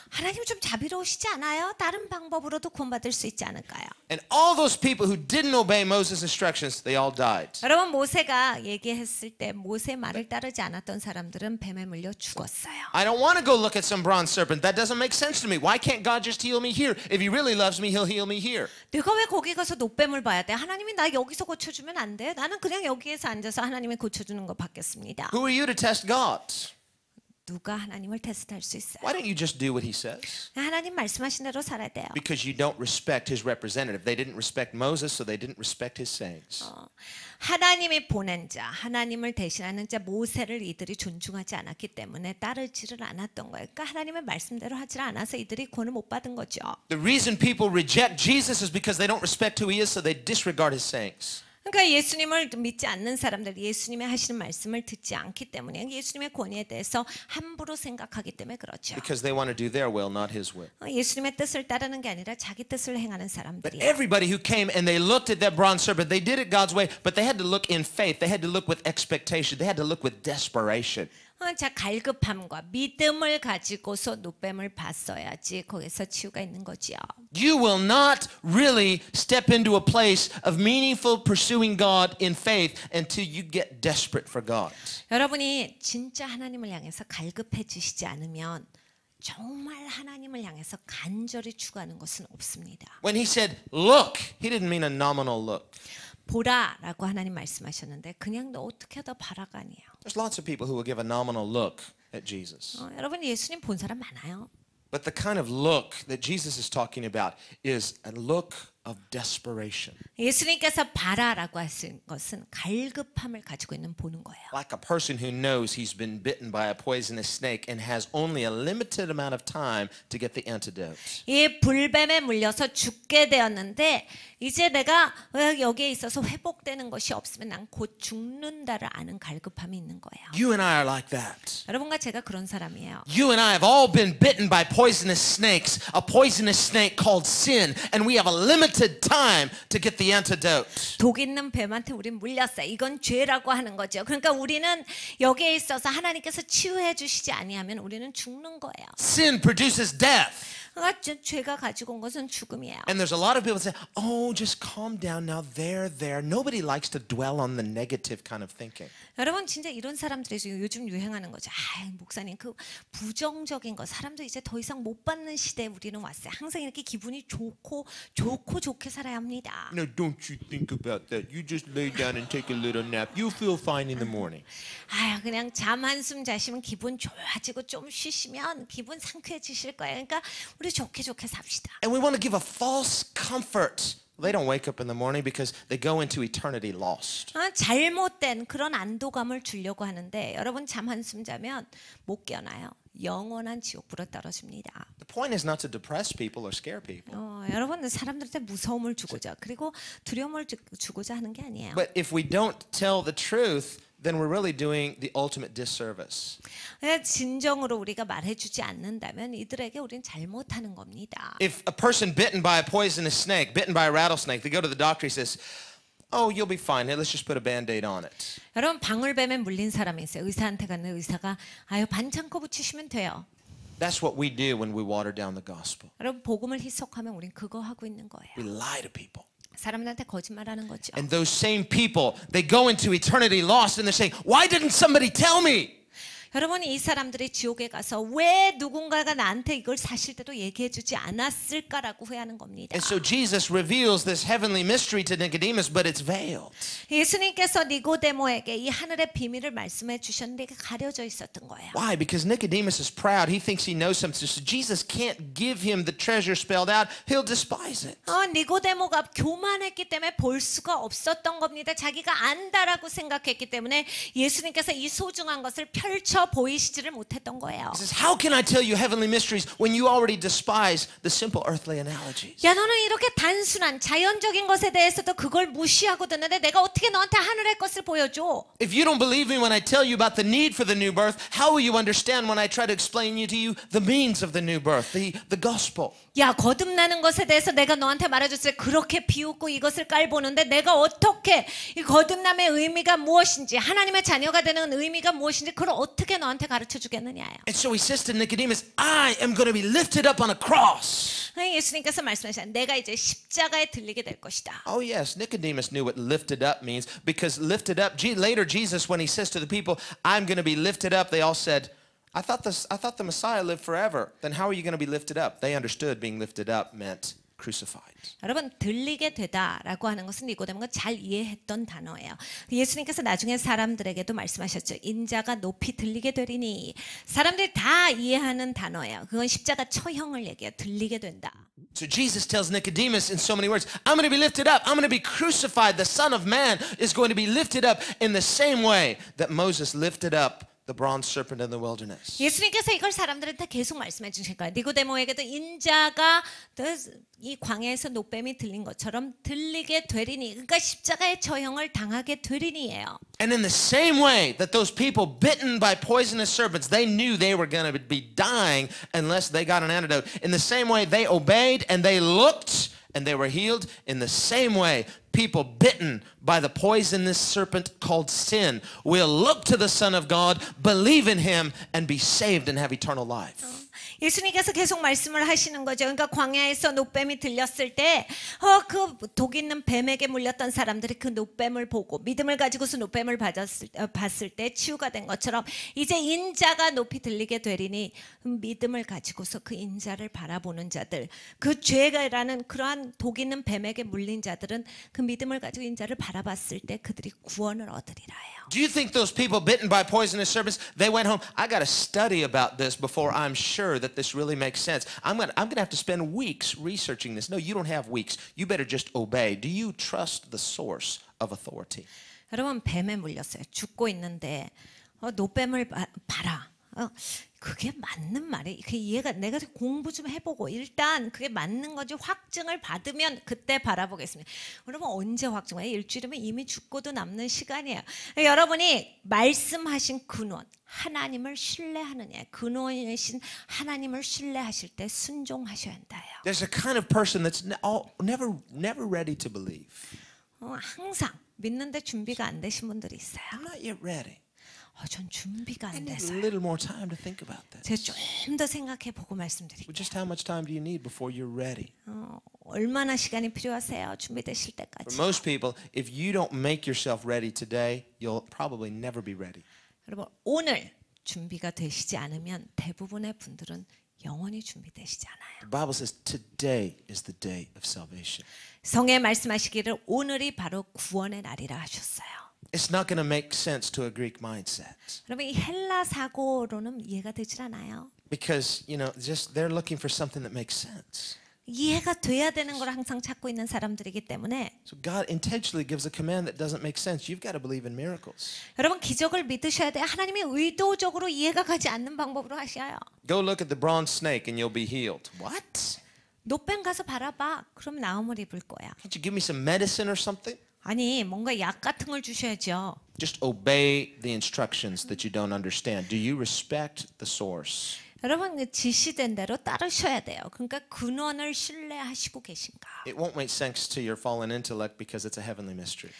하나님 좀 자비로우시지 않아요? 다른 방법으로도 구원받을 수 있지 않을까요? And all those people who didn't obey Moses' instructions, they all died. 여러분, 모세가 얘기했을 때 모세 말을 따르지 않았던 사람들은 뱀에 물려 죽었어요. I don't want to go look at some bronze serpent. That doesn't make sense to me. Why can't God just heal me here? If He really loves me, He'll heal me here. 내가 왜 거기 가서 노뱀을 봐야 돼? 하나님이 나 여기서 고쳐주면 안 돼? 나는 그냥 여기에서 앉아서 하나님이 고쳐주는 거 받겠습니다. Who are you to test God? 누가 하나님을 테스트할 수 있어요? Why don't you just do what He says? 하나님 말씀하신 대로 살아야 돼요. Because you don't respect His representative. They didn't respect Moses, so they didn't respect His sayings. 하나님이 보낸 자, 하나님을 대신하는 자 모세를 이들이 존중하지 않았기 때문에 따르지를 않았던 거예요. 그러니까 하나님의 말씀대로 하지 않아서 이들이 구원을 못 받은 거죠. The reason people reject Jesus is because they don't respect who He is, so they disregard His sayings. 그러니까 예수님을 믿지 않는 사람들, 예수님의 하시는 말씀을 듣지 않기 때문에 예수님의 권위에 대해서 함부로 생각하기 때문에 그렇죠. Because they want to do their will, not His will. 예수님의 뜻을 따르는 게 아니라 자기 뜻을 행하는 But 사람들이에요. everybody who came and they looked at that bronze serpent, they did it God's way, but they had to look in faith. They had to look with expectation. They had to look with desperation. 자, 갈급함과 믿음을 가지고서 노뱀을 봤어야지 거기서 치유가 있는 거지요. You will not really step into a place of meaningful pursuing God in faith until you get desperate for God. 여러분이 진짜 하나님을 향해서 갈급해지시지 않으면 정말 하나님을 향해서 간절히 추구하는 것은 없습니다. When He said, look, He didn't mean a nominal look. 보라라고 하나님 말씀하셨는데 그냥 너 어떻게 하다 봐라가 아니에요. There's lots of people who will give a nominal look at Jesus. 여러분 예수님 본 사람 많아요. But the kind of look that Jesus is talking about is a look of desperation. 예수님께서 봐라라고 하신 것은 갈급함을 가지고 있는 보는 거예요. Like a person who knows he's been bitten by a poisonous snake and has only a limited amount of time to get the antidote. 이 불뱀에 물려서 죽게 되었는데 이제 내가 여기에 있어서 회복되는 것이 없으면 난 곧 죽는다를 아는 갈급함이 있는 거예요. You and I are like that. 여러분과 제가 그런 사람이에요. You and I have all been bitten by poisonous snakes, a poisonous snake called sin, and we have a limited time to get the antidote. 독 있는 뱀한테 우린 물렸어요. 이건 죄라고 하는 거죠. 그러니까 우리는 여기에 있어서 하나님께서 치유해 주시지 아니하면 우리는 죽는 거예요. Sin produces death. 그러니까 죄가 가지고 온 것은 죽음이에요. And there's a lot of people that say, oh, just calm down now. There. Nobody likes to dwell on the negative kind of thinking. 여러분 진짜 이런 사람들이 요즘 유행하는 거죠. 목사님 그 부정적인 거 사람들 이제 더 이상 못 받는 시대에 우리는 왔어요. 항상 이렇게 기분이 좋게 살아야 합니다. No, don't you think about that. You just lay down and take a little nap. You feel fine in the morning. 그냥 잠 한숨 자시면 기분 좋아지고 좀 쉬시면 기분 상쾌해지실 거예요. 그러니까 우리 좋게 삽시다. And we want to give a false comfort. They don't wake up in the morning because they go into eternity lost. 잘못된 그런 안도감을 주려고 하는데 여러분 잠 한숨 자면 못 깨어나요. 영원한 지옥불에 떨어집니다. The point is not to depress people or scare people. 여러분 사람들한테 무서움을 주고자 그리고 두려움을 주고자 하는 게 아니에요. But if we don't tell the truth, then we're really doing the ultimate disservice. 진정으로 우리가 말해주지 않는다면 이들에게 우리는 잘못하는 겁니다. If a person bitten by a poisonous snake, bitten by a rattlesnake, they go to the doctor, he says, oh, you'll be fine. Let's just put a Band-Aid on it. 여러분 방울뱀에 물린 사람이 있어요. 의사한테 가는 의사가 반창고 붙이시면 돼요. That's what we do when we water down the gospel. 여러분 복음을 희석하면 우린 그거 하고 있는 거예요. We lie to people. 사람들한테 거짓말하는 거죠. And those same people, they go into eternity lost and they're saying, why didn't somebody tell me? 여러분 이 사람들이 지옥에 가서 왜 누군가가 나한테 이걸 사실대로 얘기해주지 않았을까라고 후회하는 겁니다. And so Jesus reveals this heavenly mystery to Nicodemus, but it's veiled. 예수님께서 니고데모에게 이 하늘의 비밀을 말씀해 주셨는데 이게 가려져 있었던 거예요. Why? Because Nicodemus is proud. He thinks he knows something. So Jesus can't give him the treasure spelled out. He'll despise it. 니고데모가 교만했기 때문에 볼 수가 없었던 겁니다. 자기가 안다라고 생각했기 때문에 예수님께서 이 소중한 것을 펼쳐 보이시지를 못했던 거예요. He says, how can I tell you heavenly mysteries when you already despise the simple earthly analogies? 야 너는 이렇게 단순한 자연적인 것에 대해서도 그걸 무시하고 듣는데 내가 어떻게 너한테 하늘의 것을 보여줘? If you don't believe me when I tell you about the need for the new birth, how will you understand when I try to explain to you the means of the new birth, the gospel? 야 거듭나는 것에 대해서 내가 너한테 말해줬을 때 그렇게 비웃고 이것을 깔보는데 내가 어떻게 이 거듭남의 의미가 무엇인지 하나님의 자녀가 되는 의미가 무엇인지 그걸 어떻게 너한테 가르쳐 주겠느냐요. And so he says to Nicodemus, I am going to be lifted up on a cross. 예수님께서 말씀하셨어요. 내가 이제 십자가에 들리게 될 것이다. Oh yes, Nicodemus knew what lifted up means because lifted up, later Jesus when he says to the people, I'm going to be lifted up, they all said, I thought the Messiah lived forever. Then how are you going to be lifted up? They understood being lifted up meant crucified. 여러분 들리게 되다라고 하는 것은 니고데모가 잘 이해했던 단어예요. 예수님께서 나중에 사람들에게도 말씀하셨죠. 인자가 높이 들리게 되리니 사람들이 다 이해하는 단어예요. 그건 십자가 처형을 얘기해요. 들리게 된다. So Jesus tells Nicodemus in so many words, I'm going to be lifted up. I'm going to be crucified. The Son of Man is going to be lifted up in the same way that Moses lifted up the bronze serpent in the wilderness. 예수님께서 이걸 사람들한테 계속 말씀해 주실 거예요. 니고데모에게도 인자가 이 광야에서 노뱀이 들린 것처럼 들리게 되리니, 그러니까 십자가의 처형을 당하게 되리니예요. And in the same way that those people bitten by poisonous serpents, they knew they were going to be dying unless they got an antidote. In the same way they obeyed and they looked and they were healed. In the same way, people bitten by the poisonous serpent called sin will look to the Son of God, believe in Him, and be saved and have eternal life. 예수님께서 계속 말씀을 하시는 거죠. 그러니까 광야에서 노뱀이 들렸을 때, 그 독 있는 뱀에게 물렸던 사람들이 그 노뱀을 보고 믿음을 가지고서 노뱀을 봤을 때 치유가 된 것처럼 이제 인자가 높이 들리게 되리니 믿음을 가지고서 그 인자를 바라보는 자들, 그 죄라는 그러한 독 있는 뱀에게 물린 자들은 그 믿음을 가지고 인자를 바라봤을 때 그들이 구원을 얻으리라요. Do you think those people bitten by poisonous serpents, they went home, I got to study about this before I'm sure that this really makes sense. I'm going to have to spend weeks researching this. No, you don't have weeks. You better just obey. Do you trust the source of authority? 여러분 뱀에 물렸어요. 죽고 있는데 노뱀을 봐라. 그게 맞는 말이에요. 그 이해가 내가 공부 좀 해보고 일단 그게 맞는 건지 확증을 받으면 그때 바라보겠습니다. 여러분 언제 확증해요? 일주일이면 이미 죽고도 남는 시간이에요. 여러분이 말씀하신 근원 하나님을 신뢰하느냐, 근원이신 하나님을 신뢰하실 때 순종하셔야 한다요. There's a kind of person that's never ready to believe. 항상 믿는데 준비가 안 되신 분들이 있어요. I'm not yet ready. 전 준비가 I 안 need a 됐어요. little more time to think about this. 제가 좀 더 생각해 보고 말씀드릴게요. Just how much time do you need before you're ready? 얼마나 시간이 필요하세요? 준비되실 For 때까지. most people, if you don't make yourself ready today, you'll probably never be ready. 여러분 오늘 준비가 되시지 않으면 대부분의 분들은 영원히 준비되시지 않아요. The Bible says today is the day of salvation. 성에 말씀하시기를 오늘이 바로 구원의 날이라 하셨어요. It's not going to make sense to a Greek mindset. 여러분 이 헬라 사고로는 이해가 되질 않아요. Because, just they're looking for something that makes sense. 이해가 돼야 되는 걸 항상 찾고 있는 사람들이기 때문에 So God intentionally gives a command that doesn't make sense. You've got to believe in miracles. 여러분 기적을 믿으셔야 돼요. 하나님이 의도적으로 이해가 가지 않는 방법으로 하셔요. Go look at the bronze snake and you'll be healed. What? 노뱀 가서 바라봐. 그럼 나음을 입을 거야. Can't you give me some medicine or something? 아니 뭔가 약 같은 걸 주셔야죠. Just obey the instructions that you don't understand. Do you respect the source? 여러분 그 지시된 대로 따르셔야 돼요. 그러니까 근원을 신뢰하시고 계신가? It won't make sense to your fallen intellect because it's a heavenly mystery.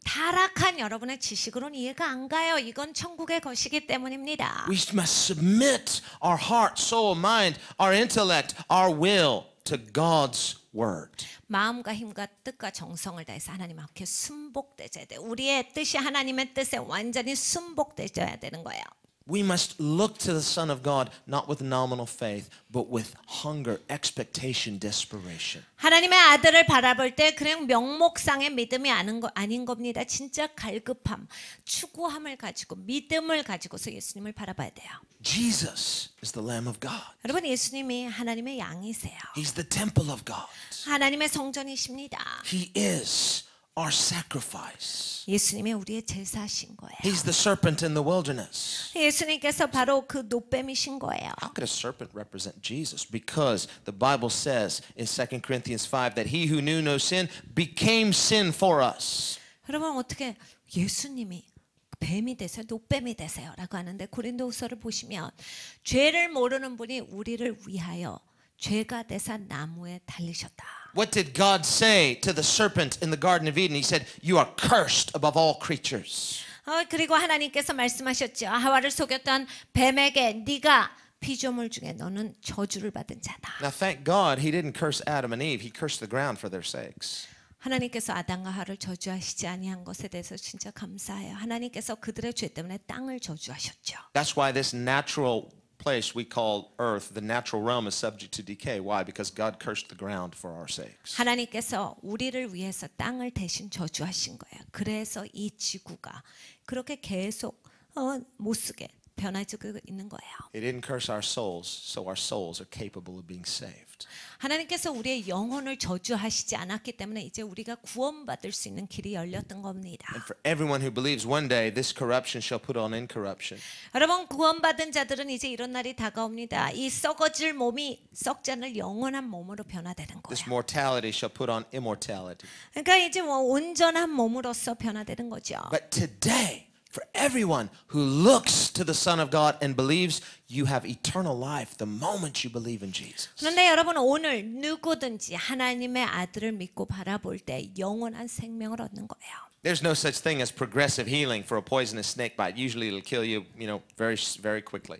타락한 여러분의 지식으로는 이해가 안 가요. 이건 천국의 것이기 때문입니다. We must submit our heart, soul, mind, our intellect, our will to God's word. 마음과 힘과 뜻과 정성을 다해서 하나님 앞에 순복되어야 돼. 우리의 뜻이 하나님의 뜻에 완전히 순복되어야 되는 거예요. We must look to the Son of God not with nominal faith, but with hunger, expectation, desperation. 하나님의 아들을 바라볼 때 그냥 명목상의 믿음이 아닌 겁니다. 진짜 갈급함, 추구함을 가지고 믿음을 가지고서 예수님을 바라봐야 돼요. Jesus is the Lamb of God. 여러분 예수님이 하나님의 양이세요. He's the temple of God. 하나님의 성전이십니다. He is our sacrifice. 예수님이 우리의 제사신 거예요. He's the serpent in the wilderness. 예수님께서 바로 그 노뱀이신 거예요. How could a serpent represent Jesus? Because the Bible says in 2 Corinthians 5 that he who knew no sin became sin for us. 여러분 어떻게 예수님이 뱀이 되세요, 노뱀이 되세요라고 하는데 고린도후서를 보시면 죄를 모르는 분이 우리를 위하여 죄가 되사 나무에 달리셨다. What did God say to the serpent in the Garden of Eden? He said, "You are cursed above all creatures." 그리고 하나님께서 말씀하셨죠. 하와를 속였던 뱀에게 네가 피조물 중에 너는 저주를 받은 자다. Now, thank God he didn't curse Adam and Eve. He cursed the ground for their sakes. 하나님께서 아담과 하와를 저주하시지 아니한 것에 대해서 진짜 감사해요. 하나님께서 그들의 죄 때문에 땅을 저주하셨죠. That's why this natural place we call earth, the natural realm, is subject to decay. Why? Because God cursed the ground for our sakes. 하나님께서 우리를 위해서 땅을 대신 저주하신 거예요. 그래서 이 지구가 그렇게 계속 못 쓰게 변화지고 있는 거예요. He didn't curse our souls, so our souls are capable of being saved. 하나님께서 우리의 영혼을 저주하시지 않았기 때문에 이제 우리가 구원받을 수 있는 길이 열렸던 겁니다. And for everyone who believes one day this corruption shall put on incorruption. 여러분 구원받은 자들은 이제 이런 날이 다가옵니다. 이 썩어질 몸이 썩지 않을 영원한 몸으로 변화되는 This 거예요. mortality shall put on immortality. 그러니까 이제 온전한 몸으로서 변화되는 거죠. But today, for everyone who looks to the Son of God and believes, you have eternal life the moment you believe in Jesus. 그런데 여러분 오늘 누구든지 하나님의 아들을 믿고 바라볼 때 영원한 생명을 얻는 거예요. There's no such thing as progressive healing for a poisonous snake bite. Usually it'll kill you, very, very quickly.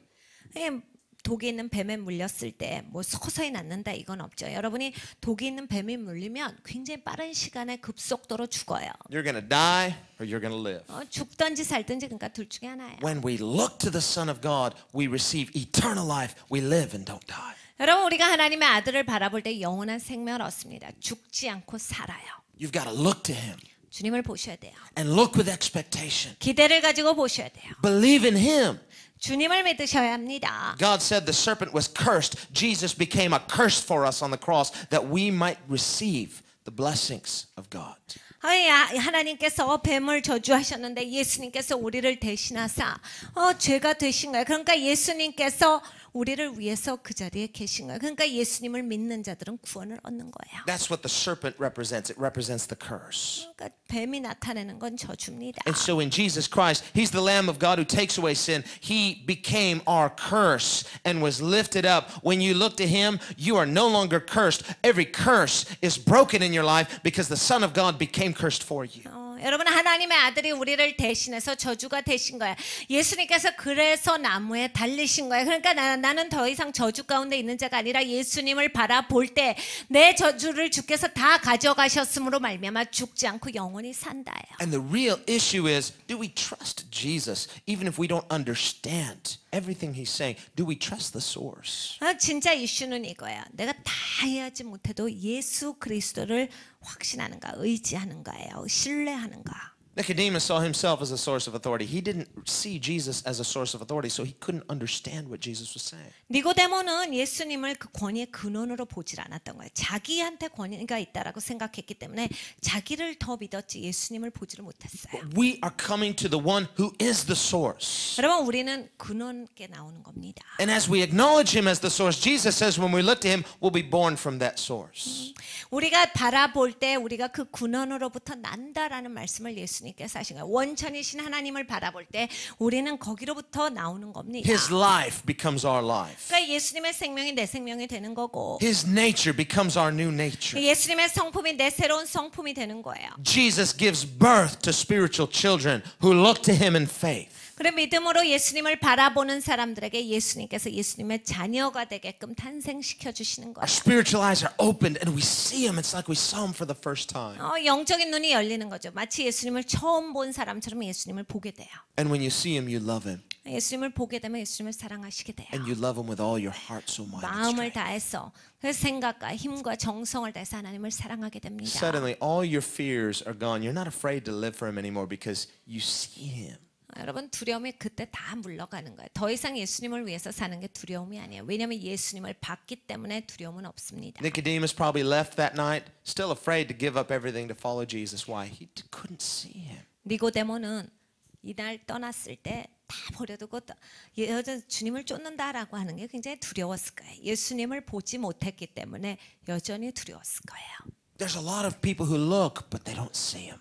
독이 있는 뱀에 물렸을 때 뭐 서서히 낫는다 이건 없죠. 여러분이 독이 있는 뱀에 물리면 굉장히 빠른 시간에 급속도로 죽어요. You're going to die or you're going to live. 죽든지 살든지 그러니까 둘 중에 하나예요. When we look to the Son of God, we receive eternal life. We live and don't die. 여러분 우리가 하나님의 아들을 바라볼 때 영원한 생명을 얻습니다. 죽지 않고 살아요. You've got to look to him 주님을 보셔야 돼요. and look with expectation. 기대를 가지고 보셔야 돼요. Believe in him. 주님을 믿으셔야 합니다. God said the serpent was cursed. Jesus became a curse for us on the cross that we might receive the blessings of God. 하나님께서 뱀을 저주하셨는데 예수님께서 우리를 대신하사 죄가 되신 거예요. 그러니까 예수님께서 우리를 위해서 그 자리에 계신 거예요. 그러니까 예수님을 믿는 자들은 구원을 얻는 거예요. That's what the serpent represents. It represents the curse. 그러니까 뱀이 나타내는 건 저주입니다. And so in Jesus Christ, he's the Lamb of God who takes away sin. He became our curse and was lifted up. When you look to him, you are no longer cursed. Every curse is broken in your life because the Son of God became cursed for you. 여러분 하나님의 아들이 우리를 대신해서 저주가 되신 거야. 예수님께서 그래서 나무에 달리신 거야. 그러니까 나는 더 이상 저주 가운데 있는 자가 아니라 예수님을 바라볼 때 내 저주를 주께서 다 가져가셨으므로 말미암아 죽지 않고 영원히 산다요. And the real issue is, do we trust Jesus even if we don't understand everything he's saying? Do we trust the source? 진짜 이슈는 이거야. 내가 다 이해하지 못해도 예수 그리스도를 확신하는가, 의지하는가예요. 신뢰하는가. Nicodemus saw himself as a source of authority. He didn't see Jesus as a source of authority, so he couldn't understand what Jesus was saying. 니고데모는 예수님을 그 권위의 근원으로 보질 않았던 거예요. 자기한테 권위가 있다라고 생각했기 때문에 자기를 더 믿었지 예수님을 보지를 못했어요. We are coming to the one who is the source. 여러분 우리는 근원께 나오는 겁니다. And as we acknowledge him as the source, Jesus says when we look to him, we'll be born from that source. 우리가 바라볼 때 우리가 그 근원으로부터 난다라는 말씀을 예수님께서 하신 거예요. 원천이신 하나님을 바라볼 때 우리는 거기로부터 나오는 겁니다. His life becomes our life. 그러니까 예수님의 생명이 내 생명이 되는 거고 His nature becomes our new nature. 예수님의 성품이 내 새로운 성품이 되는 거예요. Jesus gives birth to spiritual children who look to him in faith. 그래 믿음으로 예수님을 바라보는 사람들에게 예수님께서 예수님의 자녀가 되게끔 탄생시켜 주시는 거예요. Our spiritual eyes are opened and we see him. It's like we saw him for the first time. 영적인 눈이 열리는 거죠. 마치 예수님을 처음 본 사람처럼 예수님을 보게 돼요. And when you see him, you love him. 예수님을 보게 되면 예수님을 사랑하시게 돼요. And you love him with all your heart, soul, mind, and 마음을 strength. 다해서 그 생각과 힘과 정성을 다해서 하나님을 사랑하게 됩니다. Suddenly, all your fears are gone. You're not afraid to live for him anymore because you see him. 여러분 두려움이 그때 다 물러가는 거예요. 더 이상 예수님을 위해서 사는 게 두려움이 아니에요. 왜냐하면 예수님을 봤기 때문에 두려움은 없습니다. Nicodemus probably left that night still afraid to give up everything to follow Jesus. Why? He couldn't see him. 니고데모는 이날 떠났을 때 다 버려두고 여전히 주님을 쫓는다라고 하는 게 굉장히 두려웠을 거예요. 예수님을 보지 못했기 때문에 여전히 두려웠을 거예요. There's a lot of people who look, but they don't see him.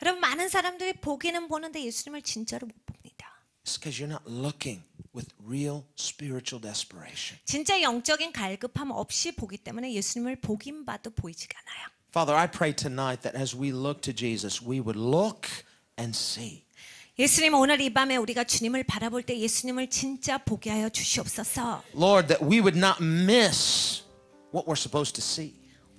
여러분 많은 사람들이 보기는 보는데 예수님을 진짜로 못 봅니다. It's because you're not looking with real spiritual desperation. 진짜 영적인 갈급함 없이 보기 때문에 예수님을 보긴 봐도 보이지가 않아요. Father, I pray tonight that as we look to Jesus, we would look and see. 예수님 오늘 이 밤에 우리가 주님을 바라볼 때 예수님을 진짜 보게 하여 주시옵소서. Lord, that we would not miss what we're supposed to see.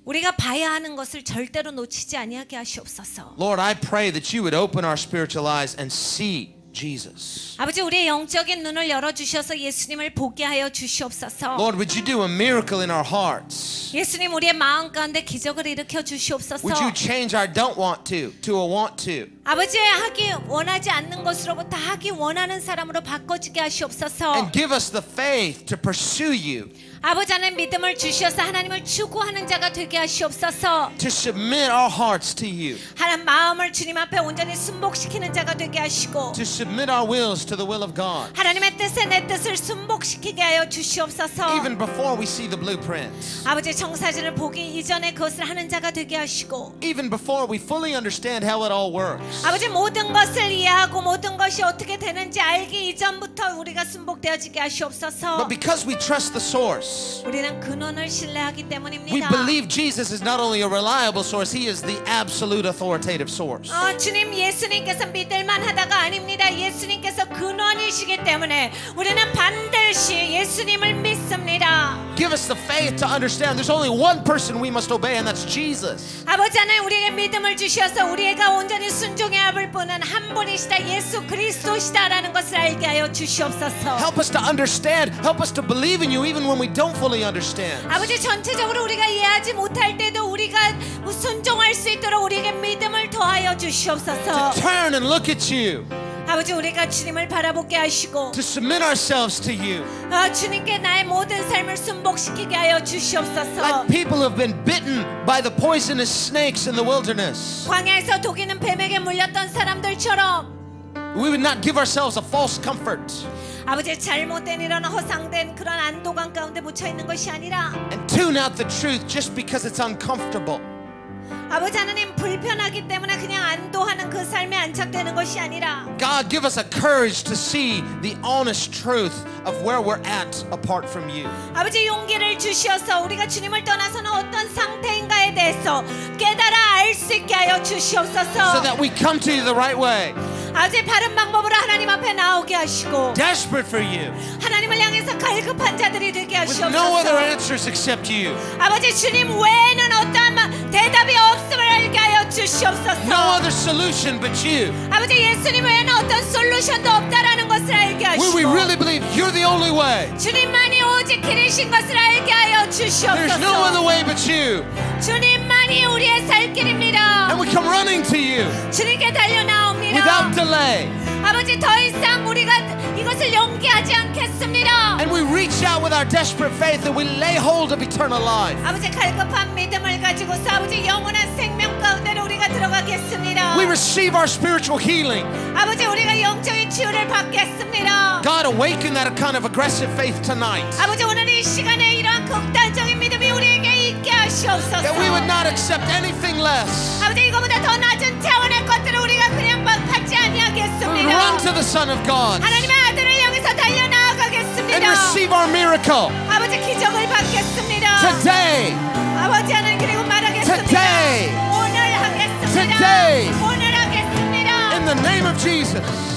우리가 봐야 하는 것을 절대로 놓치지 아니하게 하시옵소서. Lord, I pray that you would open our spiritual eyes and see Jesus. 아버지 우리의 영적인 눈을 열어주셔서 예수님을 보게 하여 주시옵소서. Lord, would you do a miracle in our hearts? 예수님 우리의 마음 가운데 기적을 일으켜 주시옵소서. Would you change our don't want to a want to? 아버지 하기 원하지 않는 것으로부터 하기 원하는 사람으로 바꿔지게 하시옵소서. And give us the faith to pursue you. 아버지 하나님 믿음을 주셔서 하나님을 추구하는 자가 되게 하시옵소서. To submit our hearts to you. 하나님 마음을 주님 앞에 온전히 순복시키는 자가 되게 하시고 To submit our wills to the will of God. 하나님의 뜻에 내 뜻을 순복시키게 하여 주시옵소서. Even before we see the blueprints. 아버지 청사진을 보기 이전에 그것을 하는 자가 되게 하시고 Even before we fully understand how it all works. 아버지 모든 것을 이해하고 모든 것이 어떻게 되는지 알기 이전부터 우리가 순복되어지게 하시옵소서. But because we trust the source, 우리는 근원을 신뢰하기 we 때문입니다. believe Jesus is not only a reliable source, he is the absolute authoritative source. 주님 예수님께서 믿을만하다가 아닙니다. 예수님께서 근원이시기 때문에 우리는 반드시 예수님을 믿습니다. Give us the faith to understand there's only one person we must obey, and that's Jesus. 아버지 하나님 우리에게 믿음을 주셔서 우리가 온전히 순종해야 할 분은 한 분이시다. 예수 그리스도시다라는 것을 알게 하여 주시옵소서. Help us to understand. Help us to believe in you even when we don't fully understand. 아버지 전체적으로 우리가 이해하지 못할 때도 우리가 순종할 수 있도록 우리에게 믿음을 더하여 주시옵소서. Turn and look at you. 아버지 우리가 주님을 바라보게 하시고 To submit ourselves to you. 주님께 나의 모든 삶을 순복시키게 하여 주시옵소서. Like people who have been bitten by the poisonous snakes in the wilderness. 광야에서 독이는 뱀에게 물렸던 사람들처럼 We would not give ourselves a false comfort 아버지 잘못된 이런 허상된 그런 안도감 가운데 묻혀 있는 것이 아니라 and tune out the truth just because it's uncomfortable. 아버지 하나님 불편하기 때문에 그냥 안도하는 그 삶에 안착되는 것이 아니라 God, give us a courage to see the honest truth of where we're at apart from you. 아버지 용기를 주시어서 우리가 주님을 떠나서는 어떤 상태인가에 대해서 깨달아 알 수 있게 하여 주시옵소서. So that we come to you the right way. 아버지 바른 방법으로 하나님 앞에 나오게 하시고 Desperate for you. 하나님을 향해서 갈급한 자들이 되게 With no other 하시옵소서. answers except you. 아버지 주님 외에는 어떠한 대답이 없음을 알게 하여 주시옵소서. No other solution but you. 아버지 예수님 외에는 어떤 솔루션도 없다라는 것을 알게 Where we 하시고 really believe you're the only way. 주님만이 오직 길이신 것을 알게 하여 There's no other 주시옵소서. way but you. 주님만이 우리의 살 길입니다. And we come running to you 주님께 달려나옵니다. without delay. 아버지 더 이상 우리가 이것을 용기하지 않겠습니다. And we reach out with our desperate faith and we lay hold of eternal life. 아버지 갈급한 믿음을 가지고서 아버지 영원한 생명 가운데로 우리가 들어가겠습니다. We receive our spiritual healing. 아버지 우리가 영적인 치유를 받겠습니다. God, awaken that kind of aggressive faith tonight. 아버지 오늘 이 시간에 이러한 극단적인 믿음이 우리에게 있게 하시옵소서. That we would not accept anything less. 아버지 이거보다 더 낮은 차원의 것들을 우리가 그냥 받지 We would 아니하겠습니다. run to the Son of God 하나님의 아들을 향해서 달려 and 나아가겠습니다. receive our miracle 아버지 기적을 받겠습니다. today. 아버지 하나님 그리고 말하겠습니다. Today. 오늘 하겠습니다. Today. 오늘 하겠습니다. In the name of Jesus.